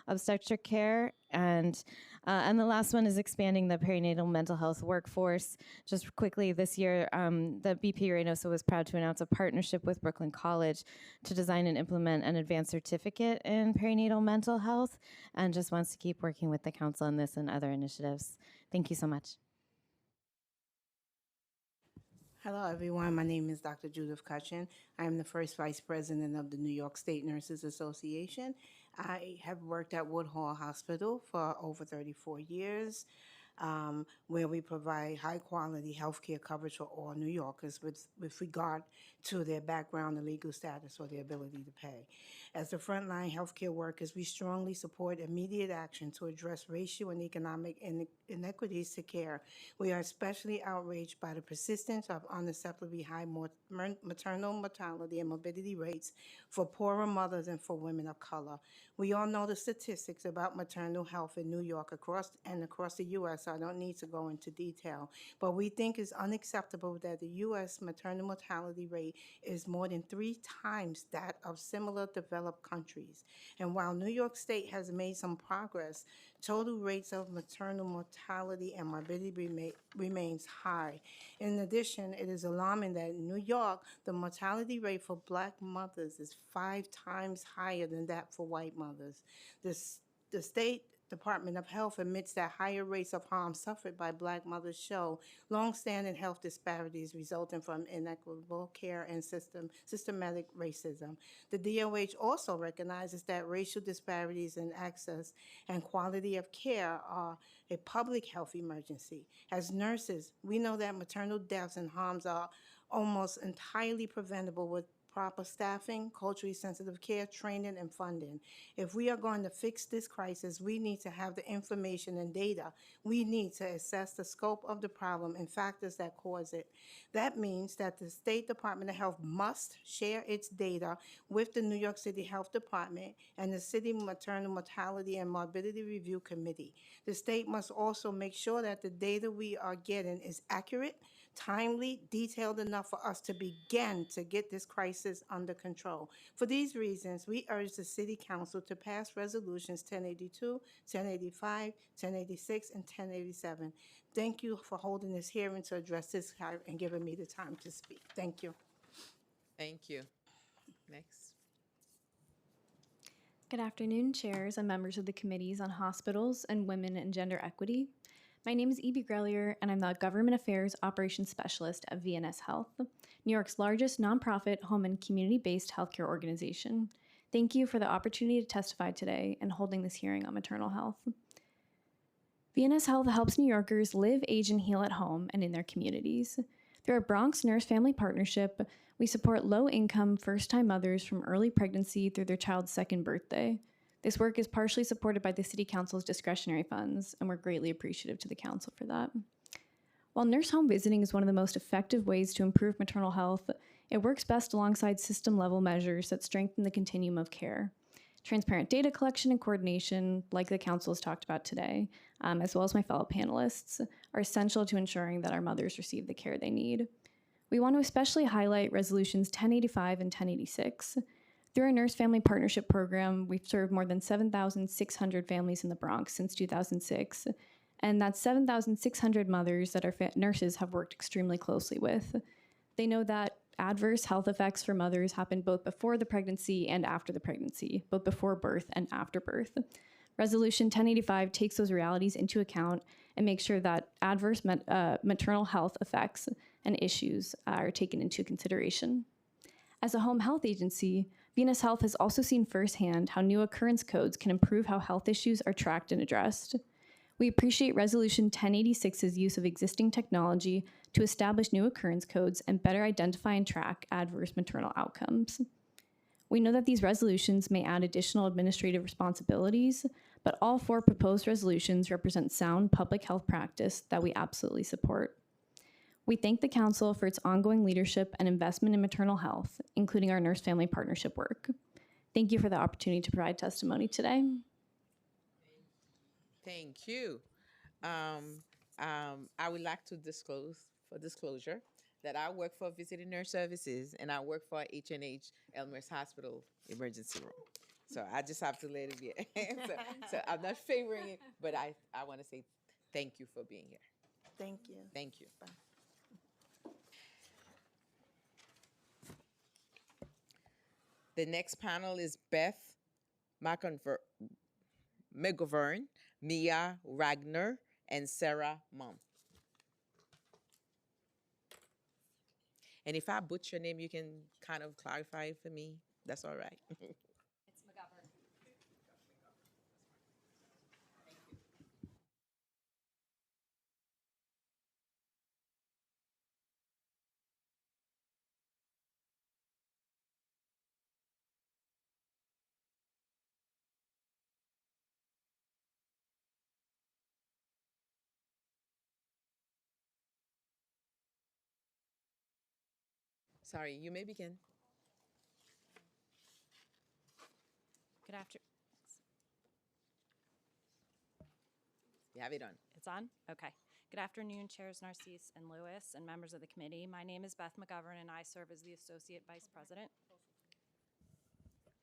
obstetric care. And the last one is expanding the perinatal mental health workforce. Just quickly, this year, the BP Reynosa was proud to announce a partnership with Brooklyn College to design and implement an advanced certificate in perinatal mental health, and just wants to keep working with the council on this and other initiatives. Thank you so much. Hello, everyone. My name is Dr. Judith Cutchin. I am the first vice president of the New York State Nurses Association. I have worked at Woodhull Hospital for over 34 years, where we provide high-quality healthcare coverage for all New Yorkers with regard to their background and legal status or their ability to pay. As the frontline healthcare workers, we strongly support immediate action to address racial and economic inequities to care. We are especially outraged by the persistence of unacceptably high maternal mortality and morbidity rates for poorer mothers and for women of color. We all know the statistics about maternal health in New York across the U.S., so I don't need to go into detail. But we think it's unacceptable that the U.S. maternal mortality rate is more than 3 times that of similar developed countries. And while New York State has made some progress, total rates of maternal mortality and morbidity remains high. In addition, it is alarming that in New York, the mortality rate for Black mothers is 5 times higher than that for white mothers. The State Department of Health admits that higher rates of harm suffered by Black mothers show longstanding health disparities resulting from inequitable care and systematic racism. The DOH also recognizes that racial disparities in access and quality of care are a public health emergency. As nurses, we know that maternal deaths and harms are almost entirely preventable with proper staffing, culturally sensitive care, training, and funding. If we are going to fix this crisis, we need to have the information and data. We need to assess the scope of the problem and factors that cause it. That means that the State Department of Health must share its data with the New York City Health Department and the City Maternal Mortality and Morbidity Review Committee. The state must also make sure that the data we are getting is accurate, timely, detailed enough for us to begin to get this crisis under control. For these reasons, we urge the City Council to pass resolutions 1082, 1085, 1086, and 1087. Thank you for holding this hearing to address this and giving me the time to speak. Thank you. Thank you. Next. Good afternoon, chairs and members of the committees on hospitals and women and gender equity. My name is E.B. Grelier, and I'm the Government Affairs Operations Specialist at VNS Health, New York's largest nonprofit home and community-based healthcare organization. Thank you for the opportunity to testify today and holding this hearing on maternal health. VNS Health helps New Yorkers live, age, and heal at home and in their communities. Through our Bronx Nurse Family Partnership, we support low-income, first-time mothers from early pregnancy through their child's second birthday. This work is partially supported by the City Council's discretionary funds, and we're greatly appreciative to the Council for that. While nurse home visiting is one of the most effective ways to improve maternal health, it works best alongside system-level measures that strengthen the continuum of care. Transparent data collection and coordination, like the Council has talked about today, as well as my fellow panelists, are essential to ensuring that our mothers receive the care they need. We want to especially highlight resolutions 1085 and 1086. Through our Nurse Family Partnership Program, we've served more than 7,600 families in the Bronx since 2006, and that's 7,600 mothers that our nurses have worked extremely closely with. They know that adverse health effects for mothers happen both before the pregnancy and after the pregnancy, both before birth and after birth. Resolution 1085 takes those realities into account and makes sure that adverse maternal health effects and issues are taken into consideration. As a home health agency, VNS Health has also seen firsthand how new occurrence codes can improve how health issues are tracked and addressed. We appreciate Resolution 1086's use of existing technology to establish new occurrence codes and better identify and track adverse maternal outcomes. We know that these resolutions may add additional administrative responsibilities, but all four proposed resolutions represent sound public health practice that we absolutely support. We thank the Council for its ongoing leadership and investment in maternal health, including our Nurse Family Partnership work. Thank you for the opportunity to provide testimony today. Thank you. I would like to disclose, for disclosure, that I work for Visiting Nurse Services and I work for H&H Elmhurst Hospital Emergency Room. So I just have to let it be. so I'm not favoring it, but I want to say thank you for being here. Thank you. Thank you. Bye. The next panel is Beth McGovern, Mia Ragnar, and Sarah Mum. And if I butcher your name, you can kind of clarify it for me. That's all right. It's McGovern. Sorry, you may begin. Good afternoon. You have it on. It's on? Okay. Good afternoon, Chairs Narcisse and Lewis and members of the committee. My name is Beth McGovern, and I serve as the Associate Vice President.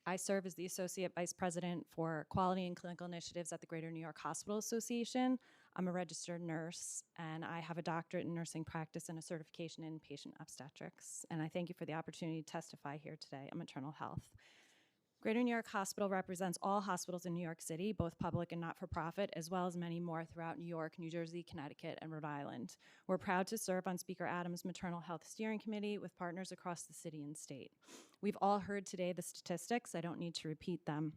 I serve as the Associate Vice President for Quality and Clinical Initiatives at the Greater New York Hospital Association. I'm a registered nurse, and I have a doctorate in nursing practice and a certification in patient obstetrics. And I thank you for the opportunity to testify here today on maternal health. Greater New York Hospital represents all hospitals in New York City, both public and not-for-profit, as well as many more throughout New York, New Jersey, Connecticut, and Rhode Island. We're proud to serve on Speaker Adams' Maternal Health Steering Committee with partners across the city and state. We've all heard today the statistics. I don't need to repeat them,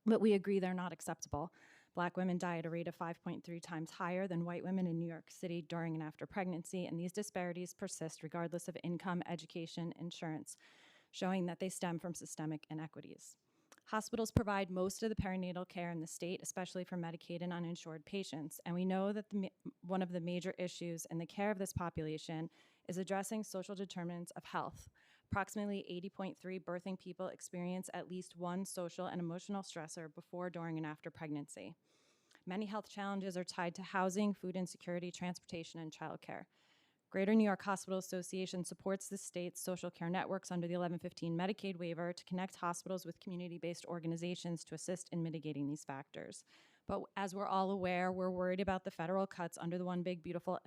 but we agree they're not acceptable. Black women die at a rate of 5.3 times higher than white women in New York City during and after pregnancy, and these disparities persist regardless of income, education, insurance. showing that they stem from systemic inequities. Hospitals provide most of the perinatal care in the state, especially for Medicaid and uninsured patients, and we know that one of the major issues in the care of this population is addressing social determinants of health. Approximately 80.3 birthing people experience at least one social and emotional stressor before, during, and after pregnancy. Many health challenges are tied to housing, food insecurity, transportation, and childcare. Greater New York Hospital Association supports the state's social care networks under the 1115 Medicaid waiver to connect hospitals with community-based organizations to assist in mitigating these factors. But as we're all aware, we're worried about the federal cuts under the One Big Beautiful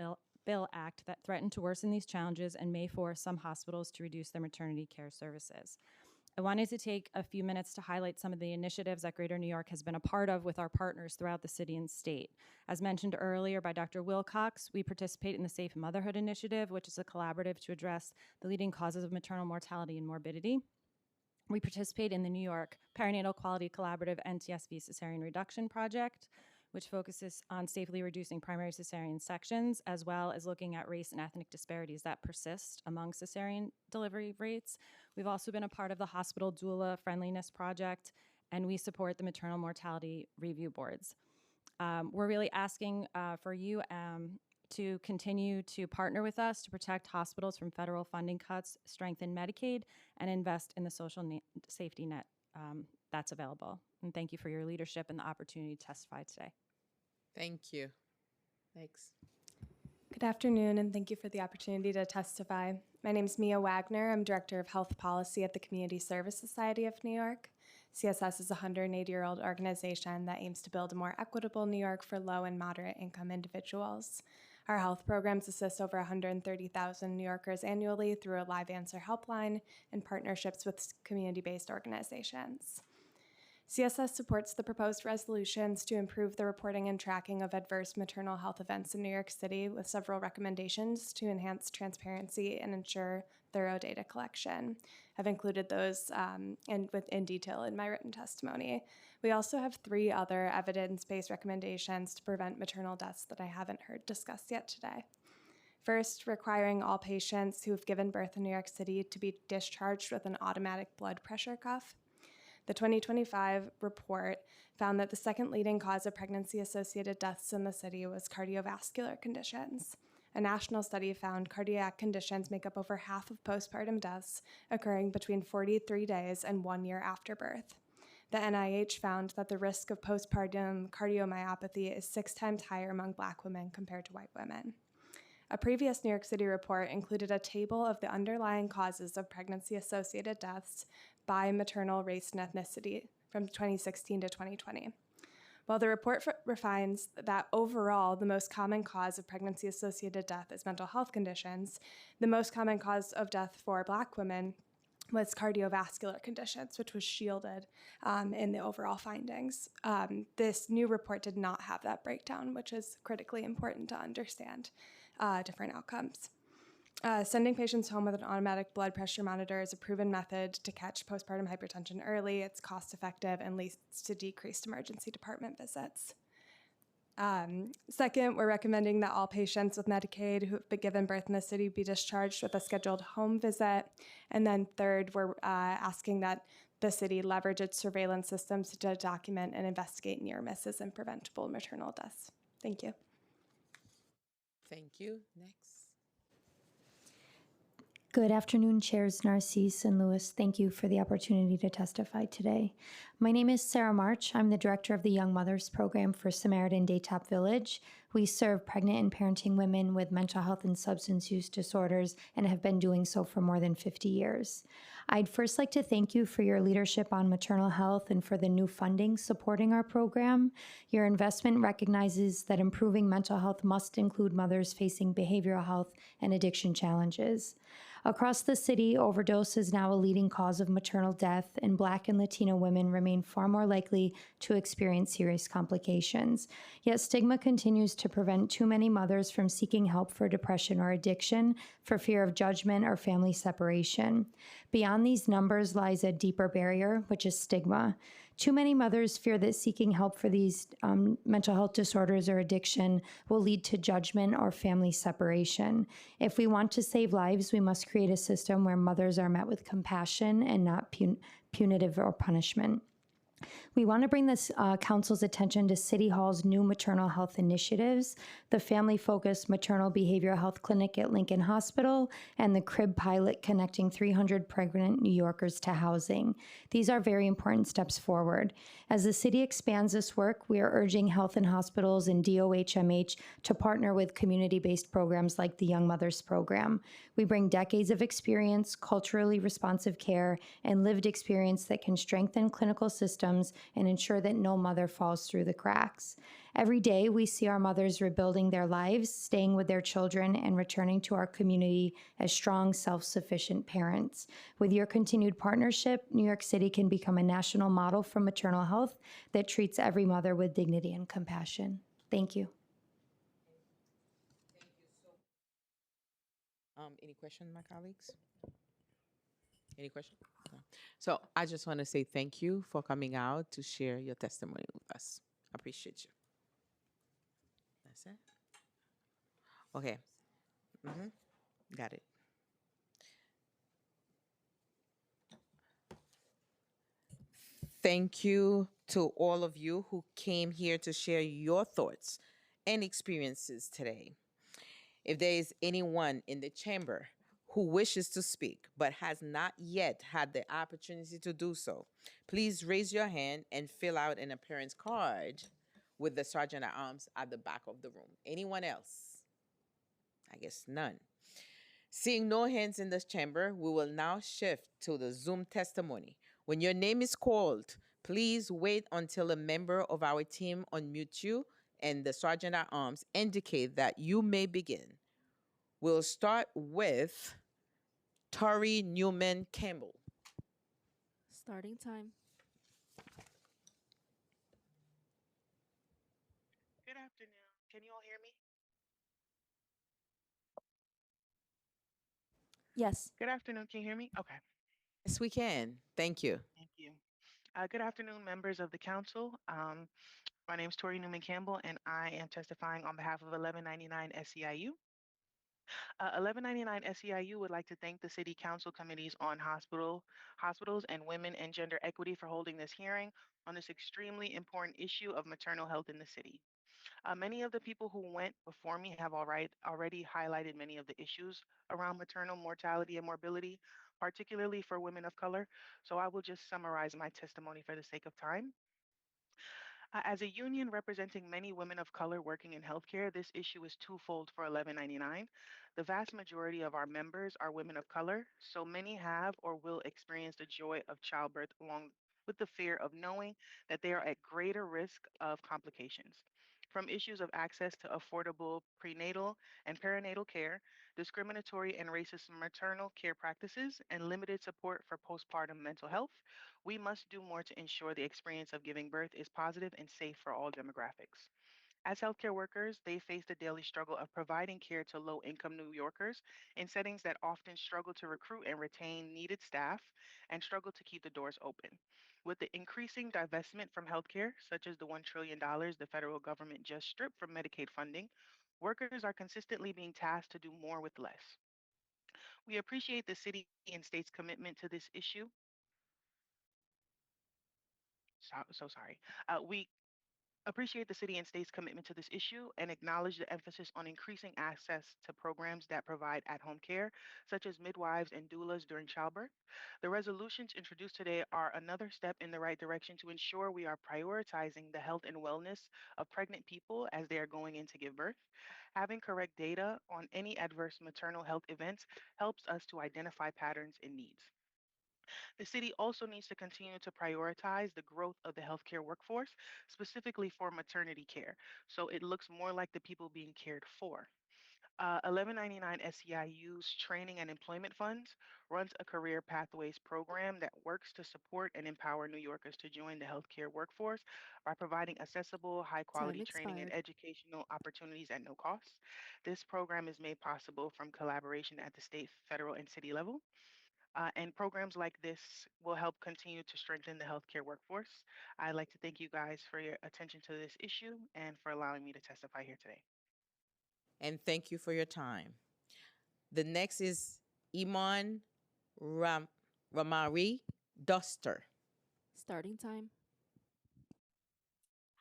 Bill Act that threaten to worsen these challenges and may force some hospitals to reduce their maternity care services. I wanted to take a few minutes to highlight some of the initiatives that Greater New York has been a part of with our partners throughout the city and state. As mentioned earlier by Dr. Wilcox, we participate in the Safe Motherhood Initiative, which is a collaborative to address the leading causes of maternal mortality and morbidity. We participate in the New York Perinatal Quality Collaborative NTSB Cesarean Reduction Project, which focuses on safely reducing primary cesarean sections, as well as looking at race and ethnic disparities that persist among cesarean delivery rates. We've also been a part of the Hospital Doula Friendliness Project, and we support the maternal mortality review boards. We're really asking for you to continue to partner with us to protect hospitals from federal funding cuts, strengthen Medicaid, and invest in the social safety net that's available. And thank you for your leadership and the opportunity to testify today. Thank you. Thanks. Good afternoon, and thank you for the opportunity to testify. My name is Mia Wagner. I'm Director of Health Policy at the Community Service Society of New York. CSS is a 180-year-old organization that aims to build a more equitable New York for low and moderate income individuals. Our health programs assist over 130,000 New Yorkers annually through a live answer helpline and partnerships with community-based organizations. CSS supports the proposed resolutions to improve the reporting and tracking of adverse maternal health events in New York City, with several recommendations to enhance transparency and ensure thorough data collection. I've included those in detail in my written testimony. We also have 3 other evidence-based recommendations to prevent maternal deaths that I haven't heard discussed yet today. First, requiring all patients who have given birth in New York City to be discharged with an automatic blood pressure cuff. The 2025 report found that the second leading cause of pregnancy-associated deaths in the city was cardiovascular conditions. A national study found cardiac conditions make up over half of postpartum deaths, occurring between 43 days and 1 year after birth. The NIH found that the risk of postpartum cardiomyopathy is 6 times higher among Black women compared to white women. A previous New York City report included a table of the underlying causes of pregnancy-associated deaths by maternal race and ethnicity from 2016 to 2020. While the report refines that overall the most common cause of pregnancy-associated death is mental health conditions, the most common cause of death for Black women was cardiovascular conditions, which was shielded in the overall findings. This new report did not have that breakdown, which is critically important to understand different outcomes. Sending patients home with an automatic blood pressure monitor is a proven method to catch postpartum hypertension early. It's cost-effective and leads to decreased emergency department visits. Second, we're recommending that all patients with Medicaid who have been given birth in the city be discharged with a scheduled home visit. And then third, we're asking that the city leverage its surveillance systems to document and investigate near misses and preventable maternal deaths. Thank you. Thank you. Next. Good afternoon, Chairs Narcisse and Lewis. Thank you for the opportunity to testify today. My name is Sarah March. I'm the director of the Young Mothers Program for Samaritan Daytop Village. We serve pregnant and parenting women with mental health and substance use disorders and have been doing so for more than 50 years. I'd first like to thank you for your leadership on maternal health and for the new funding supporting our program. Your investment recognizes that improving mental health must include mothers facing behavioral health and addiction challenges. Across the city, overdose is now a leading cause of maternal death, and Black and Latino women remain far more likely to experience serious complications. Yet stigma continues to prevent too many mothers from seeking help for depression or addiction for fear of judgment or family separation. Beyond these numbers lies a deeper barrier, which is stigma. Too many mothers fear that seeking help for these mental health disorders or addiction will lead to judgment or family separation. If we want to save lives, we must create a system where mothers are met with compassion and not punitive or punishment. We want to bring this council's attention to City Hall's new maternal health initiatives, the family-focused maternal behavioral health clinic at Lincoln Hospital, and the crib pilot connecting 300 pregnant New Yorkers to housing. These are very important steps forward. As the city expands this work, we are urging health and hospitals and DOHMH to partner with community-based programs like the Young Mothers Program. We bring decades of experience, culturally responsive care, and lived experience that can strengthen clinical systems and ensure that no mother falls through the cracks. Every day, we see our mothers rebuilding their lives, staying with their children, and returning to our community as strong, self-sufficient parents. With your continued partnership, New York City can become a national model for maternal health that treats every mother with dignity and compassion. Thank you. Any questions, my colleagues? Any questions? No. So I just want to say thank you for coming out to share your testimony with us. I appreciate you. That's it. Okay. Got it. Thank you to all of you who came here to share your thoughts and experiences today. If there is anyone in the chamber who wishes to speak but has not yet had the opportunity to do so, please raise your hand and fill out an appearance card with the Sergeant at Arms at the back of the room. Anyone else? I guess none. Seeing no hands in this chamber, we will now shift to the Zoom testimony. When your name is called, please wait until a member of our team unmute you and the Sergeant at Arms indicate that you may begin. We'll start with Tori Newman Campbell. Starting time. Good afternoon. Can you all hear me? Yes. Good afternoon. Can you hear me? Okay. Yes, we can. Thank you. Thank you. Good afternoon, members of the council. My name is Tori Newman Campbell, and I am testifying on behalf of 1199 SEIU. 1199 SEIU would like to thank the City Council Committees on Hospitals and Women and Gender Equity for holding this hearing on this extremely important issue of maternal health in the city. Many of the people who went before me have already highlighted many of the issues around maternal mortality and morbidity, particularly for women of color. So I will just summarize my testimony for the sake of time. As a union representing many women of color working in healthcare, this issue is twofold for 1199. The vast majority of our members are women of color, so many have or will experience the joy of childbirth along with the fear of knowing that they are at greater risk of complications. From issues of access to affordable prenatal and perinatal care, discriminatory and racist maternal care practices, and limited support for postpartum mental health, we must do more to ensure the experience of giving birth is positive and safe for all demographics. As healthcare workers, they face the daily struggle of providing care to low income New Yorkers in settings that often struggle to recruit and retain needed staff and struggle to keep the doors open. With the increasing divestment from healthcare, such as the $1 trillion the federal government just stripped from Medicaid funding, workers are consistently being tasked to do more with less. We appreciate the city and state's commitment to this issue. So sorry. We appreciate the city and state's commitment to this issue and acknowledge the emphasis on increasing access to programs that provide at home care, such as midwives and doulas during childbirth. The resolutions introduced today are another step in the right direction to ensure we are prioritizing the health and wellness of pregnant people as they are going in to give birth. Having correct data on any adverse maternal health events helps us to identify patterns and needs. The city also needs to continue to prioritize the growth of the healthcare workforce, specifically for maternity care, so it looks more like the people being cared for. 1199 SEIU's Training and Employment Funds runs a career pathways program that works to support and empower New Yorkers to join the healthcare workforce by providing accessible, high Time quality training and expired. educational opportunities at no cost. This program is made possible from collaboration at the state, federal, and city level. And programs like this will help continue to strengthen the healthcare workforce. I'd like to thank you guys for your attention to this issue and for allowing me to testify here today. And thank you for your time. The next is Iman Ramari Duster. Starting time.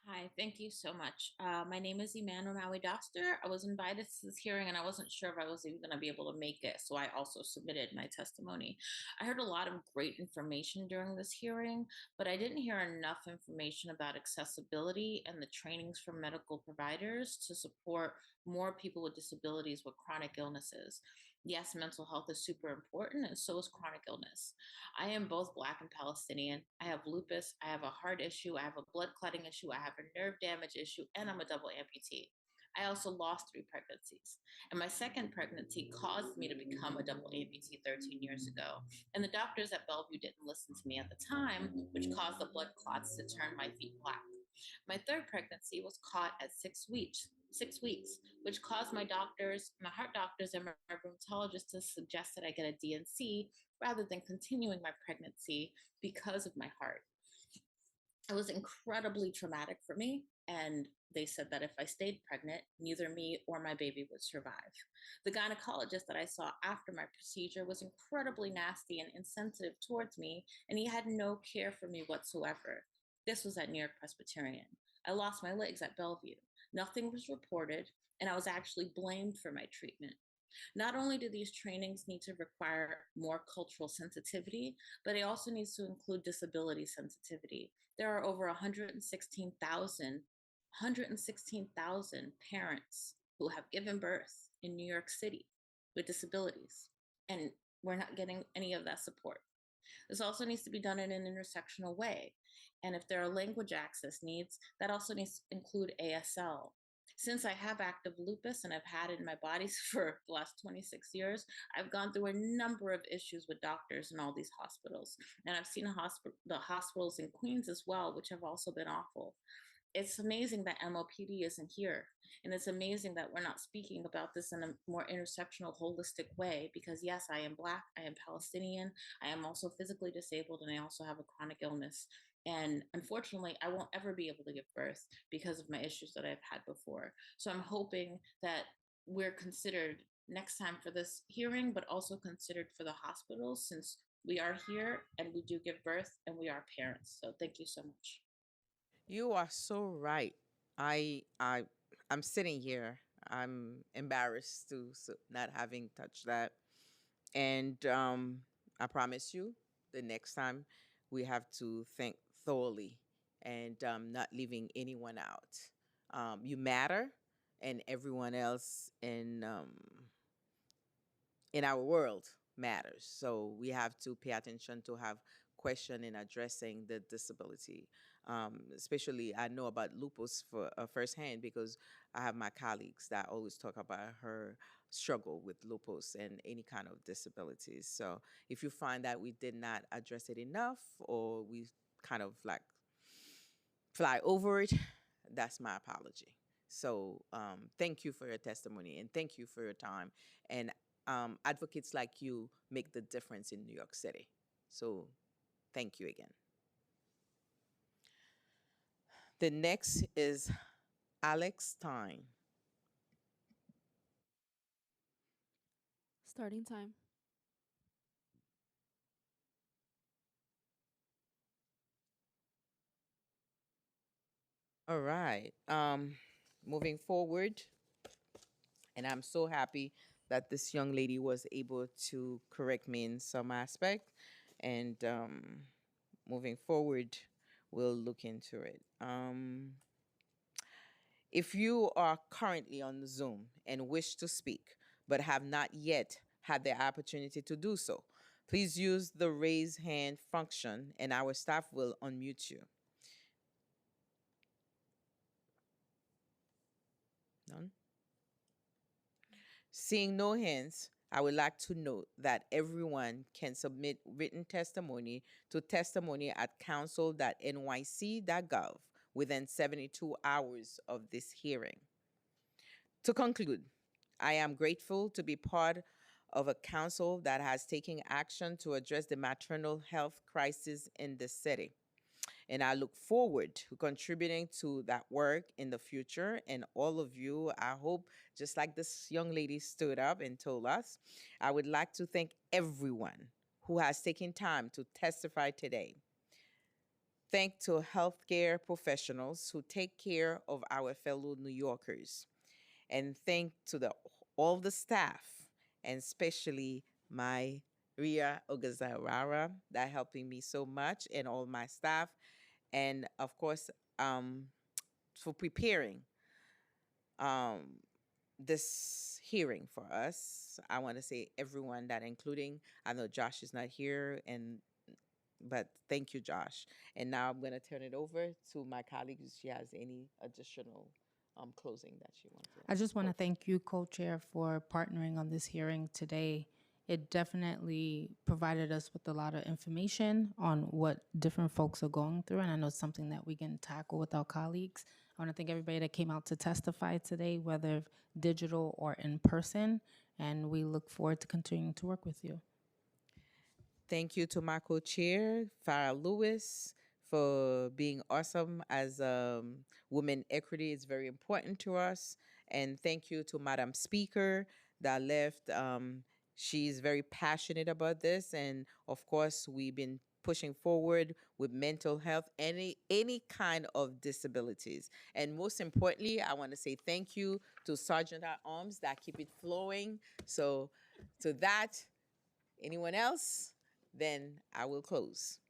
Hi, thank you so much. My name is Iman Romawi Doster. I was invited to this hearing and I wasn't sure if I was even going to be able to make it, so I also submitted my testimony. I heard a lot of great information during this hearing, but I didn't hear enough information about accessibility and the trainings for medical providers to support more people with disabilities with chronic illnesses. Yes, mental health is super important, and so is chronic illness. I am both Black and Palestinian. I have lupus, I have a heart issue, I have a blood clotting issue, I have a nerve damage issue, and I'm a double amputee. I also lost 3 pregnancies. And my second pregnancy caused me to become a double amputee 13 years ago. And the doctors at Bellevue didn't listen to me at the time, which caused the blood clots to turn my feet black. My third pregnancy was caught at 6 weeks, which caused my doctors, my heart doctors, and my rheumatologist to suggest that I get a DNC rather than continuing my pregnancy because of my heart. It was incredibly traumatic for me. And they said that if I stayed pregnant, neither me or my baby would survive. The gynecologist that I saw after my procedure was incredibly nasty and insensitive towards me, and he had no care for me whatsoever. This was at New York Presbyterian. I lost my legs at Bellevue. Nothing was reported, and I was actually blamed for my treatment. Not only do these trainings need to require more cultural sensitivity, but it also needs to include disability sensitivity. There are over 116,000 parents who have given birth in New York City with disabilities, and we're not getting any of that support. This also needs to be done in an intersectional way. And if there are language access needs, that also needs to include ASL. Since I have active lupus and I've had it in my body for the last 26 years, I've gone through a number of issues with doctors in all these hospitals. And I've seen the hospitals in Queens as well, which have also been awful. It's amazing that MOPD isn't here. And it's amazing that we're not speaking about this in a more intersectional, holistic way, because yes, I am Black, I am Palestinian, I am also physically disabled, and I also have a chronic illness. And unfortunately, I won't ever be able to give birth because of my issues that I've had before. So I'm hoping that we're considered next time for this hearing, but also considered for the hospitals, since we are here and we do give birth and we are parents. So thank you so much. You are so right. I'm sitting here. I'm embarrassed to not having touched that. And I promise you, the next time we have to think thoroughly and not leaving anyone out. You matter, and everyone else in our world matters. So we have to pay attention to have question in addressing the disability. Especially, I know about lupus for firsthand because I have my colleagues that always talk about her struggle with lupus and any kind of disabilities. So if you find that we did not address it enough or we kind of like fly over it, that's my apology. So thank you for your testimony and thank you for your time. And advocates like you make the difference in New York City. So thank you again. The next is Alex Stein. Starting time. All right. Moving forward, and I'm so happy that this young lady was able to correct me in some aspect. And moving forward, we'll look into it. If you are currently on Zoom and wish to speak, but have not yet had the opportunity to do so, please use the raise hand function and our staff will unmute you. None? Seeing no hands, I would like to note that everyone can submit written testimony to testimony@council.nyc.gov within 72 hours of this hearing. To conclude, I am grateful to be part of a council that has taken action to address the maternal health crisis in the city. And I look forward to contributing to that work in the future. And all of you, I hope, just like this young lady stood up and told us, I would like to thank everyone who has taken time to testify today. Thank to healthcare professionals who take care of our fellow New Yorkers. And thank to all the staff, and especially my Ria Ogazarara, that helping me so much, and all my staff, and of course, for preparing this hearing for us. I want to say everyone that, including, I know Josh is not here, but thank you, Josh. And now I'm going to turn it over to my colleague if she has any additional closing that she wants to. I just want to thank you, co-chair, for partnering on this hearing today. It definitely provided us with a lot of information on what different folks are going through, and I know it's something that we can tackle with our colleagues. I want to thank everybody that came out to testify today, whether digital or in person, and we look forward to continuing to work with you. Thank you to my co-chair, Farah Lewis, for being awesome as women equity is very important to us. And thank you to Madam Speaker that left. She's very passionate about this. And of course, we've been pushing forward with mental health, any kind of disabilities. And most importantly, I want to say thank you to Sergeant at Arms that keep it flowing. So to that, anyone else? Then I will close.